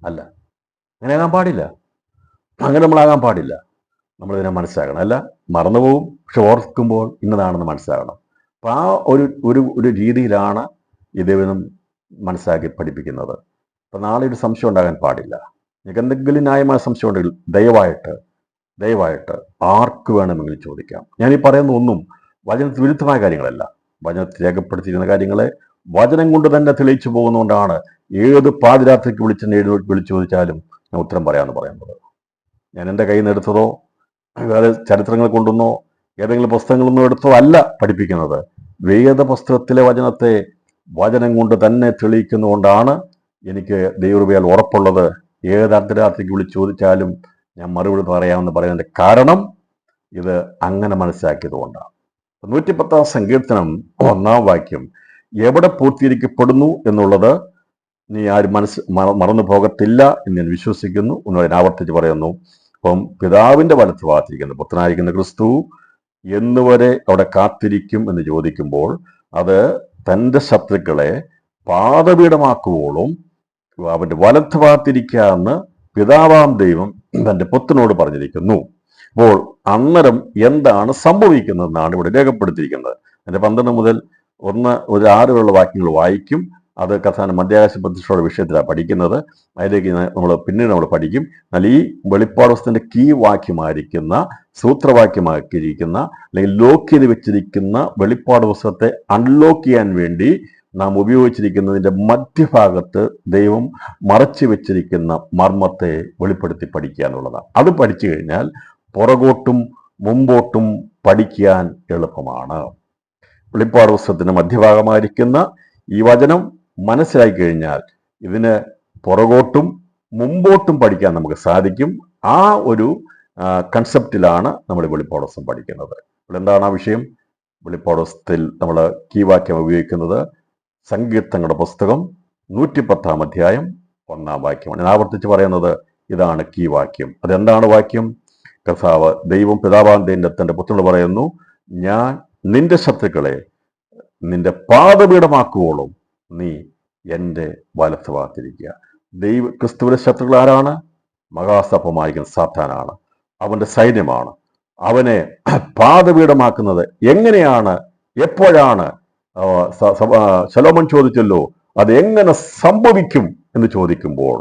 അല്ല, അങ്ങനെയാകാൻ പാടില്ല. അങ്ങനെ നമ്മളാകാൻ പാടില്ല. നമ്മളിതിനെ മനസ്സിലാക്കണം. അല്ല, മറന്നുപോകും, പക്ഷെ ഓർക്കുമ്പോൾ ഇന്നതാണെന്ന് മനസ്സിലാകണം. അപ്പം ആ ഒരു രീതിയിലാണ് ഈ ദൈവം മനസ്സിലാക്കി പഠിപ്പിക്കുന്നത്. അപ്പം നാളെ ഒരു സംശയം ഉണ്ടാകാൻ പാടില്ല. നിങ്ങൾക്ക് എന്തെങ്കിലും ന്യായമായ സംശയം ഉണ്ടെങ്കിൽ ദയവായിട്ട് ആർക്ക് വേണമെങ്കിലും ചോദിക്കാം. ഞാനീ പറയുന്ന ഒന്നും വചനത്തിന് വിരുദ്ധമായ കാര്യങ്ങളല്ല. വചനത്തിൽ രേഖപ്പെടുത്തിയിരുന്ന കാര്യങ്ങളെ വചനം കൊണ്ട് തന്നെ തെളിയിച്ചു പോകുന്നതുകൊണ്ടാണ് ഏത് പാതിരാത്രിക്ക് വിളിച്ചു ചോദിച്ചാലും ഞാൻ ഉത്തരം പറയാമെന്ന് പറയുന്നത്. ഞാൻ എൻ്റെ കയ്യിൽ നിന്ന് എടുത്തതോ വേറെ ചരിത്രങ്ങൾ കൊണ്ടൊന്നോ ഏതെങ്കിലും പുസ്തകങ്ങളൊന്നും എടുത്തോ അല്ല പഠിപ്പിക്കുന്നത്. വേദപുസ്തകത്തിലെ വചനത്തെ വചനം കൊണ്ട് തന്നെ തെളിയിക്കുന്നതുകൊണ്ടാണ് എനിക്ക് ദൈവകൃപയാൽ ഉറപ്പുള്ളത്. ഏത് അർദ്ധരാത്രിക്ക് വിളിച്ചു ചോദിച്ചാലും ഞാൻ മറുപടി പറയാമെന്ന് പറയുന്നതിൻ്റെ കാരണം ഇത് അങ്ങനെ മനസ്സിലാക്കിയത് കൊണ്ടാണ്. 110-ാം സങ്കീർത്തനം 1-ാം വാക്യം എവിടെ പൂർത്തീകരിക്കപ്പെടുന്നു എന്നുള്ളത് നീ ആരും മറന്നു പോകത്തില്ല എന്ന് ഞാൻ വിശ്വസിക്കുന്നു. ഒന്നുകൂടെ ആവർത്തിച്ച് പറയുന്നു. അപ്പം പിതാവിന്റെ വലത്ത് ഭാഗത്തിരിക്കുന്ന പുത്രനായിരിക്കുന്ന ക്രിസ്തു എന്നുവരെ അവിടെ കാത്തിരിക്കും എന്ന് ചോദിക്കുമ്പോൾ അത് തൻ്റെ ശത്രുക്കളെ പാദപീഠമാക്കുവോളും അവന്റെ വലത്ത് ഭാഗത്തിരിക്കാന്ന് പിതാവാം ദൈവം തന്റെ പുത്രനോട് പറഞ്ഞിരിക്കുന്നു. അപ്പോൾ അന്നേരം എന്താണ് സംഭവിക്കുന്നതെന്നാണ് ഇവിടെ രേഖപ്പെടുത്തിയിരിക്കുന്നത്. അതിന്റെ 12 മുതൽ 1-6 വരെയുള്ള വാക്യങ്ങൾ വായിക്കും. അത് കഥാന മധ്യാകാശ പ്രതിഷ്ഠയുടെ വിഷയത്തിലാണ് പഠിക്കുന്നത്. അതിലേക്ക് പിന്നീട് നമ്മൾ പഠിക്കും. എന്നാൽ ഈ വെളിപ്പാട് പുസ്തകത്തിന്റെ കീ വാക്യമായിരിക്കുന്ന സൂത്രവാക്യമാക്കിയിരിക്കുന്ന അല്ലെങ്കിൽ ലോക്ക് ചെയ്ത് വെച്ചിരിക്കുന്ന വെളിപ്പാട് പുസ്തകത്തെ അൺലോക്ക് ചെയ്യാൻ വേണ്ടി നാം ഉപയോഗിച്ചിരിക്കുന്നതിന്റെ മധ്യഭാഗത്ത് ദൈവം മറച്ചു വെച്ചിരിക്കുന്ന മർമ്മത്തെ വെളിപ്പെടുത്തി പഠിക്കുക എന്നുള്ളതാണ്. അത് പഠിച്ചു കഴിഞ്ഞാൽ പുറകോട്ടും മുമ്പോട്ടും പഠിക്കാൻ എളുപ്പമാണ്. വെളിപ്പാട് പുസ്തകത്തിന്റെ മധ്യഭാഗമായിരിക്കുന്ന ഈ വചനം മനസ്സിലാക്കി കഴിഞ്ഞാൽ ഇതിന് പുറകോട്ടും മുമ്പോട്ടും പഠിക്കാൻ നമുക്ക് സാധിക്കും. ആ ഒരു കൺസെപ്റ്റിലാണ് നമ്മൾ വെളിപ്പാട് പുസ്തകം പഠിക്കുന്നത്. എന്താണ് ആ വിഷയം? വെളിപ്പാട് പുസ്തകത്തിൽ നമ്മൾ കീ വാക്യം ഉപയോഗിക്കുന്നത് സങ്കീർത്തനങ്ങളുടെ പുസ്തകം 110-ാം അധ്യായം 1-ാം വാക്യമാണ്. ഞാൻ ആവർത്തിച്ച് പറയുന്നത് ഇതാണ് കീ വാക്യം. അതെന്താണ് വാക്യം? കർത്താവ് ദൈവം പിതാവാന്തേന്റെ തന്റെ പുത്രനോട് പറയുന്നു, ഞാൻ നിന്റെ ശത്രുക്കളെ നിന്റെ പാദപീഠമാക്കുവോളും നീ എൻ്റെ വലത്ത് ഭാഗത്തിരിക്കുക. ക്രിസ്തുവിന്റെ ശത്രുക്കൾ ആരാണ്? മഹാസർപ്പമായിരിക്കുന്ന സാത്താനാണ്, അവന്റെ സൈന്യമാണ്. അവനെ പാദപീഠമാക്കുന്നത് എങ്ങനെയാണ്, എപ്പോഴാണ്? ശലോമോൻ ചോദിച്ചല്ലോ, അത് എങ്ങനെ സംഭവിക്കും എന്ന് ചോദിക്കുമ്പോൾ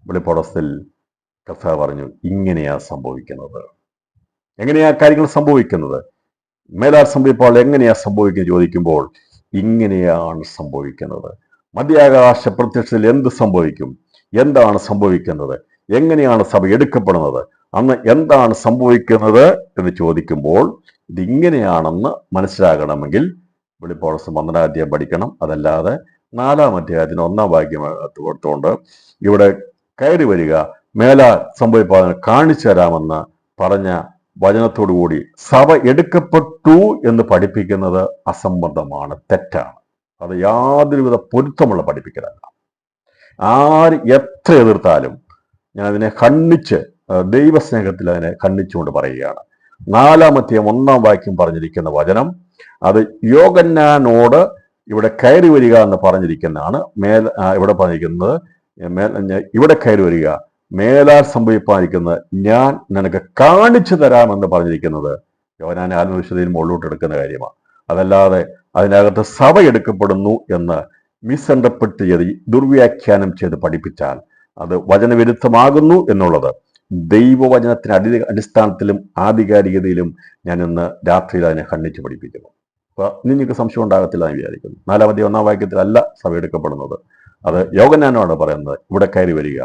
വെളിപ്പാട് പുസ്തകത്തിൽ കർത്താവ് പറഞ്ഞു, ഇങ്ങനെയാ സംഭവിക്കുന്നത്. എങ്ങനെയാ കാര്യങ്ങൾ സംഭവിക്കുന്നത്? മേലാൽ സംഭവിപ്പോൾ എങ്ങനെയാ സംഭവിക്കുന്നത് ചോദിക്കുമ്പോൾ ഇങ്ങനെയാണ് സംഭവിക്കുന്നത്. മധ്യാകാശ പ്രത്യക്ഷത്തിൽ എന്ത് സംഭവിക്കും? എന്താണ് സംഭവിക്കുന്നത്? എങ്ങനെയാണ് സഭ എടുക്കപ്പെടുന്നത്? അന്ന് എന്താണ് സംഭവിക്കുന്നത് എന്ന് ചോദിക്കുമ്പോൾ ഇതിങ്ങനെയാണെന്ന് മനസ്സിലാകണമെങ്കിൽ വെളിപ്പാട് പുസ്തകം 12-ാം അധ്യായം പഠിക്കണം. അതല്ലാതെ 4-ാം അധ്യായത്തിന് 1-ാം വാക്യം കൊടുത്തുകൊണ്ട് ഇവിടെ കയറി വരിക, മേലാൽ സംഭവിപ്പാൽ കാണിച്ചു തരാമെന്ന് പറഞ്ഞ വചനത്തോടുകൂടി സഭ എടുക്കപ്പെട്ടു എന്ന് പഠിപ്പിക്കുന്നത് അസംബന്ധമാണ്, തെറ്റാണ്. അത് യാതൊരുവിധ പൊരുത്തമുള്ള പഠിപ്പിക്കലല്ല. ആര് എത്ര എതിർത്താലും ഞാൻ അതിനെ ഖണ്ഡിച്ച് ദൈവസ്നേഹത്തിൽ അതിനെ ഖണ്ഡിച്ചുകൊണ്ട് പറയുകയാണ്. 4-ാം അധ്യായം 1-ാം വാക്യം പറഞ്ഞിരിക്കുന്ന വചനം അത് യോഹന്നാനോട് ഇവിടെ കയറി വരിക എന്ന് പറഞ്ഞിരിക്കുന്നതാണ്. ഇവിടെ പറഞ്ഞിരിക്കുന്നത് ഇവിടെ കയറി വരിക, മേലാൽ സംഭവിപ്പാനിരിക്കുന്നത് ഞാൻ നിനക്ക് കാണിച്ചു തരാമെന്ന് പറഞ്ഞിരിക്കുന്നത് യോഹന്നാൻ ആത്മവിശുദ്ധിയിൽ മുകളിലോട്ട് എടുക്കുന്ന കാര്യമാണ്. അതല്ലാതെ അതിനകത്ത് സഭ എടുക്കപ്പെടുന്നു എന്ന് മിസ്അണ്ടർപ്രിറ്റ് ചെയ്ത് ദുർവ്യാഖ്യാനം ചെയ്ത് പഠിപ്പിച്ചാൽ അത് വചനവിരുദ്ധമാകുന്നു എന്നുള്ളത് ദൈവവചനത്തിന് അടിസ്ഥാനത്തിലും ആധികാരികതയിലും ഞാൻ ഇന്ന് രാത്രിയിൽ അതിനെ ഖണ്ഡിച്ച് പഠിപ്പിക്കുന്നു. അപ്പൊ നിങ്ങൾക്ക് സംശയം ഉണ്ടാകത്തില്ല എന്ന് വിചാരിക്കുന്നു. 4-ാം 1-ാം വാക്യത്തിലല്ല സഭ എടുക്കപ്പെടുന്നത്. അത് യോഹന്നാനാണ് പറയുന്നത്, ഇവിടെ കയറി വരിക,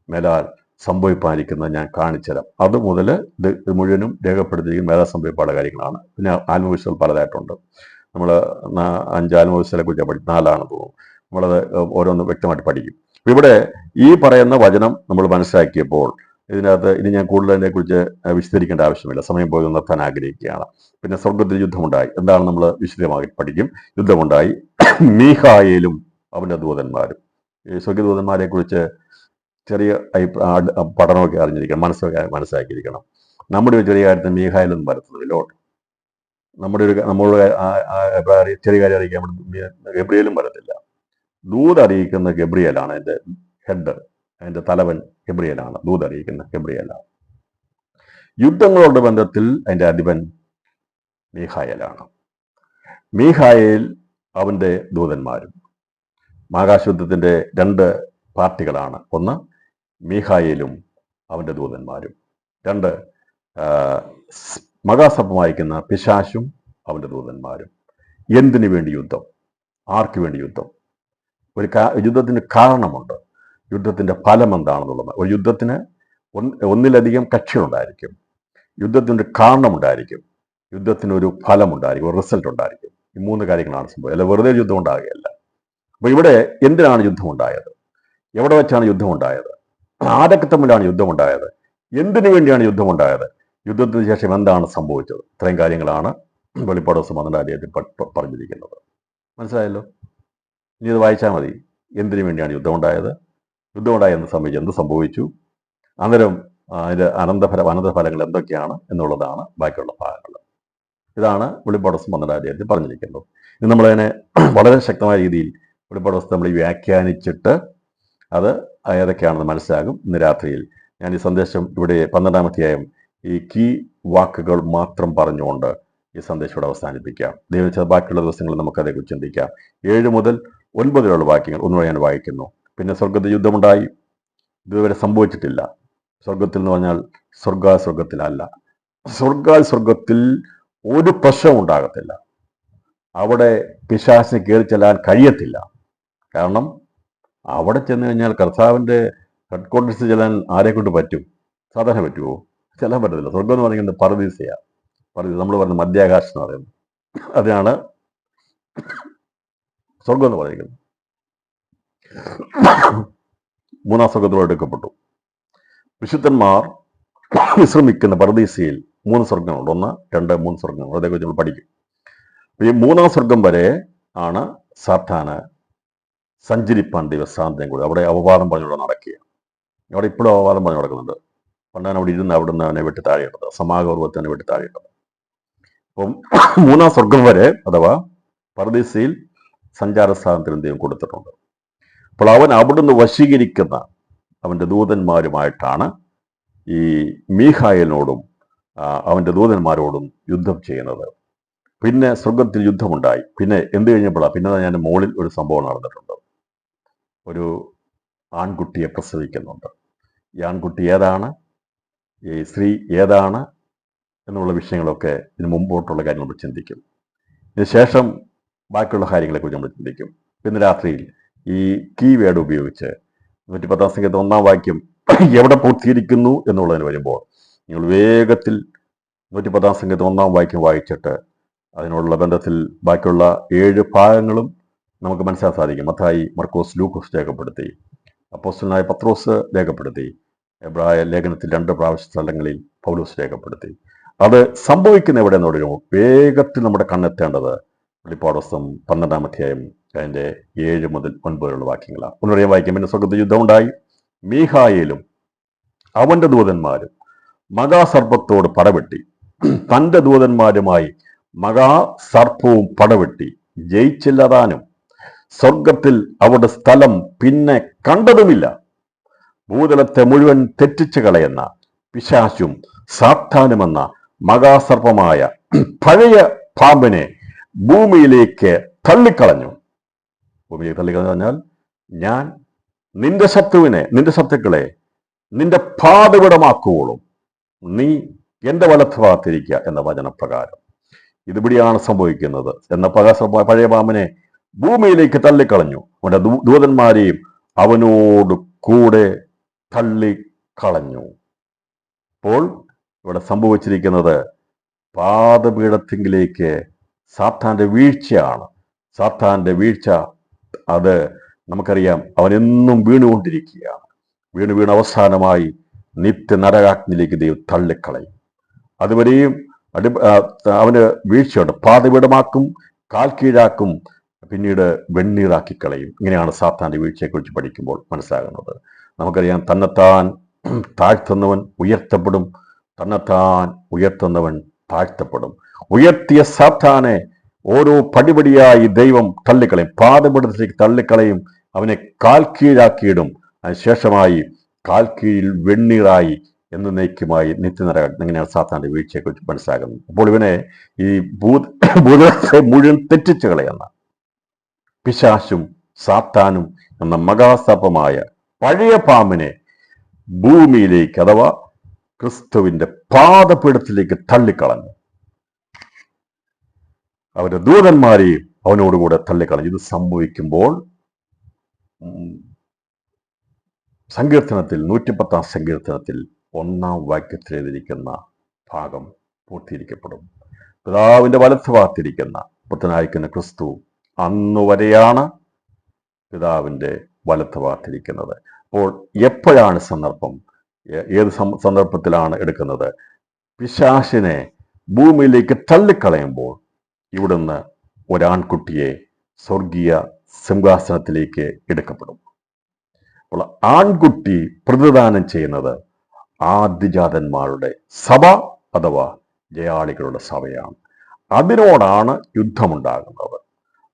മേലാൽ സംഭവിപ്പാനിരിക്കുന്നത് ഞാൻ കാണിച്ചുതരാം. അത് മുതൽ ഇത് മുഴുവനും രേഖപ്പെടുത്തിയിരിക്കും മേലാൽ സംഭവിപ്പാനുള്ള കാര്യങ്ങളാണ്. പിന്നെ ആത്മവിശ്വാസം പലതായിട്ടുണ്ട്. നമ്മൾ 5 ആത്മവിശ്വാസത്തെ കുറിച്ച് പഠിക്കും, 4 തോന്നുന്നു. നമ്മളത് ഓരോന്ന് വ്യക്തമായിട്ട് പഠിക്കും. ഇവിടെ ഈ പറയുന്ന വചനം നമ്മൾ മനസ്സിലാക്കിയപ്പോൾ ഇതിനകത്ത് ഇനി ഞാൻ കൂടുതൽ അതിനെക്കുറിച്ച് വിശദീകരിക്കേണ്ട ആവശ്യമില്ല, സമയം പോയി നിർത്താൻ ആഗ്രഹിക്കുകയാണ്. പിന്നെ സ്വർഗത്തിൽ യുദ്ധമുണ്ടായി, എന്താണ് നമ്മൾ വിശദമായി പഠിക്കും. യുദ്ധമുണ്ടായി, മീഖായേലും അവന്റെ ദൂതന്മാരും. ഈ സ്വർഗദൂതന്മാരെ കുറിച്ച് ചെറിയ പഠനമൊക്കെ അറിഞ്ഞിരിക്കണം, മനസ്സിലാക്കിയിരിക്കണം. നമ്മുടെ ഒരു ചെറിയ കാര്യത്തിന് മീഖായേലൊന്നും വരത്തുന്നില്ല. നമ്മളുടെ ചെറിയ കാര്യം അറിയിക്കാൻ ഗബ്രിയേലും വരത്തില്ല. ദൂത് അറിയിക്കുന്ന ഗബ്രിയേലാണ്, അതിന്റെ ഹെഡ്, അതിന്റെ തലവൻ ഗബ്രിയേലാണ്. ദൂത് അറിയിക്കുന്ന ഗബ്രിയേലാണ്. യുദ്ധങ്ങളുടെ ബന്ധത്തിൽ അതിന്റെ അധിപൻ മീഖായേലാണ്. മീഖായേൽ അവന്റെ ദൂതന്മാരും. ആകാശയുദ്ധത്തിന്റെ 2 പാർട്ടികളാണ്. ഒന്ന് മീഖായേലും അവന്റെ ദൂതന്മാരും. 2 മഹാസർപ്പമായിരിക്കുന്ന പിശാശും അവന്റെ ദൂതന്മാരും. എന്തിനു വേണ്ടി യുദ്ധം? ആർക്ക് വേണ്ടി യുദ്ധം? ഒരു യുദ്ധത്തിന് കാരണമുണ്ട്. യുദ്ധത്തിന്റെ ഫലം എന്താണെന്നുള്ളത്. ഒരു യുദ്ധത്തിന് ഒന്നിലധികം കക്ഷികളുണ്ടായിരിക്കും. യുദ്ധത്തിൻ്റെ കാരണമുണ്ടായിരിക്കും, യുദ്ധത്തിനൊരു ഫലമുണ്ടായിരിക്കും, ഒരു റിസൾട്ട് ഉണ്ടായിരിക്കും. ഈ 3 കാര്യങ്ങളാണ് സംഭവം. അല്ല വെറുതെ യുദ്ധം ഉണ്ടാകുകയല്ല. അപ്പൊ ഇവിടെ എന്തിനാണ് യുദ്ധം ഉണ്ടായത്? എവിടെ വെച്ചാണ് യുദ്ധം ഉണ്ടായത്? ആരൊക്കെ തമ്മിലാണ് യുദ്ധം ഉണ്ടായത്? എന്തിനു വേണ്ടിയാണ് യുദ്ധം ഉണ്ടായത്? യുദ്ധത്തിന് ശേഷം എന്താണ് സംഭവിച്ചത്? ഇത്രയും കാര്യങ്ങളാണ് വെളിപ്പാട് ദിവസം 12-ാം അധ്യായത്തിൽ പറഞ്ഞിരിക്കുന്നത്. മനസ്സിലായല്ലോ? ഇനി ഇത് വായിച്ചാൽ മതി. എന്തിനു വേണ്ടിയാണ് യുദ്ധം ഉണ്ടായത്? യുദ്ധം ഉണ്ടായി എന്ത് സംഭവിച്ചു? അന്നേരം അതിൻ്റെ അനന്തഫലങ്ങൾ എന്തൊക്കെയാണ് എന്നുള്ളതാണ് ബാക്കിയുള്ള ഭാഗങ്ങൾ. ഇതാണ് വെളിപ്പാട് ദിവസം 12-ാം അധ്യായത്തിൽ പറഞ്ഞിരിക്കുന്നത്. ഇത് നമ്മളതിനെ വളരെ ശക്തമായ രീതിയിൽ വെളിപ്പാട് ദിവസം നമ്മൾ വ്യാഖ്യാനിച്ചിട്ട് അത് ഏതൊക്കെയാണെന്ന് മനസ്സിലാകും. ഇന്ന് രാത്രിയിൽ ഞാൻ ഈ സന്ദേശം ഇവിടെ 12-ാം അധ്യായം ഈ കീ വാക്കുകൾ മാത്രം പറഞ്ഞുകൊണ്ട് ഈ സന്ദേശം ഇവിടെ അവസാനിപ്പിക്കാം. ദൈവം ബാക്കിയുള്ള ദിവസങ്ങളിൽ നമുക്കതേക്കുറിച്ച് ചിന്തിക്കാം. 7 മുതൽ 9 വരെയുള്ള വാക്യങ്ങൾ ഒന്നുകൂടെ ഞാൻ വായിക്കുന്നു. പിന്നെ സ്വർഗത്തിൽ യുദ്ധമുണ്ടായി, ഇതുവരെ സംഭവിച്ചിട്ടില്ല. സ്വർഗത്തിൽ എന്ന് പറഞ്ഞാൽ സ്വർഗത്തിലല്ല. സ്വർഗത്തിൽ ഒരു പ്രശ്നവും ഉണ്ടാകത്തില്ല. അവിടെ പിശാചിന് കയറി ചെല്ലാൻ കഴിയത്തില്ല. കാരണം അവിടെ ചെന്ന് കഴിഞ്ഞാൽ കർത്താവിൻ്റെ ഹെഡ് ക്വാർട്ടേഴ്സ് ചെല്ലാൻ ആരെ കൊണ്ട് പറ്റും? സാധാരണ പറ്റുമോ? ചെല്ലാൻ പറ്റത്തില്ല. സ്വർഗം എന്ന് പറയുന്നത് പറുദീസയാണ്. നമ്മൾ പറയുന്നത് മധ്യാകാശം എന്ന് പറയുന്നത്, അതിനാണ് സ്വർഗം എന്ന് പറയുന്നത്. 3-ാം സ്വർഗത്തിലൂടെ എടുക്കപ്പെട്ടു. വിശുദ്ധന്മാർ വിശ്രമിക്കുന്ന പറുദീസയിൽ 3 സ്വർഗങ്ങളുണ്ട്. 1, 2, 3 സ്വർഗങ്ങൾ. അതേക്കുറിച്ച് നമ്മൾ പഠിക്കും. ഈ 3-ാം സ്വർഗം വരെ ആണ് സാത്താന് സഞ്ചരിപ്പാൻ ദിവസാന്തം കൂടി. അവിടെ അപവാദം പറഞ്ഞുകൊണ്ട് നടക്കുക. അവിടെ ഇപ്പോഴും അപവാദം പറഞ്ഞു നടക്കുന്നുണ്ട്. പണ്ടാണ് അവിടെ ഇരുന്ന് അവിടുന്ന് അവനെ വെട്ടി താഴെയിട്ടത്, സമാഗപൂർവ്വത്തെ അവനെ വെട്ടി താഴെയിട്ടത്. അപ്പം 3-ാം സ്വർഗം വരെ അഥവാ പറുദീസയിൽ സഞ്ചാര സ്വാതന്ത്ര്യം ദൈവം കൊടുത്തിട്ടുണ്ട്. അപ്പോൾ അവൻ അവിടുന്ന് വശീകരിക്കുന്ന അവൻ്റെ ദൂതന്മാരുമായിട്ടാണ് ഈ മീഖായേലിനോടും അവൻ്റെ ദൂതന്മാരോടും യുദ്ധം ചെയ്യുന്നത്. പിന്നെ സ്വർഗത്തിൽ യുദ്ധമുണ്ടായി. പിന്നെ എന്ത് കഴിഞ്ഞപ്പോഴാണ്? പിന്നെ ഞാൻ മുകളിൽ ഒരു സംഭവം നടന്നിട്ടുണ്ട്. ഒരു ആൺകുട്ടിയെ പ്രസവിക്കുന്നുണ്ട്. ഈ ആൺകുട്ടി ഏതാണ്, ഈ സ്ത്രീ ഏതാണ് എന്നുള്ള വിഷയങ്ങളൊക്കെ ഇതിന് മുമ്പോട്ടുള്ള കാര്യങ്ങൾ നമ്മൾ ചിന്തിക്കും. ഇതിന് ശേഷം ബാക്കിയുള്ള കാര്യങ്ങളെക്കുറിച്ച് നമ്മൾ ചിന്തിക്കും. ഇന്ന് രാത്രിയിൽ ഈ കീ വേർഡ് ഉപയോഗിച്ച് 110-ാം സംഗീതം 1-ാം വാക്യം എവിടെ പൂർത്തീകരിക്കുന്നു എന്നുള്ളതിന് വരുമ്പോൾ നിങ്ങൾ വേഗത്തിൽ 110-ാം സംഗീതം 1-ാം വാക്യം വായിച്ചിട്ട് അതിനോടുള്ള ബന്ധത്തിൽ ബാക്കിയുള്ള 7 ഭാഗങ്ങളും നമുക്ക് മനസ്സിലാക്കാൻ സാധിക്കും. മത്തായി, മർക്കോസ്, ലൂക്കോസ് രേഖപ്പെടുത്തി, അപ്പോസ്തലനായ പത്രോസ് രേഖപ്പെടുത്തി, എബ്രായ ലേഖനത്തിൽ 2 പ്രാവശ്യ സ്ഥലങ്ങളിൽ പൗലോസ് രേഖപ്പെടുത്തി. അത് സംഭവിക്കുന്ന എവിടെ എന്ന് പറയുമ്പോൾ വേഗത്തിൽ നമ്മുടെ കണ്ണെത്തേണ്ടത് വെളിപ്പാട് ദിവസം 12-ാം അധ്യായം അതിൻ്റെ 7 മുതൽ 9 വരെയുള്ള വാക്യങ്ങളാണ്. ഒന്നുകൂടെ വായിക്കാം. പിന്നെ സ്വർഗത്തിൽ യുദ്ധമുണ്ടായി, മീഖായേലും അവന്റെ ദൂതന്മാരും മഹാസർപ്പത്തോട് പടവെട്ടി, തൻ്റെ ദൂതന്മാരുമായി മഹാസർപ്പവും പടവെട്ടി ജയിച്ചില്ലതാനും. സ്വർഗത്തിൽ അവരുടെ സ്ഥലം പിന്നെ കണ്ടതുമില്ല. ഭൂതലത്തെ മുഴുവൻ തെറ്റിച്ചു കളയുന്ന പിശാചും സാത്താനുമെന്ന മഹാസർപ്പമായ പഴയ പാമ്പിനെ ഭൂമിയിലേക്ക് തള്ളിക്കളഞ്ഞു. ഭൂമിയിലേക്ക് തള്ളിക്കളഞ്ഞു പറഞ്ഞാൽ ഞാൻ നിന്റെ ശത്രുക്കളെ നിന്റെ പാതവിടമാക്കുവോളും നീ എന്റെ വലത്ത് ഭാഗത്തിരിക്കുക എന്ന വചനപ്രകാരം ഇതിവിടെയാണ് സംഭവിക്കുന്നത്. എന്ന പഴയ പാമ്പിനെ ഭൂമിയിലേക്ക് തള്ളിക്കളഞ്ഞു. അവന്റെ ദൂതന്മാരെയും അവനോട് കൂടെ തള്ളിക്കളഞ്ഞു. അപ്പോൾ ഇവിടെ സംഭവിച്ചിരിക്കുന്നത് പാദപീഠത്തിങ്കിലേക്ക് സാത്താന്റെ വീഴ്ചയാണ്. സാത്താന്റെ വീഴ്ച അത് നമുക്കറിയാം, അവനെന്നും വീണുകൊണ്ടിരിക്കുകയാണ്. വീണ് അവസാനമായി നിത്യ നരകാഗ്നിയിലേക്ക് ദൈവം തള്ളിക്കളയും. അതുവരെയും അവന് വീഴ്ചയുണ്ട്. പാദപീഠമാക്കും, കാൽ കീഴാക്കും, പിന്നീട് വെണ്ണീറാക്കി കളയും. ഇങ്ങനെയാണ് സാത്താന്റെ വീഴ്ചയെക്കുറിച്ച് പഠിക്കുമ്പോൾ മനസ്സിലാകുന്നത്. നമുക്കറിയാം, തന്നെത്താൻ താഴ്ത്തുന്നവൻ ഉയർത്തപ്പെടും, തന്നെത്താൻ ഉയർത്തുന്നവൻ താഴ്ത്തപ്പെടും. ഉയർത്തിയ സാത്താനെ ഓരോ പടിപടിയായി ദൈവം തള്ളിക്കളയും, പാദപീഠത്തിലേക്ക് തള്ളിക്കളയും, അവനെ കാൽ കീഴാക്കിയിടും. അതിനുശേഷമായി കാൽ കീഴിൽ വെണ്ണീറായി എന്നേക്കുമായി നിത്യനരകം. ഇങ്ങനെയാണ് സാത്താന്റെ വീഴ്ചയെക്കുറിച്ച് മനസ്സിലാക്കുന്നത്. അപ്പോൾ ഇവനെ ഈ ഭൂതത്തെ മുഴുവൻ തെറ്റിച്ചു കളയുന്ന പിശാചും സാത്താനും എന്ന മഹാസർപ്പമായ പഴയ പാമ്പിനെ ഭൂമിയിലേക്ക് അഥവാ ക്രിസ്തുവിന്റെ പാദപീഠത്തിലേക്ക് തള്ളിക്കളഞ്ഞു. അവരുടെ ദൂതന്മാരെയും അവനോടുകൂടെ തള്ളിക്കളഞ്ഞു. ഇത് സംഭവിക്കുമ്പോൾ സങ്കീർത്തനത്തിൽ 110 സങ്കീർത്തനത്തിൽ 1 വാക്യത്തിൽ എഴുതിയിരിക്കുന്ന ഭാഗം പൂർത്തീകരിക്കപ്പെടും. പിതാവിന്റെ വലത്ത് ഭാഗത്തിരിക്കുന്ന പുത്രനായിരിക്കുന്ന ക്രിസ്തു അന്നുവരെയാണ് പിതാവിന്റെ വലത്ത് ഭാഗത്തിരിക്കുന്നത്. അപ്പോൾ എപ്പോഴാണ് സന്ദർഭം? ഏത് സന്ദർഭത്തിലാണ് എടുക്കുന്നത്? പിശാചിനെ ഭൂമിയിലേക്ക് തള്ളിക്കളയുമ്പോൾ ഇവിടുന്ന് ഒരാൺകുട്ടിയെ സ്വർഗീയ സിംഹാസനത്തിലേക്ക് എടുക്കപ്പെടും. അപ്പോൾ ആൺകുട്ടി പ്രതിദാനം ചെയ്യുന്നത് ആദ്യജാതന്മാരുടെ സഭ അഥവാ ജയാളികളുടെ സഭയാണ്. അതിനോടാണ് യുദ്ധമുണ്ടാകുന്നത്.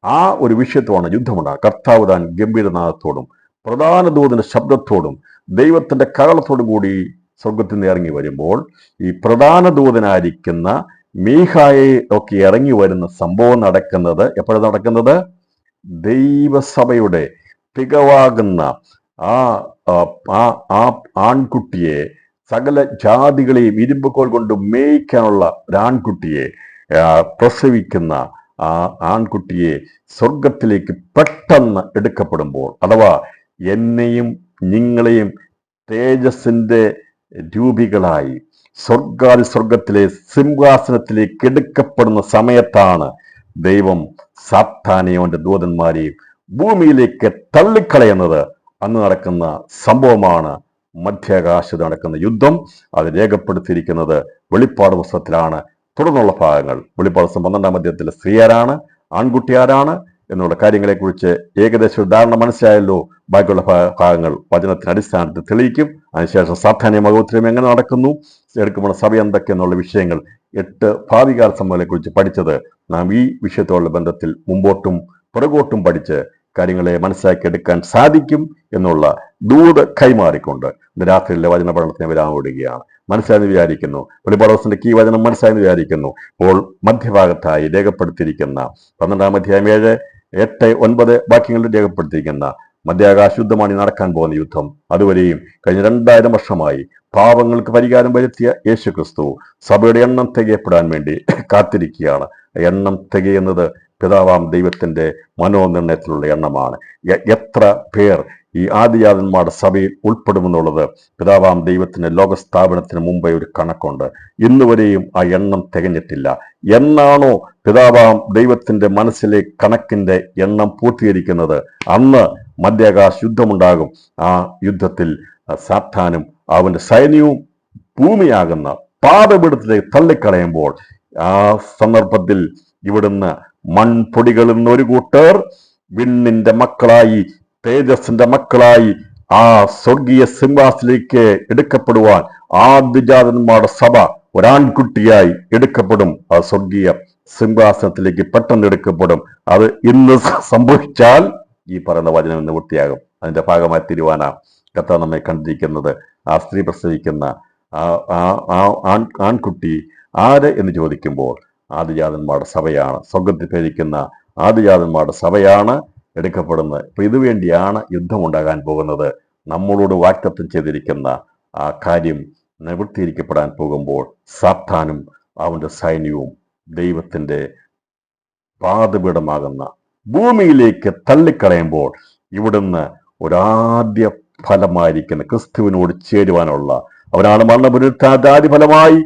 ആ ഒരു വിഷയത്തോടാണ് യുദ്ധമുണ്ടാകുന്നത്. കർത്താവ് താൻ ഗംഭീരനാഥത്തോടും പ്രധാന ദൂതന്റെ ശബ്ദത്തോടും ദൈവത്തിന്റെ കകളത്തോടും കൂടി സ്വർഗത്തിൽ നിന്ന് ഇറങ്ങി വരുമ്പോൾ ഈ പ്രധാന ദൂതനായിരിക്കുന്ന മീഖായെ ഒക്കെ ഇറങ്ങി വരുന്ന സംഭവം നടക്കുന്നത് എപ്പോഴാണ് നടക്കുന്നത്? ദൈവസഭയുടെ തികവാകുന്ന ആ ആൺകുട്ടിയെ, സകല ജാതികളെയും ഇരുമ്പുകോൽ കൊണ്ട് മേയ്ക്കാനുള്ള ഒരാൺകുട്ടിയെ പ്രസവിക്കുന്ന ആ ആൺകുട്ടിയെ സ്വർഗത്തിലേക്ക് പെട്ടെന്ന് എടുക്കപ്പെടുമ്പോൾ, അഥവാ എന്നെയും നിങ്ങളെയും തേജസ്സിന്റെ രൂപികളായി സ്വർഗത്തിലെ സിംഹാസനത്തിലേക്ക് എടുക്കപ്പെടുന്ന സമയത്താണ് ദൈവം സാത്താനെയും അവന്റെ ദൂതന്മാരെയും ഭൂമിയിലേക്ക് തള്ളിക്കളയുന്നത്. അന്ന് നടക്കുന്ന സംഭവമാണ് മധ്യാകാശത്ത് നടക്കുന്ന യുദ്ധം. അത് രേഖപ്പെടുത്തിയിരിക്കുന്നത് വെളിപ്പാട് പുസ്തകത്തിലാണ്. തുടർന്നുള്ള ഭാഗങ്ങൾ വെളിപ്പാട് പുസ്തകം 12-ാം അധ്യായത്തിലെ സ്ത്രീ ആരാണ്, ആൺകുട്ടി ആരാണ് എന്നുള്ള കാര്യങ്ങളെക്കുറിച്ച് ഏകദേശം ഒരു ധാരണ മനസ്സിലായല്ലോ. ബാക്കിയുള്ള ഭാഗങ്ങൾ വചനത്തിന് അടിസ്ഥാനത്തിൽ തെളിയിക്കും. അതിനുശേഷം സാധാന്യ മഹോത്സവം എങ്ങനെ നടക്കുന്നു, എടുക്കുമ്പോൾ സഭ എന്തൊക്കെ എന്നുള്ള വിഷയങ്ങൾ 8 ഭാവികാല സംഭവങ്ങളെക്കുറിച്ച് പഠിച്ചത് നാം ഈ വിഷയത്തോടുള്ള ബന്ധത്തിൽ മുമ്പോട്ടും പുറകോട്ടും പഠിച്ച് കാര്യങ്ങളെ മനസ്സിലാക്കിയെടുക്കാൻ സാധിക്കും എന്നുള്ള ദൂത് കൈമാറിക്കൊണ്ട് ഇന്ന് രാത്രിയിലെ വചന പഠനത്തിന് വിരാമം വിടുകയാണ്. മനസ്സിലായെന്ന് വിചാരിക്കുന്നു. വെളിപ്പാട് പുസ്തകത്തിന്റെ ഈ വചനം മനസ്സിലായെന്ന് വിചാരിക്കുന്നു. അപ്പോൾ മധ്യഭാഗത്തായി രേഖപ്പെടുത്തിയിരിക്കുന്ന 12-ാം അധ്യായം 7, 8, 9 വാക്യങ്ങളിൽ രേഖപ്പെടുത്തിയിരിക്കുന്ന മധ്യാകാശ യുദ്ധമാണ് നടക്കാൻ പോകുന്ന യുദ്ധം. അതുവരെയും കഴിഞ്ഞ 2000 വർഷമായി പാപങ്ങൾക്ക് പരിഹാരം വരുത്തിയ യേശു ക്രിസ്തു സഭയുടെ എണ്ണം തികയപ്പെടാൻ വേണ്ടി കാത്തിരിക്കുകയാണ്. എണ്ണം തികയുന്നത് പിതാവാം ദൈവത്തിന്റെ മനോനിർണയത്തിലുള്ള എണ്ണമാണ്. എത്ര പേർ ഈ ആദിജാതന്മാരുടെ സഭയിൽ ഉൾപ്പെടുമെന്നുള്ളത് പിതാവാം ദൈവത്തിന്റെ ലോകസ്ഥാപനത്തിന് മുമ്പേ ഒരു കണക്കുണ്ട്. ഇന്നുവരെയും ആ എണ്ണം തികഞ്ഞിട്ടില്ല. എന്നാണോ പിതാവാം ദൈവത്തിന്റെ മനസ്സിലെ കണക്കിന്റെ എണ്ണം പൂർത്തീകരിക്കുന്നത്, അന്ന് മധ്യാകാശ യുദ്ധമുണ്ടാകും. ആ യുദ്ധത്തിൽ സാത്താനും അവന്റെ സൈന്യവും ഭൂമിയാകുന്ന പാദപീഠത്തിലേക്ക് തള്ളിക്കളയുമ്പോൾ ആ സന്ദർഭത്തിൽ ഇവിടുന്ന് മൺപൊടികളിൽ നിന്ന് ഒരു കൂട്ടർ വിണ്ണിന്റെ മക്കളായി, തേജസ്സിന്റെ മക്കളായി ആ സ്വർഗീയ സിംഹാസനത്തിലേക്ക് എടുക്കപ്പെടുവാൻ ആദ്യജാതന്മാരുടെ സഭ ഒരാൺകുട്ടിയായി എടുക്കപ്പെടും. ആ സ്വർഗീയ സിംഹാസനത്തിലേക്ക് പെട്ടെന്ന് എടുക്കപ്പെടും. അത് ഇന്ന് സംഭവിച്ചാൽ ഈ പറയുന്ന വചനം നിവൃത്തിയാകും. അതിന്റെ ഭാഗമായി തിരുവാന കർത്താവ് നമ്മെ കണ്ടിരിക്കുന്നത് ആ സ്ത്രീ പ്രസവിക്കുന്ന ആൺകുട്ടി ആര് എന്ന് ചോദിക്കുമ്പോൾ ആദിജാതന്മാരുടെ സഭയാണ്. സ്വർഗത്തിൽ ഭരിക്കുന്ന ആദിജാതന്മാരുടെ സഭയാണ് എടുക്കപ്പെടുന്നത്. അപ്പൊ ഇതുവേണ്ടിയാണ് യുദ്ധമുണ്ടാകാൻ പോകുന്നത്. നമ്മളോട് വാഗ്ദത്തം ചെയ്തിരിക്കുന്ന ആ കാര്യം നിവൃത്തിയിരിക്കപ്പെടാൻ പോകുമ്പോൾ സാത്താനും അവന്റെ സൈന്യവും ദൈവത്തിന്റെ പാദപീഠമാകുന്ന ഭൂമിയിലേക്ക് തള്ളിക്കളയുമ്പോൾ ഇവിടുന്ന് ഒരാദ്യ ഫലമായിരിക്കുന്ന ക്രിസ്തുവിനോട് ചേരുവാനുള്ള അവനാണ് മരണപുനരുത്ഥാന ഫലമായി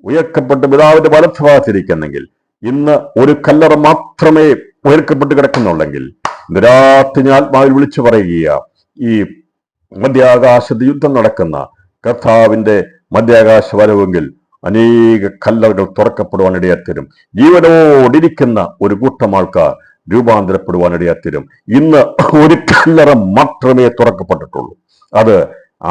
ഉയർക്കപ്പെട്ട് പിതാവിന്റെ വലത്തുഭാഗത്തിരിക്കുന്നെങ്കിൽ ഇന്ന് ഒരു കല്ലറ മാത്രമേ ഉയർക്കപ്പെട്ട് കിടക്കുന്നുള്ളെങ്കിൽ ഇന്ന് രാത്രി ഞാൻ ആത്മാവിൽ വിളിച്ചു പറയുക, ഈ മധ്യാകാശത്ത് യുദ്ധം നടക്കുന്ന കർത്താവിന്റെ മധ്യാകാശ വരവെങ്കിൽ അനേക കല്ലറകൾ തുറക്കപ്പെടുവാനിടയാത്തരും ജീവനോടിരിക്കുന്ന ഒരു കൂട്ടം ആൾക്കാർ രൂപാന്തരപ്പെടുവാനിടയാത്തരും. ഇന്ന് ഒരു കല്ലറ മാത്രമേ തുറക്കപ്പെട്ടിട്ടുള്ളൂ. അത്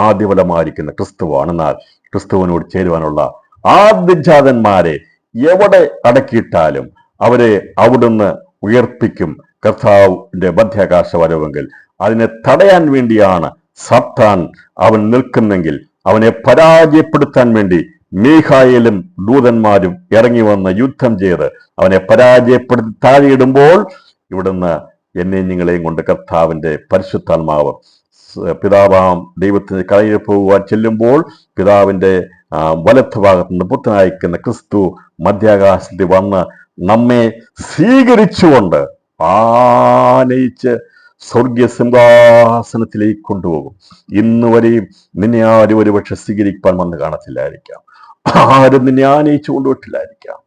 ആദ്യഫലമായിരിക്കുന്ന ക്രിസ്തുവാണ്. എന്നാൽ ക്രിസ്തുവിനോട് ചേരുവാനുള്ള ആദ്യജാതന്മാരെ എവിടെ അടക്കിയിട്ടാലും അവരെ അവിടുന്ന് ഉയർപ്പിക്കും. കർത്താവിന്റെ മധ്യാകാശ വരവെങ്കിൽ അതിനെ തടയാൻ വേണ്ടിയാണ് സാത്താൻ അവൻ നിൽക്കുന്നെങ്കിൽ അവനെ പരാജയപ്പെടുത്താൻ വേണ്ടി മീഖായേലും ദൂതന്മാരും ഇറങ്ങി വന്ന് യുദ്ധം ചെയ്ത് അവനെ പരാജയപ്പെടുത്തി താഴെയിടുമ്പോൾ ഇവിടുന്ന് എന്നെയും നിങ്ങളെയും കൊണ്ട് കർത്താവിന്റെ പരിശുദ്ധാത്മാവ് പിതാവാം ദൈവത്തിന് കയ്യിൽ പോകുവാൻ ചെല്ലുമ്പോൾ പിതാവിന്റെ വലത്ത് ഭാഗത്ത് നിന്ന് പുത്രനായിരിക്കുന്ന ക്രിസ്തു മധ്യാകാശത്തിൽ വന്ന് നമ്മെ സ്വീകരിച്ചുകൊണ്ട് ആനയിച്ച് സ്വർഗീയ സിംഹാസനത്തിലേക്ക് കൊണ്ടുപോകും. ഇന്ന് വരെയും നിന്നെ ആരും ഒരുപക്ഷെ സ്വീകരിക്കാൻ വന്ന് കാണത്തില്ലായിരിക്കാം, ആരും നിന്നെ ആനയിച്ചു കൊണ്ടുപോയിട്ടില്ലായിരിക്കാം,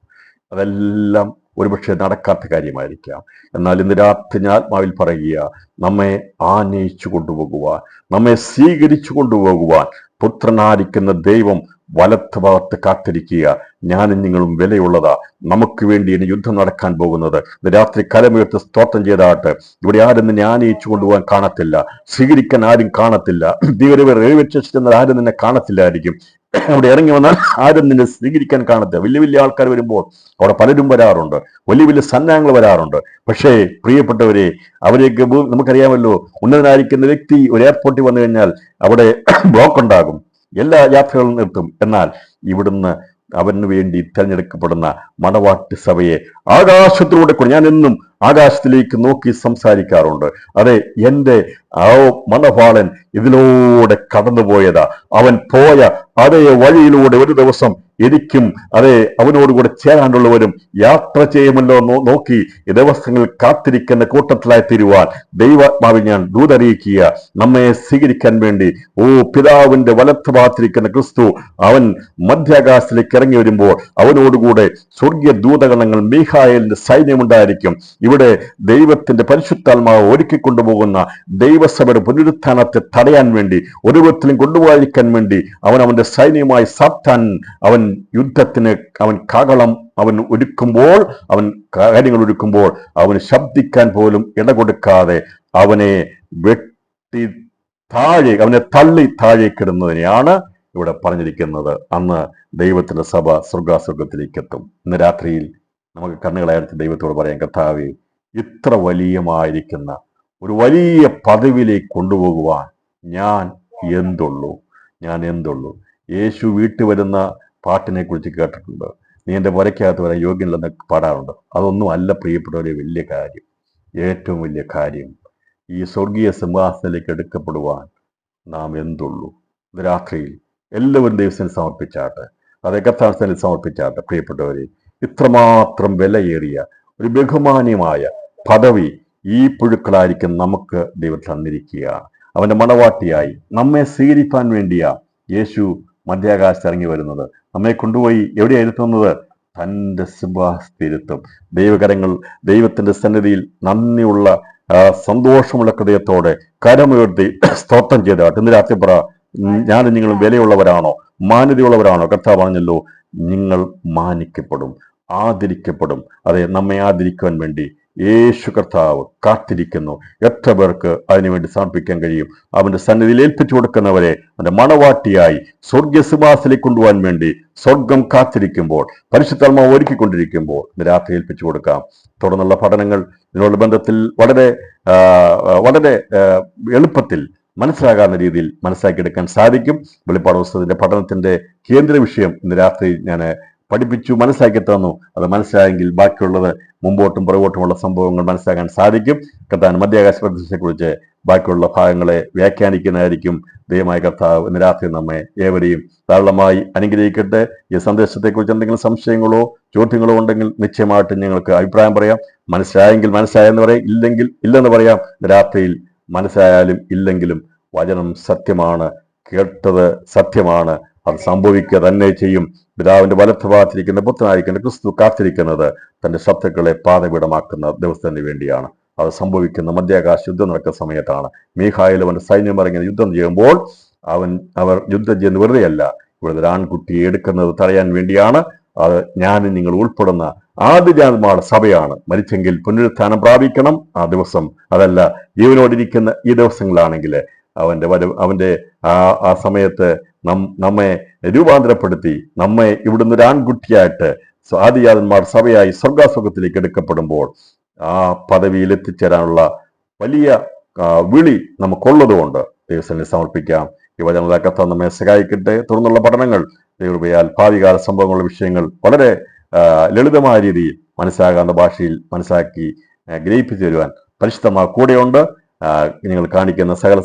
അതെല്ലാം ഒരുപക്ഷെ നടക്കാത്ത കാര്യമായിരിക്കാം. എന്നാൽ ഇന്ന് രാത്രി ഞാൻ ആത്മാവിൽ പറയുക, നമ്മെ ആനയിച്ചു കൊണ്ടുപോകുവാൻ, നമ്മെ സ്വീകരിച്ചു കൊണ്ടുപോകുവാൻ പുത്രനായിരിക്കുന്ന ദൈവം വലത്ത് ഭാഗത്ത് കാത്തിരിക്കുക. ഞാനും നിങ്ങളും വിലയുള്ളതാ. നമുക്ക് വേണ്ടി ഇനി യുദ്ധം നടക്കാൻ പോകുന്നത്. രാത്രി കലമുയർത്ത് സ്തോത്രം ചെയ്താട്ട്. ഇവിടെ ആരും നിന്നെ ആനയിച്ചു കൊണ്ടുപോകാൻ കാണത്തില്ല, സ്വീകരിക്കാൻ ആരും കാണത്തില്ല. ദൈവം ആരും നിന്നെ കാണത്തില്ലായിരിക്കും. അവിടെ ഇറങ്ങി വന്നാൽ ആരും നിന്നെ സ്വീകരിക്കാൻ കാണത്തില്ല. വലിയ വലിയ ആൾക്കാർ വരുമ്പോൾ അവിടെ പലരും വരാറുണ്ട്, വലിയ വലിയ സന്നാഹങ്ങൾ വരാറുണ്ട്. പക്ഷേ പ്രിയപ്പെട്ടവരെ, അവരേക്ക് നമുക്കറിയാമല്ലോ, ഉന്നതനായിരിക്കുന്ന വ്യക്തി ഒരു എയർപോർട്ടിൽ വന്നു കഴിഞ്ഞാൽ അവിടെ ബ്ലോക്ക് ഉണ്ടാകും, എല്ലാ യാത്രകളും നിർത്തും. എന്നാൽ ഇവിടുന്ന് അവന് വേണ്ടി തിരഞ്ഞെടുക്കപ്പെടുന്ന മണവാട്ടി സഭയെ ആകാശത്തിലൂടെ ഞാൻ എന്നും ആകാശത്തിലേക്ക് നോക്കി സംസാരിക്കാറുണ്ട്. അതെ, എൻ്റെ മണവാളൻ ഇതിലൂടെ കടന്നുപോയതാ. അവൻ പോയ അതേ വഴിയിലൂടെ ഒരു ദിവസം എനിക്കും അതെ അവനോടുകൂടെ ചേരാനുള്ളവരും യാത്ര ചെയ്യുമല്ലോ നോക്കി ഈ ദിവസങ്ങൾ കാത്തിരിക്കുന്ന കൂട്ടത്തിലായി തീരുവാൻ ദൈവാത്മാവിൽ ഞാൻ ദൂതറിയിക്കുക. നമ്മെ സ്വീകരിക്കാൻ വേണ്ടി പിതാവിന്റെ വലത്ത് ഭാഗത്തിരിക്കുന്ന ക്രിസ്തു അവൻ മധ്യാകാശത്തിലേക്ക് ഇറങ്ങി വരുമ്പോൾ അവനോടുകൂടെ സ്വർഗീയ ദൂതഗണങ്ങൾ മീഖായേലിന്റെ സൈന്യമുണ്ടായിരിക്കും. ഇവിടെ ദൈവത്തിന്റെ പരിശുദ്ധാത്മാവ് ഒരുക്കിക്കൊണ്ടുപോകുന്ന ദൈവസഭയുടെ പുനരുത്ഥാനത്തെ തടയാൻ വേണ്ടി, ഒരു വിധത്തിലും കൊണ്ടുപോയിരിക്കാൻ വേണ്ടി അവന്റെ സൈന്യമായി സാത്താൻ അവൻ യുദ്ധത്തിന് അവൻ കാഹളം അവൻ ഒരുക്കുമ്പോൾ, അവൻ കാര്യങ്ങൾ ഒരുക്കുമ്പോൾ അവന് ശബ്ദിക്കാൻ പോലും ഇടകൊടുക്കാതെ അവനെ വെട്ടി അവനെ തള്ളി താഴേക്കിടുന്നതിനെയാണ് ഇവിടെ പറഞ്ഞിരിക്കുന്നത്. അന്ന് ദൈവത്തിന്റെ സഭ സ്വർഗാസ്വർഗത്തിലേക്ക് എത്തും. ഇന്ന് രാത്രിയിൽ നമുക്ക് കണ്ണുകളയർത്തി ദൈവത്തോട് പറയാം, കർത്താവേ, ഇത്ര വലിയമായിരിക്കുന്ന ഒരു വലിയ പദവിയിലേക്ക് കൊണ്ടുപോകുവാൻ ഞാൻ എന്തുള്ളൂ. യേശു വീട്ടിൽ വരുന്ന പാട്ടിനെ കുറിച്ച് കേട്ടിട്ടുണ്ട്. നീ എൻ്റെ പുരയ്ക്കകത്ത് വരാൻ യോഗ്യനല്ലെന്ന് പാടാറുണ്ട്. അതൊന്നും അല്ല പ്രിയപ്പെട്ടവരെ വലിയ കാര്യം. ഏറ്റവും വലിയ കാര്യം ഈ സ്വർഗീയ സിംഹാസനത്തിലേക്ക് എടുക്കപ്പെടുവാൻ നാം എന്തുള്ളൂ. ഇത് രാത്രിയിൽ എല്ലാവരും ദൈവത്തിന് സമർപ്പിച്ചാട്ടെ, അതേ കർത്താവിന് സമർപ്പിച്ചാട്ടെ. പ്രിയപ്പെട്ടവരെ, ഇത്രമാത്രം വിലയേറിയ ഒരു ബഹുമാന്യമായ പദവി ഈ പുഴുക്കളായിരിക്കും നമുക്ക് ദൈവം തന്നിരിക്കുകയാണ്. അവന്റെ മണവാട്ടിയായി നമ്മെ സ്വീകരിക്കാൻ വേണ്ടിയാ യേശു മധ്യാകാശത്ത് ഇറങ്ങി വരുന്നത്. നമ്മെ കൊണ്ടുപോയി എവിടെയായിരുത്തുന്നത്? തൻ്റെ സിംഹാസനത്തിരുത്തും. ദൈവകരങ്ങൾ ദൈവത്തിന്റെ സന്നിധിയിൽ നന്ദിയുള്ള സന്തോഷമുള്ള ഹൃദയത്തോടെ കരമുയർത്തി സ്തോത്രം ചെയ്താട്ട്. ഇന്ന് രാത്രി പറ, ഞാനും നിങ്ങളും വിലയുള്ളവരാണോ, മാന്യതയുള്ളവരാണോ? കർത്താവ് പറഞ്ഞല്ലോ, നിങ്ങൾ മാനിക്കപ്പെടും, ആദരിക്കപ്പെടും. അതെ, നമ്മെ ആദരിക്കുവാൻ വേണ്ടി യേശു കർത്താവ് കാത്തിരിക്കുന്നു. എത്ര പേർക്ക് അതിനുവേണ്ടി സമർപ്പിക്കാൻ കഴിയും? അവന്റെ സന്നിധിയിൽ ഏൽപ്പിച്ചു കൊടുക്കുന്നവരെ അവന്റെ മണവാട്ടിയായി സ്വർഗീയ സിംഹാസനത്തിലേക്ക് കൊണ്ടുപോകാൻ വേണ്ടി സ്വർഗം കാത്തിരിക്കുമ്പോൾ, പരിശുദ്ധാത്മാവ് ഒരുക്കിക്കൊണ്ടിരിക്കുമ്പോൾ രാത്രി ഏൽപ്പിച്ചു കൊടുക്കാം. തുടർന്നുള്ള പഠനങ്ങൾ ഇതിനുള്ള ബന്ധത്തിൽ വളരെ വളരെ എളുപ്പത്തിൽ മനസ്സിലാകാവുന്ന രീതിയിൽ മനസ്സിലാക്കിയെടുക്കാൻ സാധിക്കും. വെളിപ്പാട് പുസ്തകത്തിന്റെ പഠനത്തിന്റെ കേന്ദ്ര വിഷയം ഇന്ന് രാത്രി ഞാൻ പഠിപ്പിച്ചു, മനസ്സിലാക്കി തന്നു. അത് മനസ്സിലായെങ്കിൽ ബാക്കിയുള്ളത് മുമ്പോട്ടും പുറകോട്ടുമുള്ള സംഭവങ്ങൾ മനസ്സിലാക്കാൻ സാധിക്കും. കർത്താവിന്റെ മധ്യാകാശ പ്രദേശത്തെക്കുറിച്ച് ബാക്കിയുള്ള ഭാഗങ്ങളെ വ്യാഖ്യാനിക്കുന്നതായിരിക്കും. ദൈവമായ കർത്താവ് ഇന്ന് രാത്രി നമ്മെ ഏവരെയും ധാരാളമായി അനുഗ്രഹിക്കട്ടെ. ഈ സന്ദേശത്തെക്കുറിച്ച് എന്തെങ്കിലും സംശയങ്ങളോ ചോദ്യങ്ങളോ ഉണ്ടെങ്കിൽ നിശ്ചയമായിട്ടും ഞങ്ങൾക്ക് അഭിപ്രായം പറയാം. മനസ്സിലായെങ്കിൽ മനസ്സിലായെന്ന് പറയാം, ഇല്ലെങ്കിൽ ഇല്ലെന്ന് പറയാം. രാത്രിയിൽ മനസ്സിലായാലും ഇല്ലെങ്കിലും വചനം സത്യമാണ്, കേട്ടത് സത്യമാണ്, അത് സംഭവിക്കുക തന്നെ ചെയ്യും. പിതാവിന്റെ വലത്തുഭാഗത്തിരിക്കുന്ന പുത്രനായിരിക്കുന്ന ക്രിസ്തു കാത്തിരിക്കുന്നത് തന്റെ ശത്രുക്കളെ പാതപീഠമാക്കുന്ന ദിവസത്തിന് വേണ്ടിയാണ്. അത് സംഭവിക്കുന്ന മധ്യാകാശ യുദ്ധം നടക്കുന്ന സമയത്താണ്. മീഖായേൽ അവന്റെ സൈന്യം ഇറങ്ങി യുദ്ധം ചെയ്യുമ്പോൾ അവർ യുദ്ധം ചെയ്യുന്നത് വെറുതെയല്ല, ഇവിടെ ഒരു ആൺകുട്ടിയെ എടുക്കുന്നത് തടയാൻ വേണ്ടിയാണ്. അത് ഞാനും നിങ്ങൾ ഉൾപ്പെടുന്ന ആദ്യജാതന്മാരുടെ സഭയാണ്. മരിച്ചെങ്കിൽ പുനരുത്ഥാനം പ്രാപിക്കണം ആ ദിവസം. അതല്ല ജീവനോടിരിക്കുന്ന ഈ ദിവസങ്ങളാണെങ്കിൽ അവന്റെ ആ സമയത്ത് നമ്മെ രൂപാന്തരപ്പെടുത്തി നമ്മെ ഇവിടുന്ന് ഒരു ആൺകുട്ടിയായിട്ട് ആദിജാതന്മാർ സഭയായി സ്വർഗാസുഖത്തിലേക്ക് എടുക്കപ്പെടുമ്പോൾ ആ പദവിയിൽ എത്തിച്ചേരാനുള്ള വലിയ വിളി നമുക്കുള്ളതുകൊണ്ട് ദൈവസേനയെ സമർപ്പിക്കാം. ഈ വചനതാക്കത്ത നമ്മെ സഹായിക്കട്ടെ. തുടർന്നുള്ള പഠനങ്ങൾ ദൈവകൃപയാൽ ഭാവികാല സംഭവങ്ങളുടെ വിഷയങ്ങൾ വളരെ ലളിതമായ രീതിയിൽ മനസ്സിലാകാവുന്ന ഭാഷയിൽ മനസ്സിലാക്കി ഗ്രഹിപ്പിച്ചു തരുവാൻ പരിശുദ്ധമാ കൂടെയുണ്ട്. നിങ്ങൾ കാണിക്കുന്ന സകല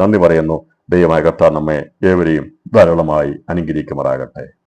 നന്ദി പറയുന്നു. ദൈവമായ കർത്താവ് നമ്മെ ഏവരെയും ധാരാളമായി അനുഗ്രഹിക്കുമാറാകട്ടെ.